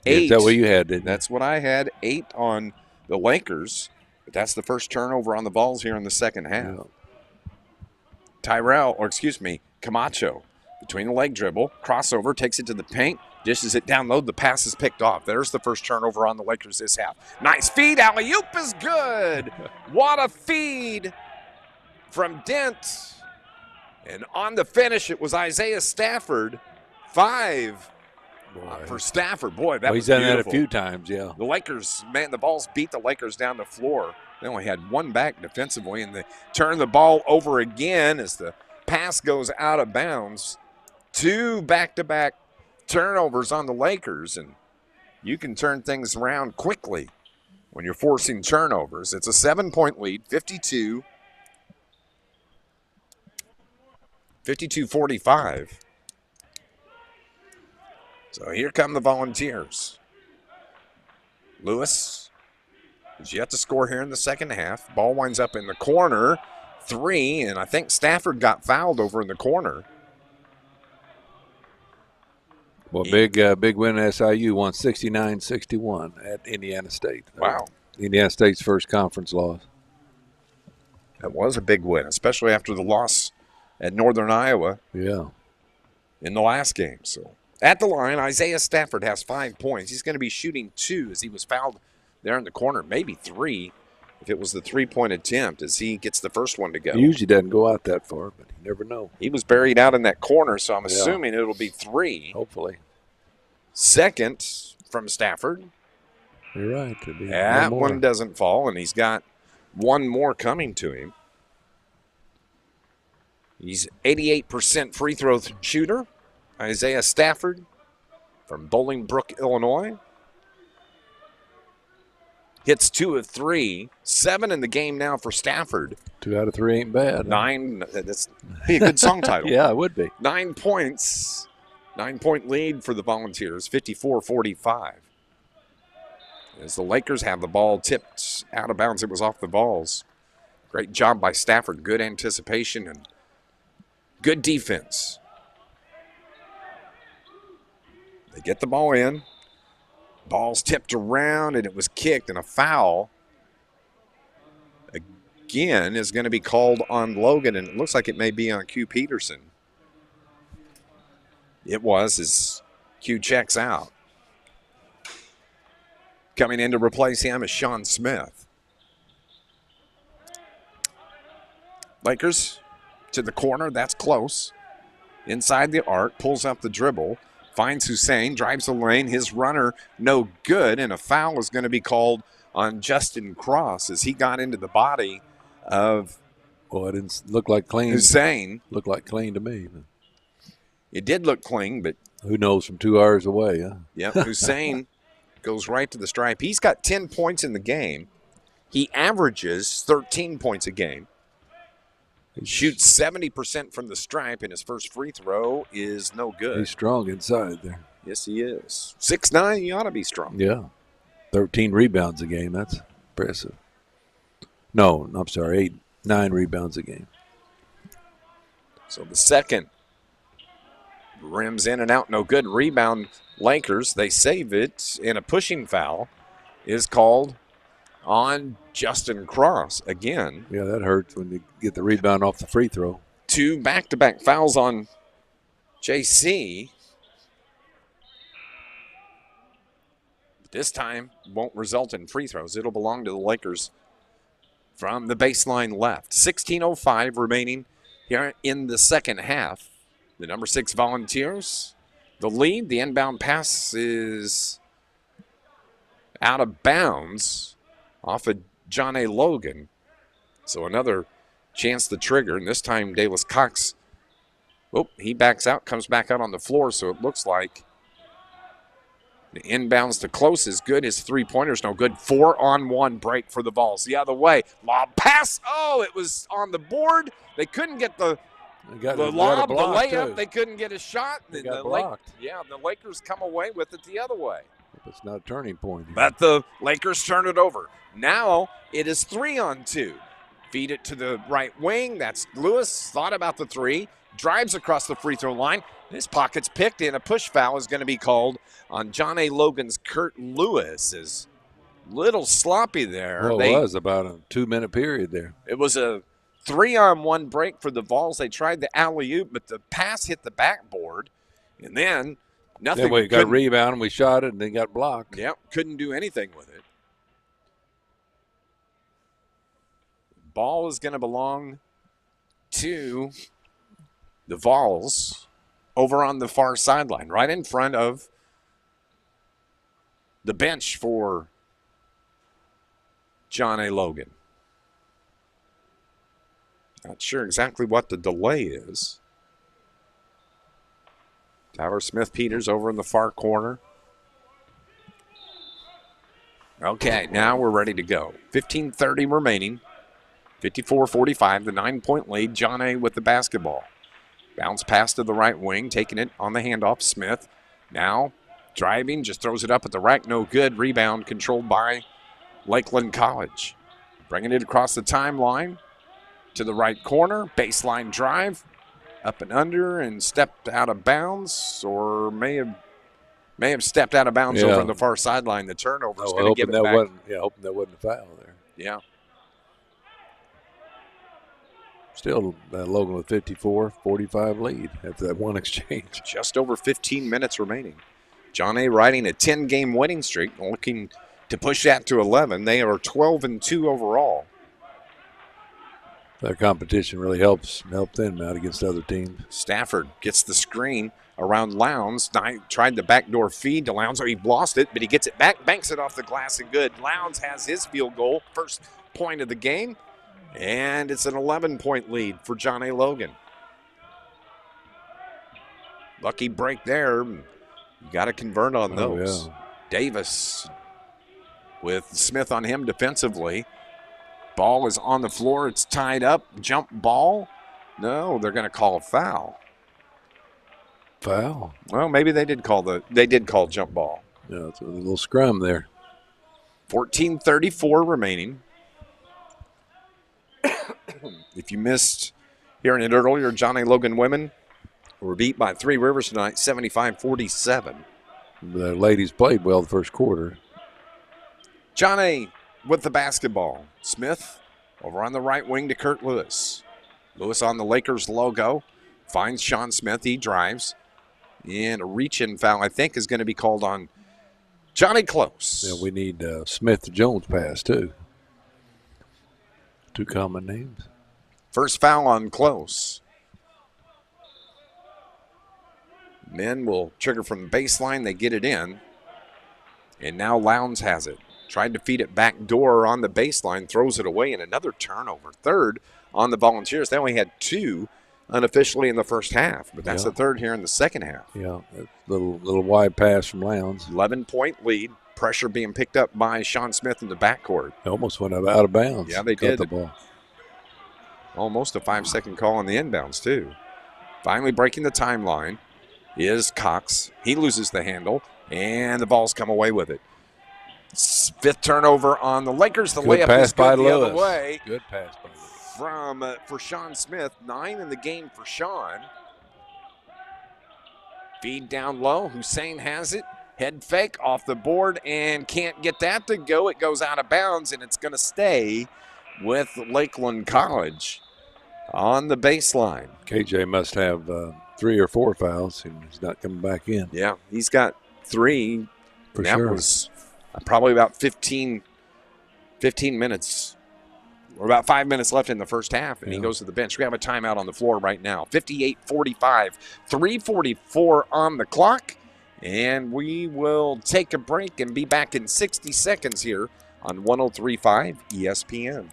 8. Is that what you had, didn't you? That's what I had. 8 on the Lakers. But that's the first turnover on the Vols here in the second half. Yeah. Camacho, between the leg dribble, crossover, takes it to the paint, Dishes it down low. The pass is picked off. There's the first turnover on the Lakers this half. Nice feed. Alley-oop is good. What a feed from Dent. And on the finish, it was Isaiah Stafford. 5 for Stafford. Boy, that was he's done beautiful. that a few times, yeah. The Lakers, man, the balls beat the Lakers down the floor. They only had one back defensively, and they turn the ball over again as the pass goes out of bounds. 2 back-to-back turnovers on the Lakers, and you can turn things around quickly when you're forcing turnovers. It's a 7-point lead, 52-45. So here come the Volunteers. Lewis is yet to score here in the second half. Ball winds up in the corner. 3, and I think Stafford got fouled over in the corner. Well, big win SIU won 69-61 at Indiana State. Wow. Indiana State's first conference loss. That was a big win, especially after the loss at Northern Iowa. Yeah. In the last game. So at the line, Isaiah Stafford has 5 points. He's going to be shooting 2 as he was fouled there in the corner, maybe 3 if it was the 3-point attempt as he gets the first one to go. He usually doesn't go out that far, but you never know. He was buried out in that corner, so I'm assuming it'll be 3. Hopefully. Second from Stafford. You're right. That one doesn't fall, and he's got one more coming to him. He's 88% free throw shooter. Isaiah Stafford from Bolingbrook, Illinois. Hits 2 of 3. 7 in the game now for Stafford. 2 out of 3 ain't bad. 9. That's be a good song title. Yeah, it would be. 9 points. 9-point lead for the Volunteers, 54-45. As the Lakers have the ball tipped out of bounds, it was off the balls. Great job by Stafford. Good anticipation and good defense. They get the ball in. Ball's tipped around, and it was kicked, and a foul again is going to be called on Logan, and it looks like it may be on Q Peterson. It was as Q checks out. Coming in to replace him is Sean Smith. Lakers to the corner. That's close. Inside the arc. Pulls up the dribble. Finds Hussein. Drives the lane. His runner no good. And a foul is going to be called on Justin Cross as he got into the body of Well, it didn't look like clean. Hussein. Looked like clean to me. It did look clean, but who knows from 2 hours away, huh? Yep, Hussein goes right to the stripe. He's got 10 points in the game. He averages 13 points a game. He shoots 70% from the stripe, and his first free throw is no good. He's strong inside there. Yes, he is. 6'9", he ought to be strong. Yeah. 13 rebounds a game. That's impressive. No, I'm sorry, 9 rebounds a game. So the second rims in and out, no good. Rebound Lakers, they save it, and a pushing foul is called on Justin Cross again. Yeah, that hurts when you get the rebound off the free throw. 2 back-to-back fouls on JC. This time won't result in free throws. It'll belong to the Lakers from the baseline left. 16:05 remaining here in the second half. The number 6 Volunteers, the lead. The inbound pass is out of bounds off of John A. Logan. So another chance to trigger, and this time Davis Cox, he backs out, comes back out on the floor, so it looks like the inbounds to close is good. His 3-pointer's no good. 4-on-1 break for the Vols. The other way. Lob pass. Oh, it was on the board. They couldn't get the lob, the layup. Too. They couldn't get a shot. They got blocked. The Lakers come away with it the other way. It's not a turning point. But the Lakers turn it over. Now it is 3-on-2. Feed it to the right wing. That's Lewis. Thought about the 3. Drives across the free throw line. His pocket's picked, and a push foul is going to be called on John A. Logan's Kurt Lewis. Is little sloppy there. Well, it was about a 2-minute period there. It was a 3-on-1 break for the Vols. They tried the alley-oop, but the pass hit the backboard. And then Nothing. Then we got a rebound and we shot it and then got blocked. Yep, couldn't do anything with it. Ball is going to belong to the Vols over on the far sideline, right in front of the bench for John A. Logan. Not sure exactly what the delay is. Tyler Smith-Peters over in the far corner. Okay, now we're ready to go. 15:30 remaining. 54-45, the 9-point lead. John A. with the basketball. Bounce pass to the right wing, taking it on the handoff. Smith now driving, just throws it up at the rack. No good. Rebound controlled by Lakeland College. Bringing it across the timeline to the right corner. Baseline drive. Up and under and stepped out of bounds, or may have stepped out of bounds over on the far sideline. The turnover is going to give it back. Hoping that wasn't a foul there. Yeah. Still, Logan with 54-45 lead after that one exchange. Just over 15 minutes remaining. John A. riding a 10-game winning streak, looking to push that to 11. They are 12-2 overall. That competition really helps them out against other teams. Stafford gets the screen around Lowndes. Tried the backdoor feed to Lowndes. He lost it, but he gets it back, banks it off the glass and good. Lowndes has his field goal, first point of the game, and it's an 11-point lead for John A. Logan. Lucky break there. You got to convert on those. Yeah. Davis with Smith on him defensively. Ball is on the floor. It's tied up. Jump ball. No, they're going to call a foul. Foul? Well, maybe they did call jump ball. Yeah, it's a little scrum there. 14:34 remaining. If you missed hearing it earlier, John A. Logan women were beat by Three Rivers tonight, 75-47. The ladies played well the first quarter. John A. with the basketball. Smith over on the right wing to Kurt Lewis. Lewis on the Lakers logo. Finds Sean Smith. He drives. And a reach-in foul, I think, is going to be called on Johnny Close. Yeah, we need Smith-Jones pass, too. Two common names. First foul on Close. Men will trigger from the baseline. They get it in. And now Lowndes has it. Tried to feed it back door on the baseline, throws it away, and another turnover. Third on the Volunteers. They only had two unofficially in the first half, but that's the third here in the second half. Yeah, little wide pass from Lowndes. 11-point lead. Pressure being picked up by Sean Smith in the backcourt. They almost went out of bounds. Yeah, they did. The ball. Almost a 5-second call on the inbounds, too. Finally breaking the timeline is Cox. He loses the handle, and the ball's come away with it. Fifth turnover on the Lakers. The good layup is good the Lewis. other way. Good pass by Lewis. For Sean Smith. 9 in the game for Sean. Feed down low. Hussein has it. Head fake off the board and can't get that to go. It goes out of bounds, and it's going to stay with Lakeland College on the baseline. KJ must have 3 or 4 fouls, and he's not coming back in. Yeah, he's got 3. For that sure. was probably about 15 minutes, or about 5 minutes left in the first half, and he goes to the bench. We have a timeout on the floor right now. 58-45, 3:44 on the clock, and we will take a break and be back in 60 seconds here on 103.5 ESPN.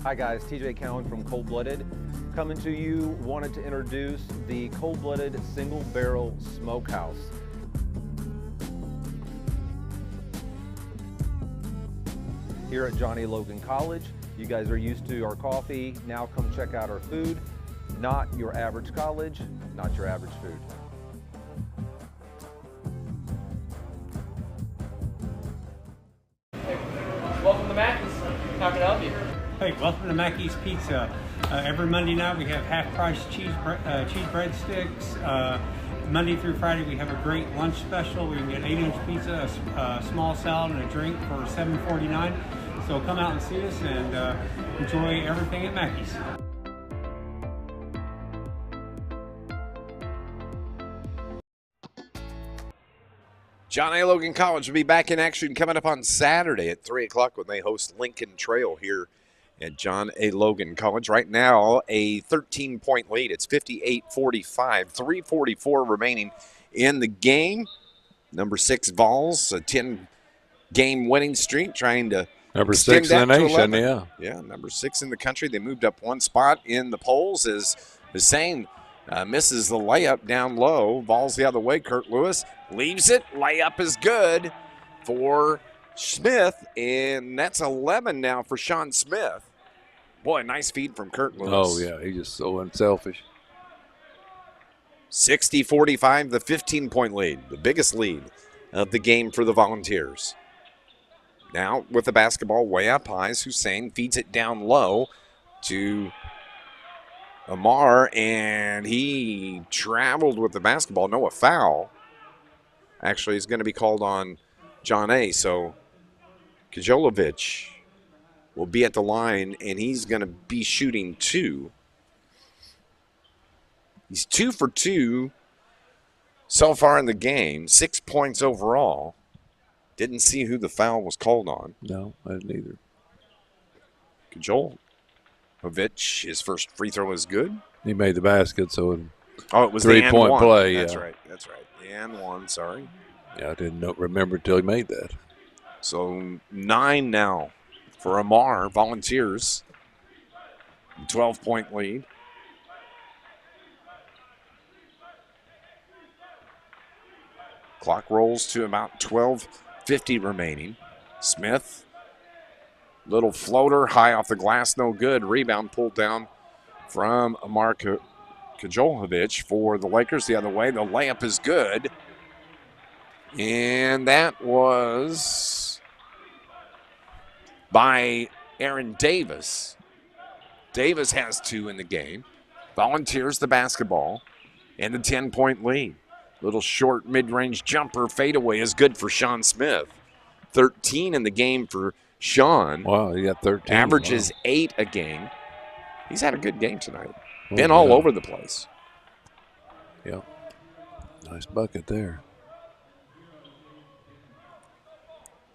Hi guys, TJ Cowan from Cold Blooded. Coming to you, wanted to introduce the Cold Blooded Single Barrel Smokehouse. Here at John A. Logan College, you guys are used to our coffee. Now come check out our food. Not your average college, not your average food. Welcome to Mackey's. How can I help you? Hey, welcome to Mackey's Pizza. Every Monday night we have half-price cheese breadsticks. Monday through Friday we have a great lunch special. We can get 8-inch pizza, a small salad, and a drink for $7.49. So come out and see us and enjoy everything at Mackey's. John A. Logan College will be back in action coming up on Saturday at 3 o'clock when they host Lincoln Trail here at John A. Logan College. Right now, a 13-point lead. It's 58-45, 3:44 remaining in the game. Number 6 Vols, a 10-game winning streak, trying to number extend 6 in the that to nation, 11. yeah. Yeah, number 6 in the country. They moved up one spot in the polls as Hussein misses the layup down low. Vols the other way. Kurt Lewis leaves it. Layup is good for Smith, and that's 11 now for Sean Smith. Boy, nice feed from Kurt Lewis. Oh, yeah, he's just so unselfish. 60-45, the 15-point lead, the biggest lead of the game for the Volunteers. Now with the basketball way up high, Hussein feeds it down low to Amar, and he traveled with the basketball. No, a foul. Actually, is going to be called on John A. So Kajolovic will be at the line, and he's going to be shooting 2. He's 2 for 2 so far in the game, 6 points overall. Didn't see who the foul was called on. No, I didn't either. Kajolovic, his first free throw is good. He made the basket, so it was 3-point play. That's yeah. right. That's right. The and one, sorry. Yeah, I didn't remember until he made that. So 9 now for Amar Volunteers. 12-point lead. Clock rolls to about 12:50 remaining. Smith, little floater, high off the glass, no good. Rebound pulled down from Amar Kajolovic for the Lakers the other way. The layup is good. And that was by Aaron Davis. Davis has 2 in the game. Volunteers the basketball and the 10-point lead. Little short mid-range jumper fadeaway is good for Sean Smith. 13 in the game for Sean. Wow, he got 13. Averages 8 a game. He's had a good game tonight. Oh, Been all over the place. Yeah. Nice bucket there.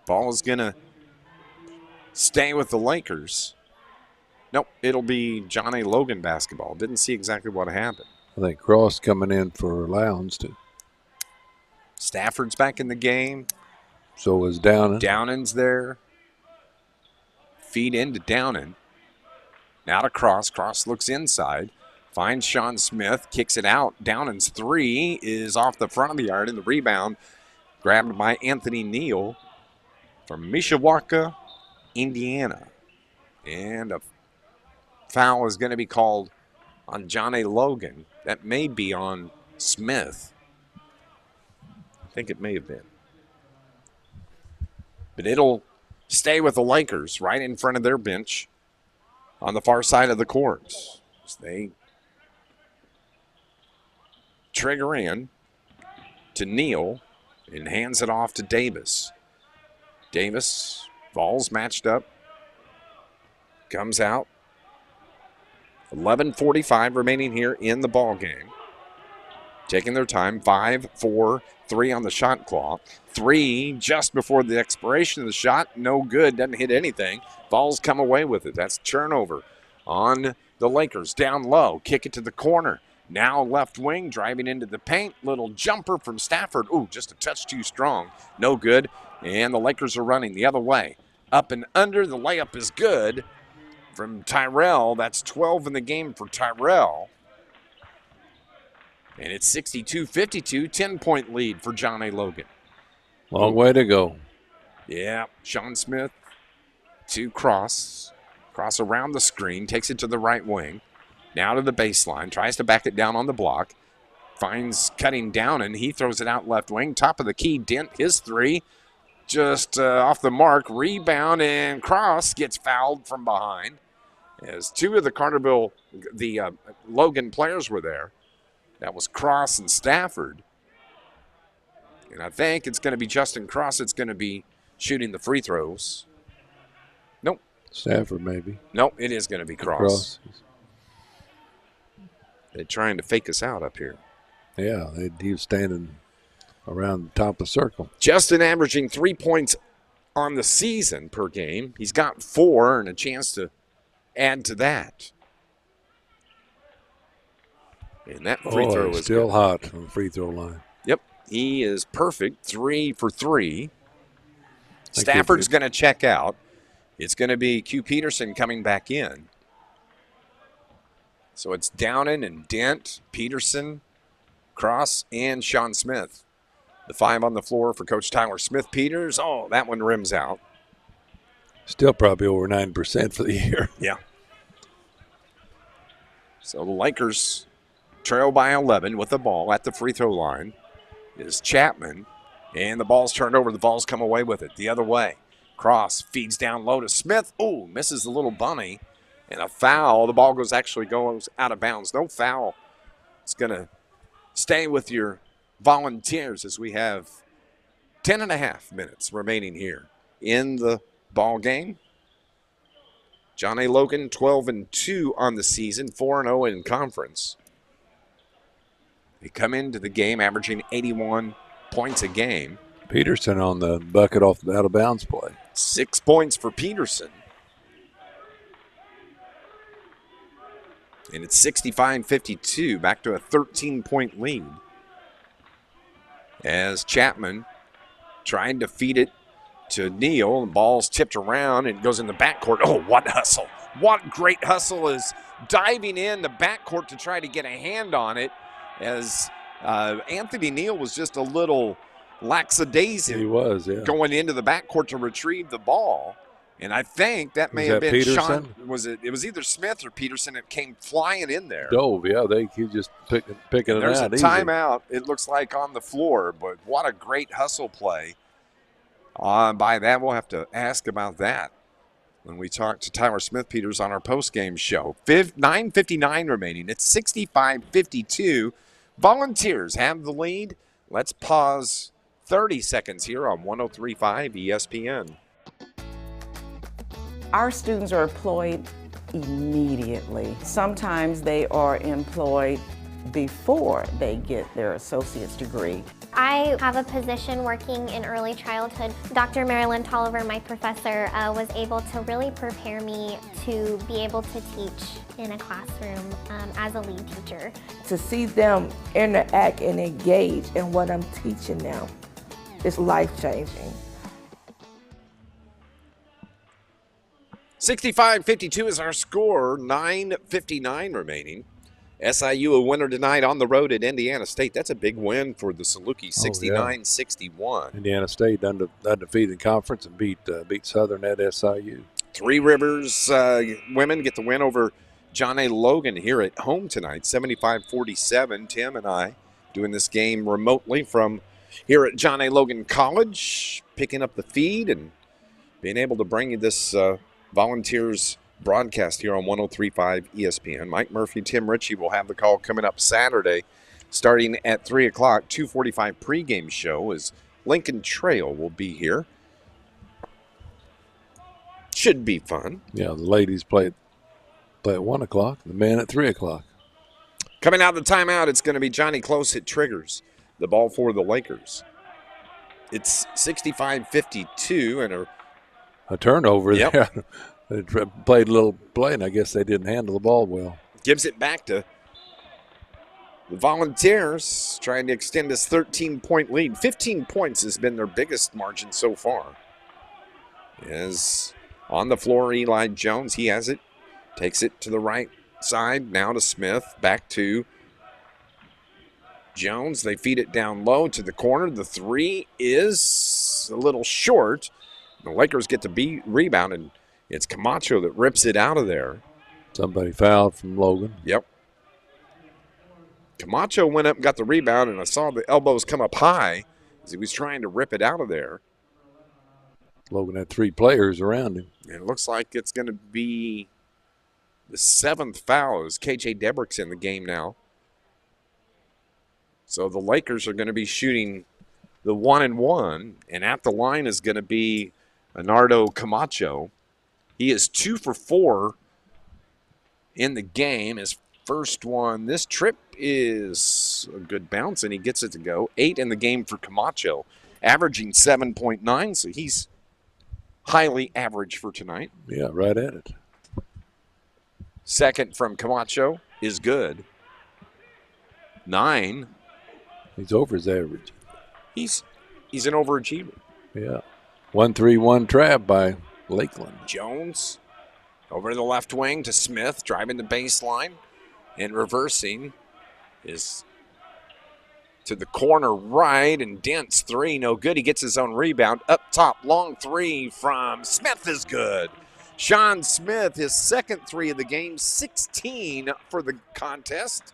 Ball is going to stay with the Lakers. Nope, it'll be John A. Logan basketball. Didn't see exactly what happened. I think Cross coming in for Lowndes too. Stafford's back in the game. So is Downen. Downen's there. Feed into Downen. Now to Cross. Cross looks inside. Finds Sean Smith. Kicks it out. Downen's 3 is off the front of the yard, and the rebound grabbed by Anthony Neal from Mishawaka, Indiana. And a foul is going to be called on John A. Logan. That may be on Smith. I think it may have been. But it'll stay with the Lakers right in front of their bench on the far side of the court. So they trigger in to Neal and hands it off to Davis. Davis, Vols matched up, comes out. 11:45 remaining here in the ball game. Taking their time, 5, 4, 3 on the shot clock. 3 just before the expiration of the shot. No good, doesn't hit anything. Vols come away with it. That's turnover on the Lakers. Down low, kick it to the corner. Now left wing, driving into the paint. Little jumper from Stafford. Ooh, just a touch too strong. No good. And the Lakers are running the other way. Up and under, the layup is good from Tyrell. That's 12 in the game for Tyrell. And it's 62-52, 10-point lead for John A. Logan. Long way to go. Yeah, Sean Smith to Cross. Cross around the screen, takes it to the right wing. Now to the baseline, tries to back it down on the block. Finds cutting down, and he throws it out left wing. Top of the key, Dent, his 3. Just off the mark, rebound, and Cross gets fouled from behind. As 2 of the Logan players were there. That was Cross and Stafford. And I think it's going to be Justin Cross that's going to be shooting the free throws. Stafford, maybe. Nope, it is going to be Cross. They're trying to fake us out up here. Yeah, he was standing around the top of the circle. Justin averaging 3 points on the season per game. He's got 4 and a chance to add to that. And that free throw is still good. hot on the free throw line. Yep, he is perfect. 3 for 3. Stafford's going to check out. It's going to be Q Peterson coming back in. So it's Downen and Dent, Peterson, Cross, and Sean Smith. The 5 on the floor for Coach Tyler Smith-Peters. Oh, that one rims out. Still probably over 9% for the year. Yeah. So the Lakers trail by 11 with the ball at the free throw line. Is Chapman, and the ball's turned over. The Vols come away with it the other way. Cross feeds down low to Smith. Ooh, misses the little bunny. And a foul. The ball goes out of bounds. No foul. It's going to stay with your Volunteers as we have 10 and a half minutes remaining here in the ball game. John A. Logan, 12-2 on the season, 4-0 in conference. They come into the game averaging 81 points a game. Peterson on the bucket off the out-of-bounds play. 6 points for Peterson. And it's 65-52, back to a 13-point lead. As Chapman trying to feed it to Neal. The ball's tipped around and goes in the backcourt. Oh, what hustle. What great hustle is diving in the backcourt to try to get a hand on it as Anthony Neal was just a little lackadaisical. He was, yeah. Going into the backcourt to retrieve the ball. And I think that may have been Peterson? Sean. It was either Smith or Peterson that came flying in there. Dove, yeah. He just picking it There's out. There's a timeout, it looks like, on the floor, but what a great hustle play. By that, we'll have to ask about that when we talk to Tyler Smith-Peters on our postgame show. 9:59 remaining. It's 65-52. Volunteers have the lead. Let's pause 30 seconds here on 103.5 ESPN. Our students are employed immediately. Sometimes they are employed before they get their associate's degree. I have a position working in early childhood. Dr. Marilyn Tolliver, my professor, was able to really prepare me to be able to teach in a classroom as a lead teacher. To see them interact and engage in what I'm teaching now is life-changing. 65-52 is our score, 9:59 remaining. SIU a winner tonight on the road at Indiana State. That's a big win for the Saluki, 69-61. Indiana State undefeated in conference and beat Southern at SIU. Three Rivers women get the win over John A. Logan here at home tonight, 75-47. Tim and I doing this game remotely from here at John A. Logan College, picking up the feed and being able to bring you this Volunteers broadcast here on 103.5 ESPN. Mike Murphy, Tim Ritchie will have the call coming up Saturday starting at 3 o'clock, 2:45 pregame show as Lincoln Trail will be here. Should be fun. Yeah, the ladies play at 1 o'clock, the men at 3 o'clock. Coming out of the timeout, it's going to be Johnny Close hit triggers the ball for the Lakers. It's 65-52 and a turnover yep. there. They played a little play, and I guess they didn't handle the ball well. Gives it back to the Volunteers, trying to extend this 13-point lead. 15 points has been their biggest margin so far. As on the floor, Eli Jones, he has it. Takes it to the right side, now to Smith, back to Jones. They feed it down low to the corner. The three is a little short. The Lakers get the rebound, and it's Camacho that rips it out of there. Somebody fouled from Logan. Yep. Camacho went up and got the rebound, and I saw the elbows come up high as he was trying to rip it out of there. Logan had 3 players around him. And it looks like it's going to be the 7th foul as KJ Debrick's in the game now. So the Lakers are going to be shooting the 1-and-1, and at the line is going to be Bernardo Camacho. He is 2 for 4 in the game. His first one this trip is a good bounce, and he gets it to go. 8 in the game for Camacho, averaging 7.9, so he's highly average for tonight. Yeah, right at it. Second from Camacho is good. 9. He's over his average. He's an overachiever. Yeah. 1-3-1 trap by Lakeland. Jones over the left wing to Smith, driving the baseline and reversing is to the corner right, and Dent's 3, no good. He gets his own rebound. Up top, long 3 from Smith is good. Sean Smith, his second 3 of the game, 16 for the contest.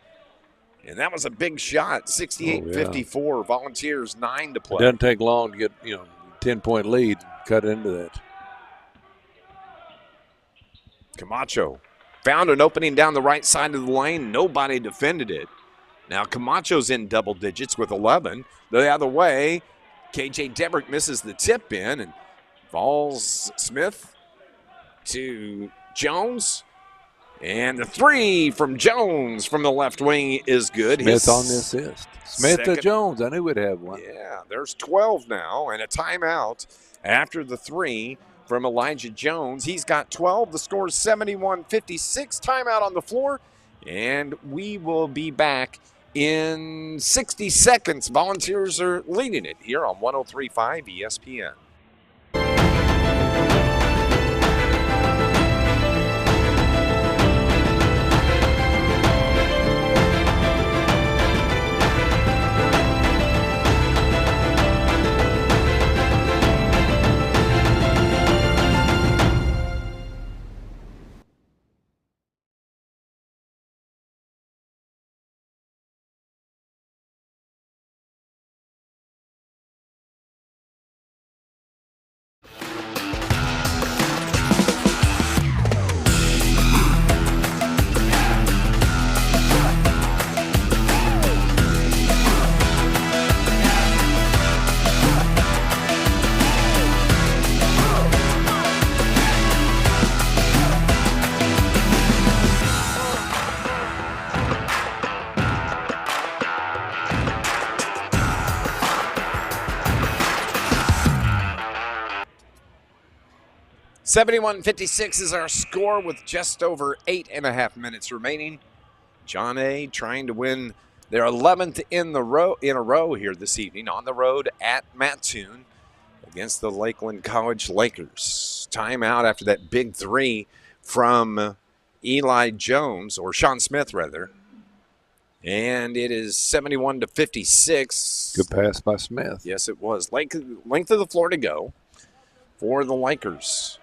And that was a big shot, 68-54. Volunteers 9 to play. It doesn't take long to get, 10-point lead, cut into that. Camacho found an opening down the right side of the lane. Nobody defended it. Now Camacho's in double digits with 11. The other way, KJ Debrick misses the tip in and falls Smith to Jones. And the 3 from Jones from the left wing is good. Smith on the assist. Smith to Jones. I knew we'd have one. Yeah, there's 12 now, and a timeout after the 3 from Elijah Jones. He's got 12. The score is 71-56. Timeout on the floor, and we will be back in 60 seconds. Volunteers are leading it here on 103.5 ESPN. $71-56 is our score with just over 8.5 minutes remaining. John A. trying to win their 11th in a row here this evening on the road at Mattoon against the Lakeland College Lakers. Timeout after that big 3 from Eli Jones, or Sean Smith rather. And it is 71-56. Good pass by Smith. Yes, it was. Length of the floor to go for the Lakers.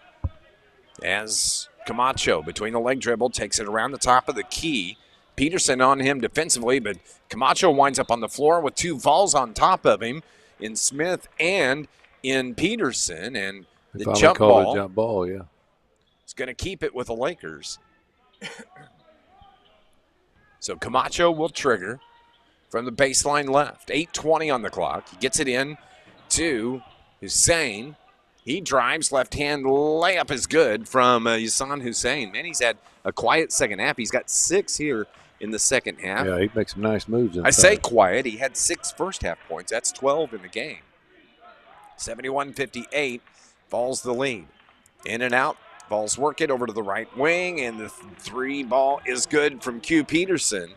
As Camacho, between the leg dribble, takes it around the top of the key. Peterson on him defensively, but Camacho winds up on the floor with 2 Vols on top of him in Smith and in Peterson. And the jump ball, yeah. It's going to keep it with the Lakers. So Camacho will trigger from the baseline left. 8:20 on the clock. He gets it in to Hussein. He drives, left-hand layup is good from Hassan Hussein. Man, he's had a quiet second half. He's got 6 here in the second half. Yeah, he makes some nice moves inside. I say quiet. He had 6 first-half points. That's 12 in the game. 71-58, Vols the lead. In and out. Vols work it over to the right wing, and the 3 ball is good from Q Peterson.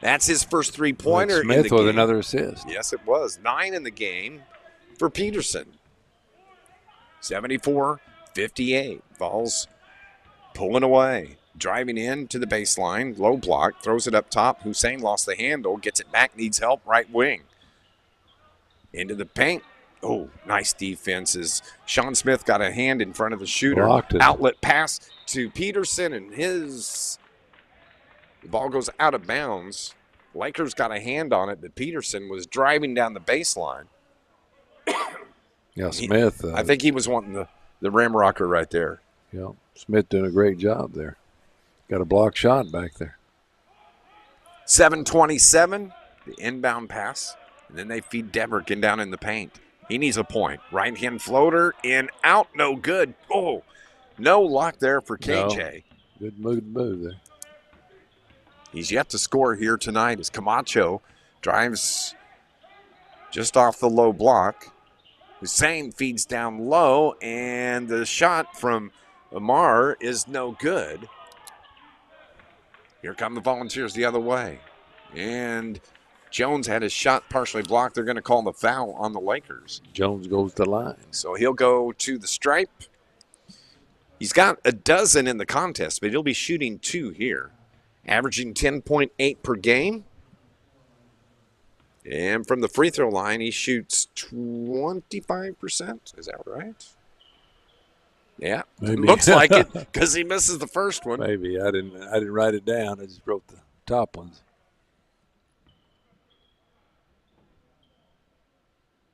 That's his first 3-pointer in the game. Smith with another assist. Yes, it was. 9 in the game for Peterson. 74-58. Vols pulling away. Driving in to the baseline. Low block. Throws it up top. Hussein lost the handle. Gets it back. Needs help. Right wing. Into the paint. Oh, nice defenses. Sean Smith got a hand in front of the shooter. Outlet pass to Peterson, and the ball goes out of bounds. Lakers got a hand on it, but Peterson was driving down the baseline. Yeah, Smith. I think he was wanting the rim rocker right there. Yeah, Smith doing a great job there. Got a block shot back there. 7:27, the inbound pass, and then they feed Deverkin down in the paint. He needs a point. Right-hand floater, in, out, no good. Oh, No luck there for KJ. No. Good move there. He's yet to score here tonight as Camacho drives just off the low block. Hussein feeds down low, and the shot from Amar is no good. Here come the Volunteers the other way. And Jones had his shot partially blocked. They're going to call the foul on the Lakers. Jones goes to the line. So he'll go to the stripe. He's got a dozen in the contest, but he'll be shooting 2 here, averaging 10.8 per game. And from the free throw line, he shoots 25%. Is that right? Yeah, Maybe. Looks like it because he misses the first one. Maybe I didn't write it down. I just wrote the top ones.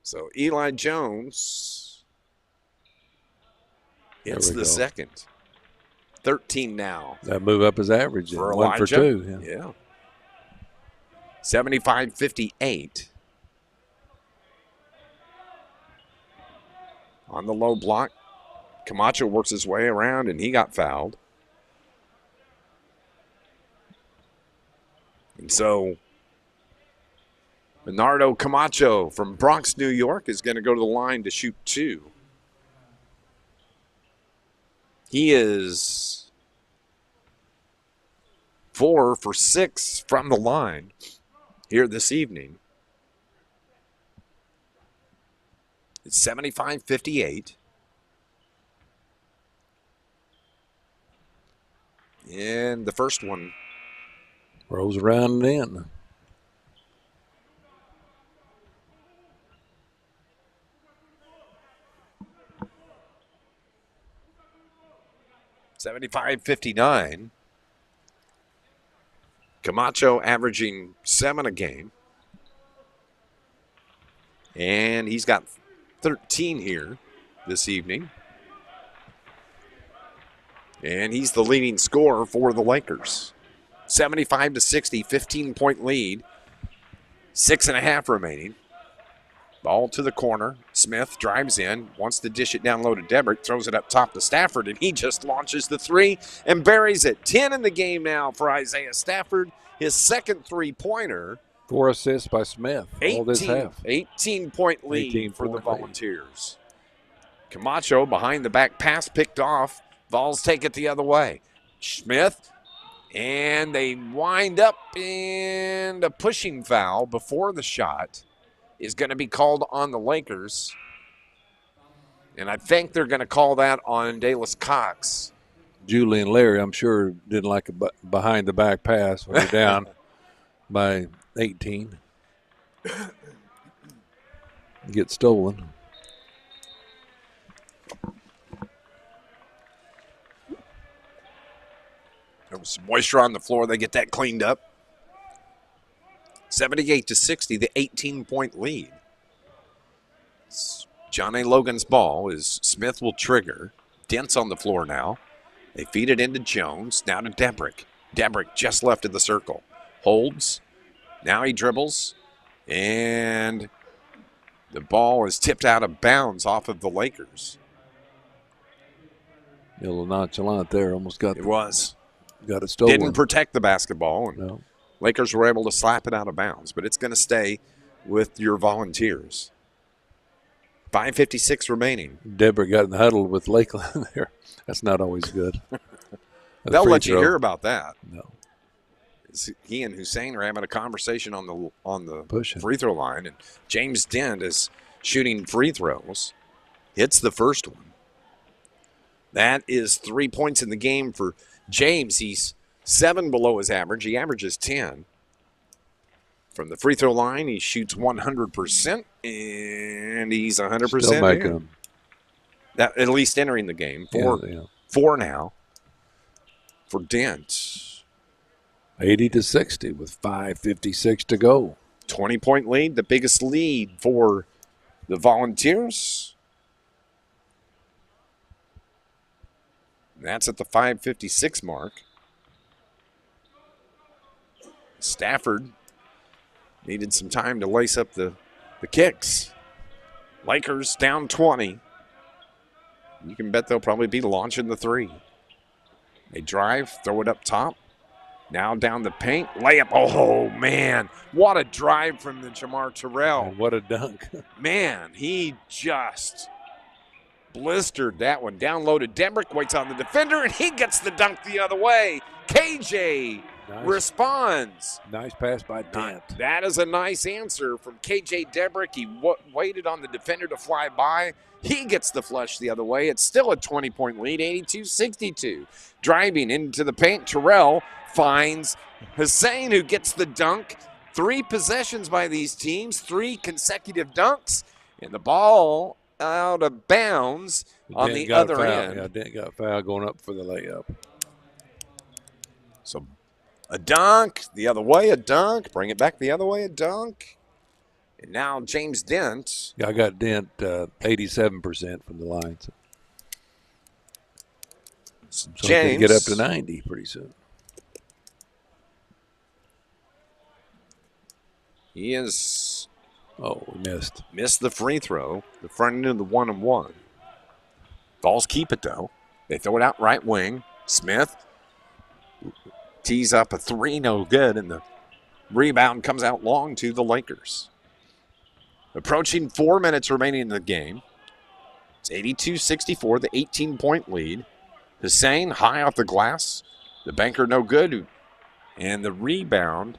So Eli Jones hits the second. 13 now. That move up his average. For One Elijah. for 2. Yeah. 75-58. On the low block, Camacho works his way around, and he got fouled. And so Bernardo Camacho from Bronx, New York is going to go to the line to shoot 2. He is 4 for 6 from the line here this evening. It's 75-58. And the first one rolls around and in. $75-59. Camacho averaging 7 a game. And he's got 13 here this evening. And he's the leading scorer for the Lakers. 75-60, 15-point lead. 6.5 remaining. Ball to the corner. Smith drives in, wants to dish it down low to Debrick, throws it up top to Stafford, and he just launches the 3 and buries it. 10 in the game now for Isaiah Stafford. His second 3-pointer. 4 assists by Smith. 18-point lead for the Volunteers. Camacho behind the back pass picked off. Vols take it the other way. Smith, and they wind up in a pushing foul before the shot is going to be called on the Lakers. And I think they're going to call that on Dallas Cox. Julian Larry, I'm sure, didn't like a behind the back pass when they're down by 18. Get stolen. There was some moisture on the floor. They get that cleaned up. 78-60, the 18-point lead. It's John A. Logan's ball as Smith will trigger. Dent's on the floor now. They feed it into Jones. Now to Debrick. Debrick just left of the circle. Holds. Now he dribbles. And the ball is tipped out of bounds off of the Lakers. A little nonchalant there. Almost got it. Was. Got it stolen. Didn't protect the basketball. And no. Lakers were able to slap it out of bounds. But it's going to stay with your Volunteers. 5:56 remaining. Deborah got in the huddle with Lakeland there. That's not always good. They'll let you hear about that. No. He and Hussein are having a conversation on the free throw line, and James Dent is shooting free throws. Hits the first one. That is 3 points in the game for James. He's 7 below his average. He averages 10. From the free throw line, he shoots 100%, and he's 100%. Still making them. That at least entering the game. Four now for Dent. 80-60 with 5:56 to go. 20-point lead, the biggest lead for the Volunteers. That's at the 5:56 mark. Stafford needed some time to lace up the kicks. Lakers down 20. You can bet they'll probably be launching the three. They drive, throw it up top. Now down the paint, layup. Oh, man. What a drive from the Jamar Terrell. And what a dunk. Man, he just blistered that one. Down low to Debrick, waits on the defender, and he gets the dunk the other way. KJ responds. Nice pass by Dent. That is a nice answer from KJ Debrick. He waited on the defender to fly by. He gets the flush the other way. It's still a 20-point lead, 82-62. Driving into the paint, Terrell finds Hussein, who gets the dunk. 3 possessions by these teams, 3 consecutive dunks, and the ball out of bounds on the other end. Yeah, Dent got fouled going up for the layup. So a dunk, the other way, a dunk. Bring it back the other way, a dunk. And now James Dent. Yeah, I got Dent 87% from the line. So James get up to 90 pretty soon. He is. Oh, we missed. Missed the free throw. The front end of the 1-and-1. Vols keep it though. They throw it out right wing. Smith tees up a 3, no good, and the rebound comes out long to the Lakers. Approaching 4 minutes remaining in the game. It's 82-64, the 18-point lead. Hussein high off the glass. The banker no good. And the rebound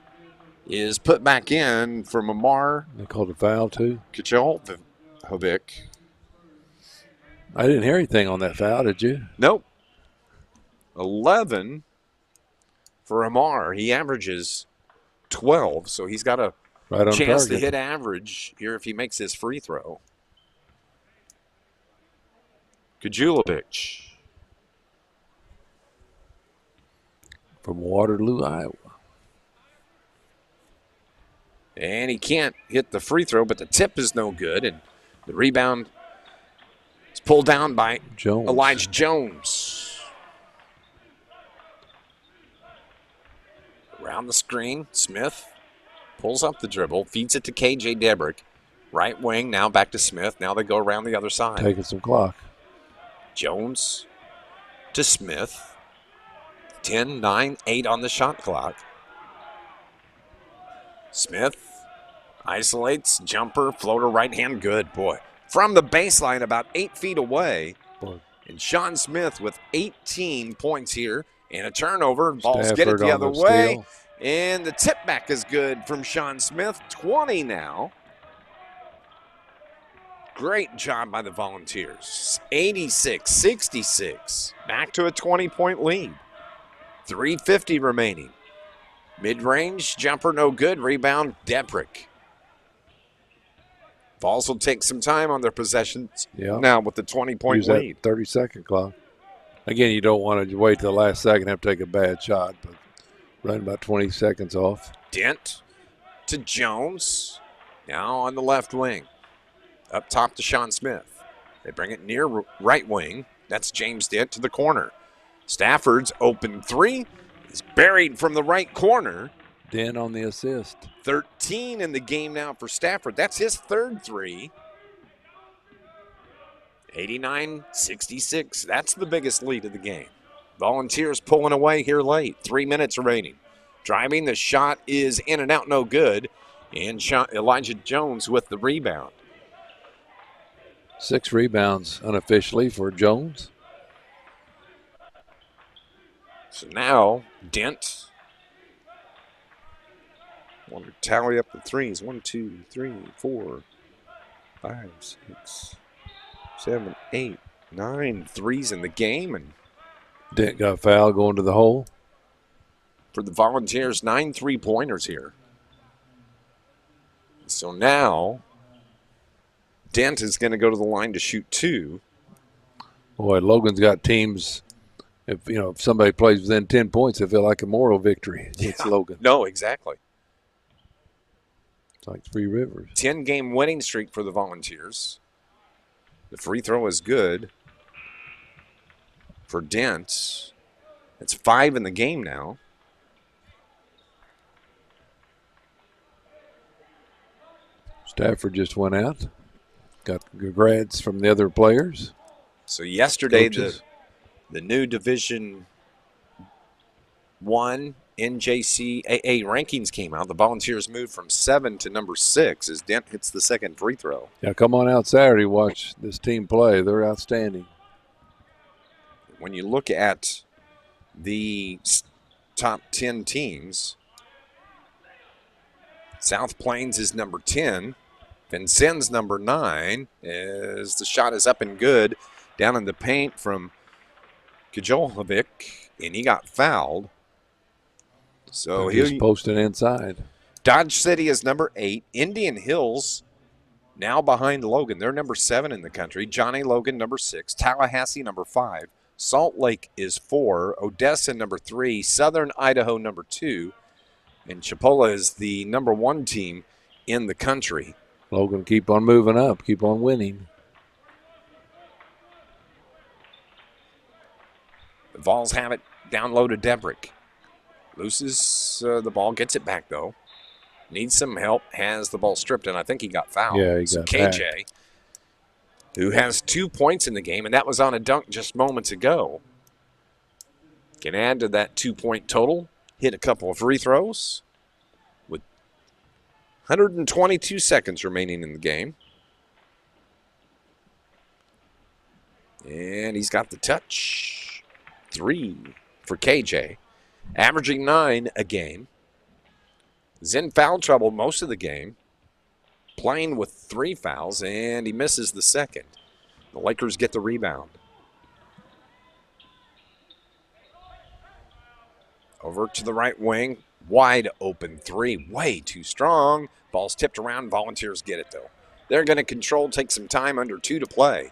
is put back in from Amar. They called a foul too. Kachelhovic. I didn't hear anything on that foul, did you? Nope. 11 for Amar. He averages 12, so he's got a chance to hit average here if he makes his free throw. Kachelhovic. From Waterloo, Iowa. And he can't hit the free throw, but the tip is no good. And the rebound is pulled down by Elijah Jones. Around the screen, Smith pulls up the dribble, feeds it to KJ Debrick. Right wing, now back to Smith. Now they go around the other side. Taking some clock. Jones to Smith. 10, 9, 8 on the shot clock. Smith isolates, jumper, floater, right hand, good, boy. From the baseline, about 8 feet away. Boy. And Sean Smith with 18 points here and a turnover. Balls get it Stafford the on other the way. steal. And the tip back is good from Sean Smith. 20 now. Great job by the Volunteers. 86-66. Back to a 20-point lead. 3:50 remaining. Mid-range jumper no good. Rebound Debrick. Vols will take some time on their possessions now with the 20-point lead. 30-second clock. Again, you don't want to wait till the last second and have to take a bad shot, but run about 20 seconds off. Dent to Jones. Now on the left wing. Up top to Sean Smith. They bring it near right wing. That's James Dent to the corner. Stafford's open 3 is buried from the right corner. Dent on the assist. 13 in the game now for Stafford. That's his 3rd 3. 89-66. That's the biggest lead of the game. Volunteers pulling away here late. 3 minutes remaining. Driving, the shot is in and out, no good. And Elijah Jones with the rebound. 6 rebounds unofficially for Jones. So now, Dent. Want to tally up the threes. 1, 2, 3, 4, 5, 6, 7, 8, 9 threes in the game. And Dent got fouled going to the hole. For the Volunteers, 9 3-pointers here. So now, Dent is going to go to the line to shoot 2. Boy, Logan's got teams. If somebody plays within 10 points, they feel like a moral victory. It's Logan. No, exactly. It's like 3 Rivers. 10-game winning streak for the Volunteers. The free throw is good for Dent. It's 5 in the game now. Stafford just went out. Got congrats from the other players. So yesterday, Coaches. the new Division I NJCAA rankings came out. The Volunteers moved from 7 to number 6 as Dent hits the second free throw. Yeah, come on out Saturday, watch this team play. They're outstanding. When you look at the top 10 teams, South Plains is number 10. Vincennes number 9 as the shot is up and good down in the paint from Kajolhovic, and he got fouled. So They're just posted inside. Dodge City is number 8. Indian Hills now behind Logan. They're number 7 in the country. Johnny Logan number 6. Tallahassee number 5. Salt Lake is 4. Odessa number 3. Southern Idaho number 2. And Chipola is the number 1 team in the country. Logan keep on moving up, keep on winning. The Vols have it down low to Debrick. Loses the ball, gets it back though. Needs some help, has the ball stripped, and I think he got fouled. Yeah, he so got KJ, back. who has 2 points in the game, and that was on a dunk just moments ago, can add to that 2-point total, hit a couple of free throws with 122 seconds remaining in the game. And he's got the touch. 3 for KJ. Averaging 9 a game. Is in foul trouble most of the game. Playing with 3 fouls, and he misses the second. The Lakers get the rebound. Over to the right wing. Wide open 3. Way too strong. Ball's tipped around. Volunteers get it, though. They're going to control, take some time, under 2 to play.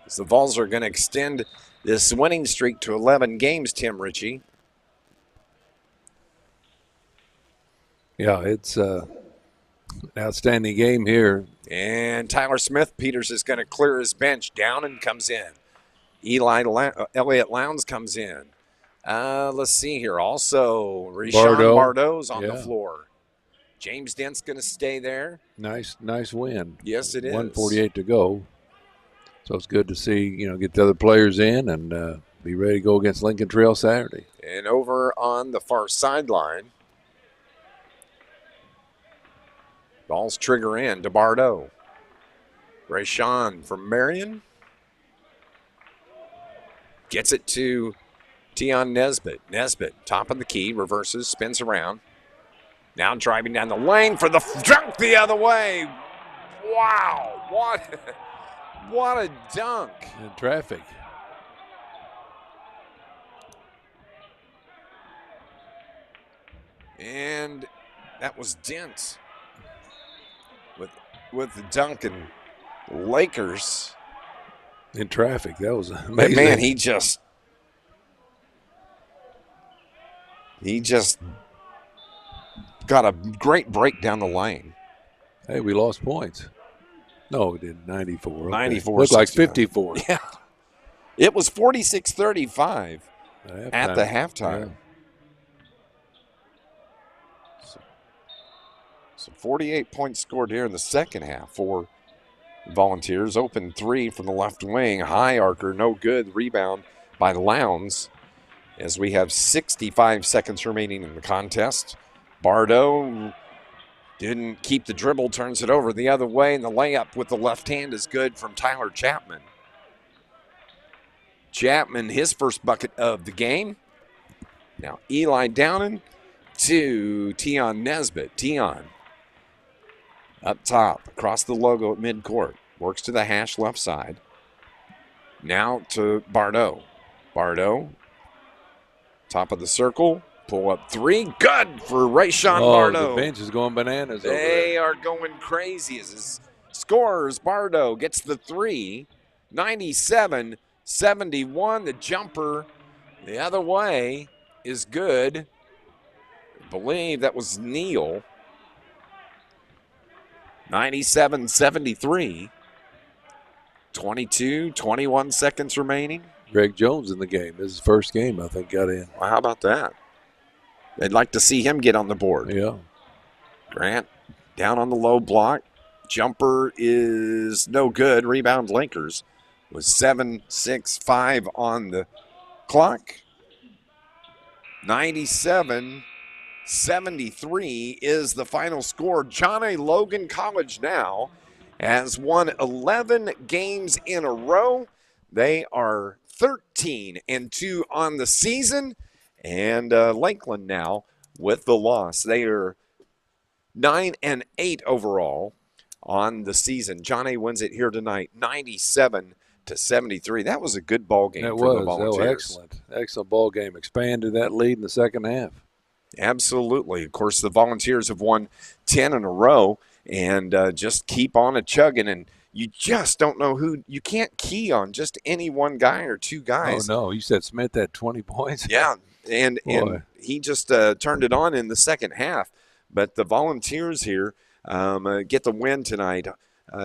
As the Vols are going to extend this winning streak to 11 games, Tim Ritchie. Yeah, it's an outstanding game here. And Tyler Smith, Peters is going to clear his bench down and comes in. Elliott Lowndes comes in. Let's see here. Also, Rashawn Bardot's on the floor. James Dent's going to stay there. Nice win. Yes, it is. 1:48 to go. So it's good to see, get the other players in and be ready to go against Lincoln Trail Saturday. And over on the far sideline, ball's trigger in to Bardot. Rashawn from Marion. Gets it to Tion Nesbitt. Nesbitt, top of the key, reverses, spins around. Now driving down the lane for the dunk the other way. Wow, what a dunk. In traffic. And that was Dent with the dunk, and Lakers. In traffic, that was amazing. Man, he just got a great break down the lane. Hey, we lost points. No, we did 94. Okay. 94. Looked like 54. Yeah. It was 46-35 at the halftime. Yeah. So 48 points scored here in the second half for Volunteers. Open 3 from the left wing. High archer, no good. Rebound by Lowndes as we have 65 seconds remaining in the contest. Bardot didn't keep the dribble, turns it over the other way, and the layup with the left hand is good from Tyler Chapman. Chapman, his first bucket of the game. Now Eli Downen to Tion Nesbitt. Tion up top, across the logo at midcourt. Works to the hash left side. Now to Bardot. Bardot, top of the circle. Pull up 3. Good for Rashawn Bardot. The bench is going bananas over there. They are going crazy as his scores. Bardot gets the 3. 97-71. The jumper the other way is good. I believe that was Neal. 97-73. 21 seconds remaining. Greg Jones in the game. This is his first game, I think, got in. Well, how about that? They'd like to see him get on the board. Yeah. Grant down on the low block. Jumper is no good. Rebound Lakers. with 7:06:05 on the clock. 97-73 is the final score. John A. Logan College now has won 11 games in a row. They are 13-2 on the season. And Lakeland now with the loss. They are 9-8 overall on the season. John A. wins it here tonight, 97-73. That was a good ball game for the Volunteers. That was excellent ball game. Expanded that lead in the second half. Absolutely. Of course, the Volunteers have won 10 in a row and just keep on a chugging. And you just don't know who. You can't key on just any one guy or two guys. Oh, no. You said Smith had 20 points? Yeah, and he just turned it on in the second half. But the Volunteers here get the win tonight,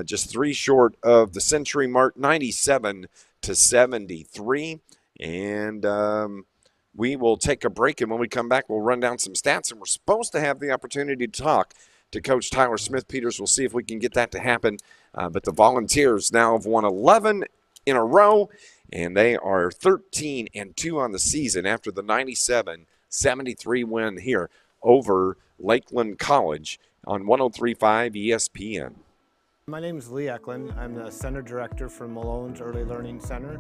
just 3 short of the century mark, 97-73. And we will take a break, and when we come back, we'll run down some stats. And we're supposed to have the opportunity to talk to Coach Tyler Smith-Peters. We'll see if we can get that to happen. But the Volunteers now have won 11 in a row, and they are 13-2 on the season after the 97-73 win here over Lakeland College on 103.5 ESPN. My name is Lee Eklund. I'm the Center Director for Malone's Early Learning Center.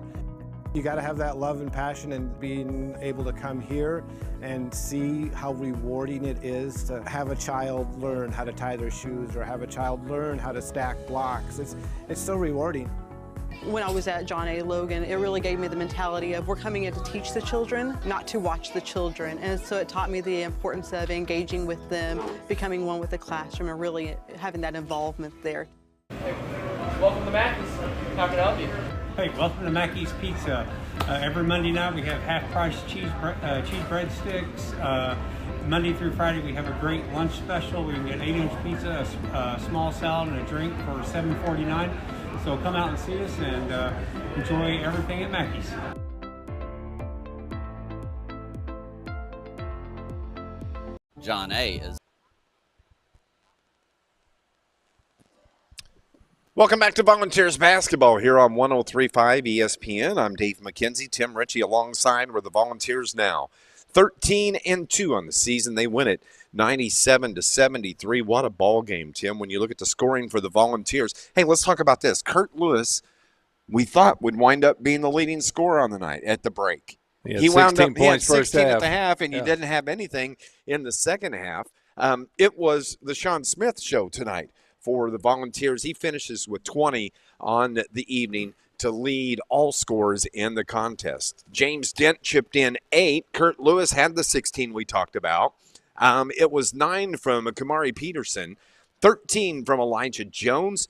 You got to have that love and passion, and being able to come here and see how rewarding it is to have a child learn how to tie their shoes or have a child learn how to stack blocks. It's so rewarding. When I was at John A. Logan, it really gave me the mentality of we're coming in to teach the children, not to watch the children. And so it taught me the importance of engaging with them, becoming one with the classroom, and really having that involvement there. Hey, welcome to Mackey's. How can I help you? Hey, welcome to Mackey's Pizza. Every Monday night we have half-price cheese breadsticks. Monday through Friday we have a great lunch special. We can get 8-inch pizza, a small salad, and a drink for $7.49. So come out and see us and enjoy everything at Mackey's. John A. is. Welcome back to Volunteers Basketball here on 103.5 ESPN. I'm Dave McKenzie. Tim Ritchie alongside with the Volunteers now. 13-2 on the season. They win it 97-73. What a ball game, Tim, when you look at the scoring for the Volunteers. Hey, let's talk about this. Kurt Lewis, we thought, would wind up being the leading scorer on the night at the break. He wound up he had 16 at the half, and you didn't have anything in the second half. It was the Sean Smith show tonight for the Volunteers. He finishes with 20 on the evening to lead all scorers in the contest. James Dent chipped in 8. Kurt Lewis had the 16 we talked about. It was 9 from Kamari Peterson, 13 from Elijah Jones,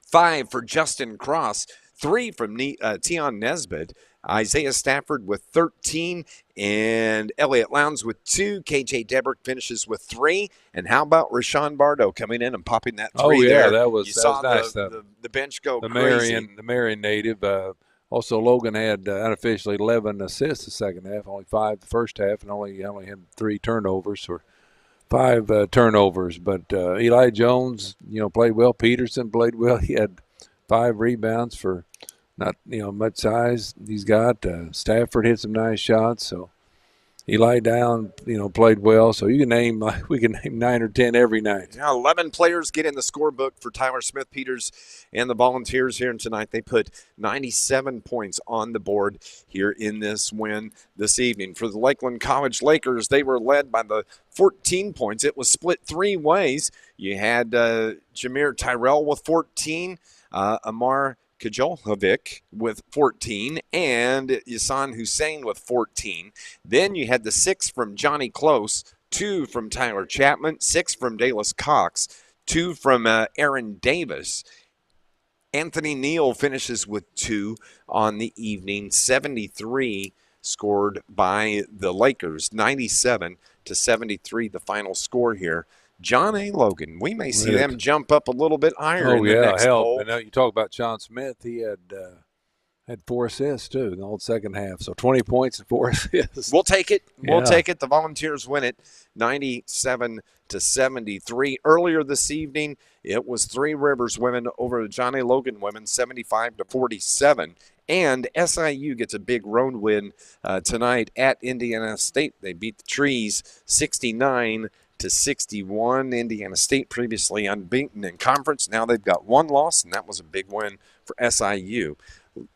5 for Justin Cross, 3 from Tion Nesbitt, Isaiah Stafford with 13, and Elliott Lowndes with 2. KJ Debrick finishes with 3. And how about Rashawn Bardo coming in and popping that 3 there? That was nice. The bench go the crazy. The Marion native. Also, Logan had unofficially 11 assists the second half, only 5 the first half, and only had 3 turnovers or 5 turnovers. But Eli Jones, played well. Peterson played well. He had 5 rebounds for not much size he's got. Stafford hit some nice shots. So Eli down, played well. So we can name 9 or 10 every night. Now 11 players get in the scorebook for Tyler Smith-Peters and the Volunteers here tonight. They put 97 points on the board here in this win this evening. For the Lakeland College Lakers, they were led by the 14 points. It was split 3 ways. You had Jameer Tyrell with 14, Amar Kajolhovic with 14, and Yasan Hussein with 14. Then you had the 6 from Johnny Close, 2 from Tyler Chapman, 6 from Dallas Cox, 2 from Aaron Davis. Anthony Neal finishes with 2 on the evening. 73 scored by the Lakers, 97-73 the final score here. John A. Logan, we may see them jump up a little bit higher in the next bowl. And you talk about Sean Smith. He had Had 4 assists, too, in the whole second half. So 20 points and 4 assists. We'll take it. We'll Yeah. take it. The Volunteers win it 97-73. Earlier this evening, it was Three Rivers women over the Johnny Logan women 75-47. And SIU gets a big road win tonight at Indiana State. They beat the Trees 69-61. Indiana State previously unbeaten in conference. Now they've got one loss, and that was a big win for SIU.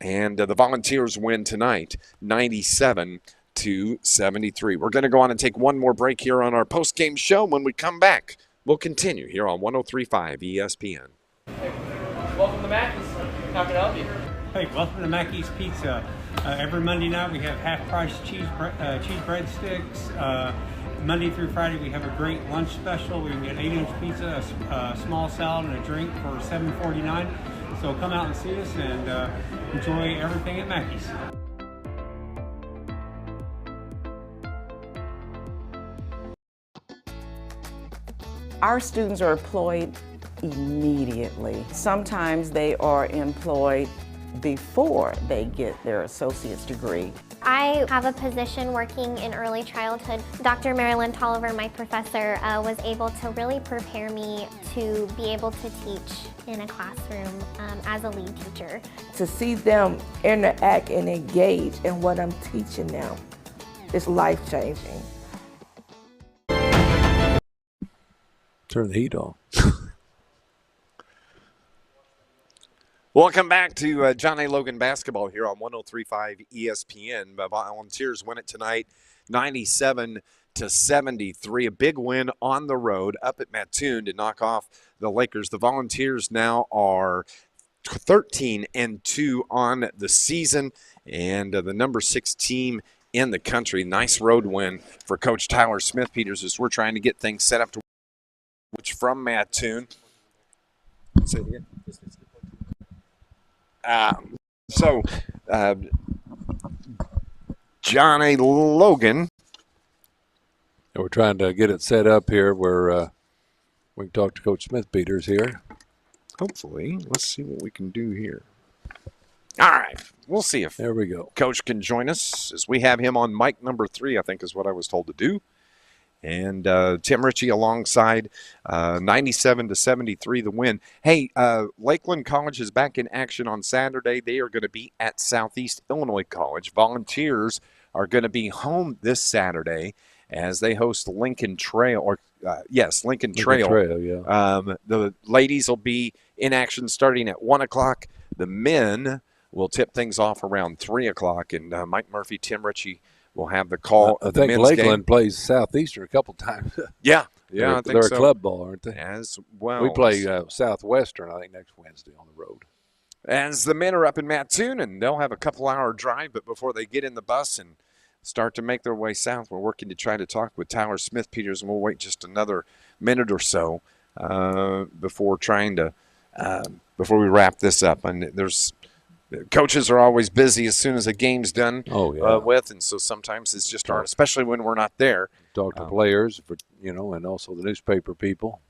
And the Volunteers win tonight 97-73. We're going to go on and take one more break here on our post-game show. When we come back, we'll continue here on 103.5 ESPN. Welcome to Mackey's. How can I help you? Hey, welcome to Mackey's Pizza. Every Monday night we have half-price cheese breadsticks. Monday through Friday we have a great lunch special. We can get 8-inch pizza, a small salad, and a drink for $7.49. So come out and see us and enjoy everything at Mackey's. Our students are employed immediately. Sometimes they are employed before they get their associate's degree. I have a position working in early childhood. Dr. Marilyn Tolliver, my professor, was able to really prepare me to be able to teach in a classroom as a lead teacher. To see them interact and engage in what I'm teaching now is life-changing. Turn the heat on. Welcome back to John A. Logan basketball here on 103.5 ESPN. The Volunteers win it tonight 97-73. A big win on the road up at Mattoon to knock off the Lakers. The Volunteers now are 13-2 on the season and the number 6 team in the country. Nice road win for Coach Tyler Smith-Peters as we're trying to get things set up to which from Mattoon. Say it again. John A. Logan. And we're trying to get it set up here where we can talk to Coach Smith-Peters here. Hopefully. Let's see what we can do here. All right. We'll see if there we go. Coach can join us as we have him on mic number 3, I think is what I was told to do. And Tim Ritchie alongside 97-73 the win. Hey, Lakeland College is back in action on Saturday. They are going to be at Southeast Illinois College. Volunteers are going to be home this Saturday as they host Lincoln Trail. Lincoln Trail. The ladies will be in action starting at 1 o'clock. The men will tip things off around 3 o'clock. And Mike Murphy, Tim Ritchie will have the call. I think Lakeland plays Southeastern a couple times. Yeah, I think they're so. a club ball, aren't they? As well. We play Southwestern, I think, next Wednesday on the road. As the men are up in Mattoon, and they'll have a couple-hour drive, but before they get in the bus and start to make their way south, we're working to try to talk with Tyler Smith-Peters, and we'll wait just another minute or so before we wrap this up. And coaches are always busy as soon as a game's done with, and so sometimes it's just hard, especially when we're not there. Talk to players, and also the newspaper people.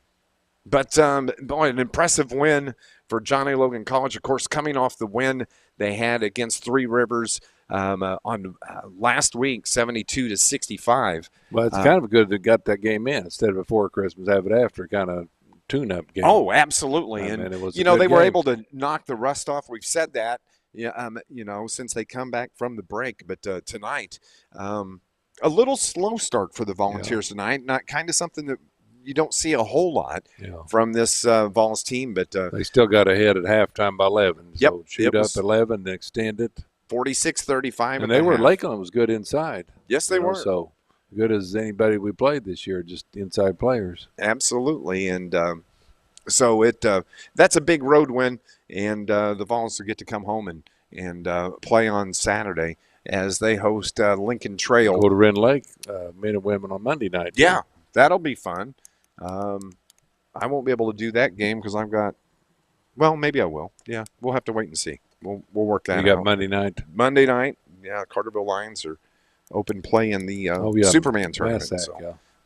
But, boy, an impressive win for John A. Logan College, of course, coming off the win they had against Three Rivers on last week, 72-65. Well, it's kind of good they got that game in instead of before Christmas, have it after kind of tune-up game. Oh, absolutely. And, it was they were able to knock the rust off. We've said that, since they come back from the break. But tonight, a little slow start for the Volunteers tonight. Not kind of something that you don't see a whole lot from this Vols team. But they still got ahead at halftime by 11. Yep. So shoot up 11 and extend it. 46-35. And Lakeland was good inside. Yes, they were. So good as anybody we played this year, just inside players. Absolutely, and so that's a big road win, and the Vols will get to come home and play on Saturday as they host Lincoln Trail. Go to Wren Lake, men and women on Monday night. Yeah, that'll be fun. I won't be able to do that game because I've got. Well, maybe I will. Yeah, we'll have to wait and see. We'll work that out. You got Monday night. Monday night, yeah. Carterville Lions are open play in the Superman tournament.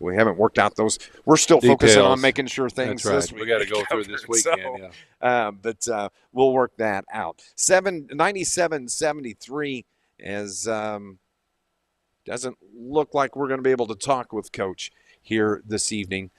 we haven't worked out those. We're still focusing on Details. making sure things That's right. this week. We got to go through this weekend. But we'll work that out. 97-73 as doesn't look like we're going to be able to talk with Coach here this evening.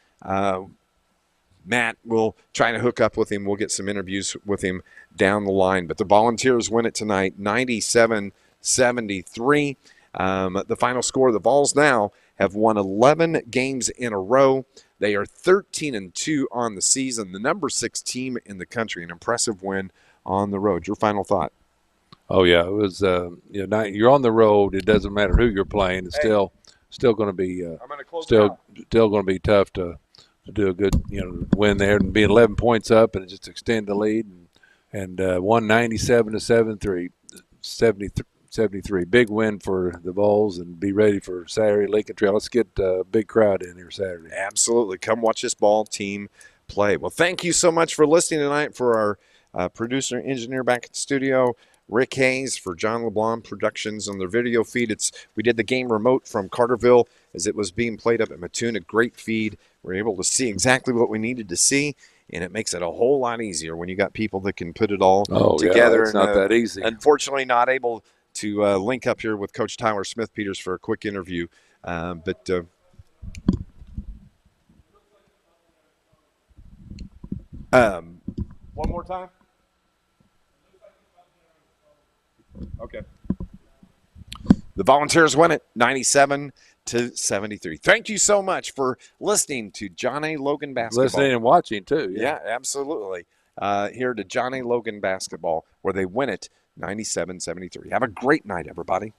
Matt will try to hook up with him. We'll get some interviews with him down the line. But the Volunteers win it tonight, 97-73. The final score, the Vols now have won 11 games in a row. They are 13-2 on the season, the number 6 team in the country, an impressive win on the road. Your final thought? Oh yeah, it was. You're on the road. It doesn't matter who you're playing. It's still going to be still going to be tough to do a good win there and be 11 points up and just extend the lead and won 97-73. 73. Big win for the Vols, and be ready for Saturday, Lincoln Trail. Let's get a big crowd in here Saturday. Absolutely. Come watch this ball team play. Well, thank you so much for listening tonight. For our producer and engineer back at the studio, Rick Hayes, for John LeBlanc Productions on their video feed. We did the game remote from Carterville as it was being played up at Mattoon. A great feed. We're able to see exactly what we needed to see, and it makes it a whole lot easier when you got people that can put it all together. Yeah, it's not that easy. Unfortunately, not able to link up here with Coach Tyler Smith-Peters for a quick interview. One more time? Okay. The Volunteers win it, 97-73. Thank you so much for listening to John A. Logan Basketball. Listening and watching, too. Yeah, absolutely. Here to John A. Logan Basketball, where they win it 97-73. Have a great night, everybody.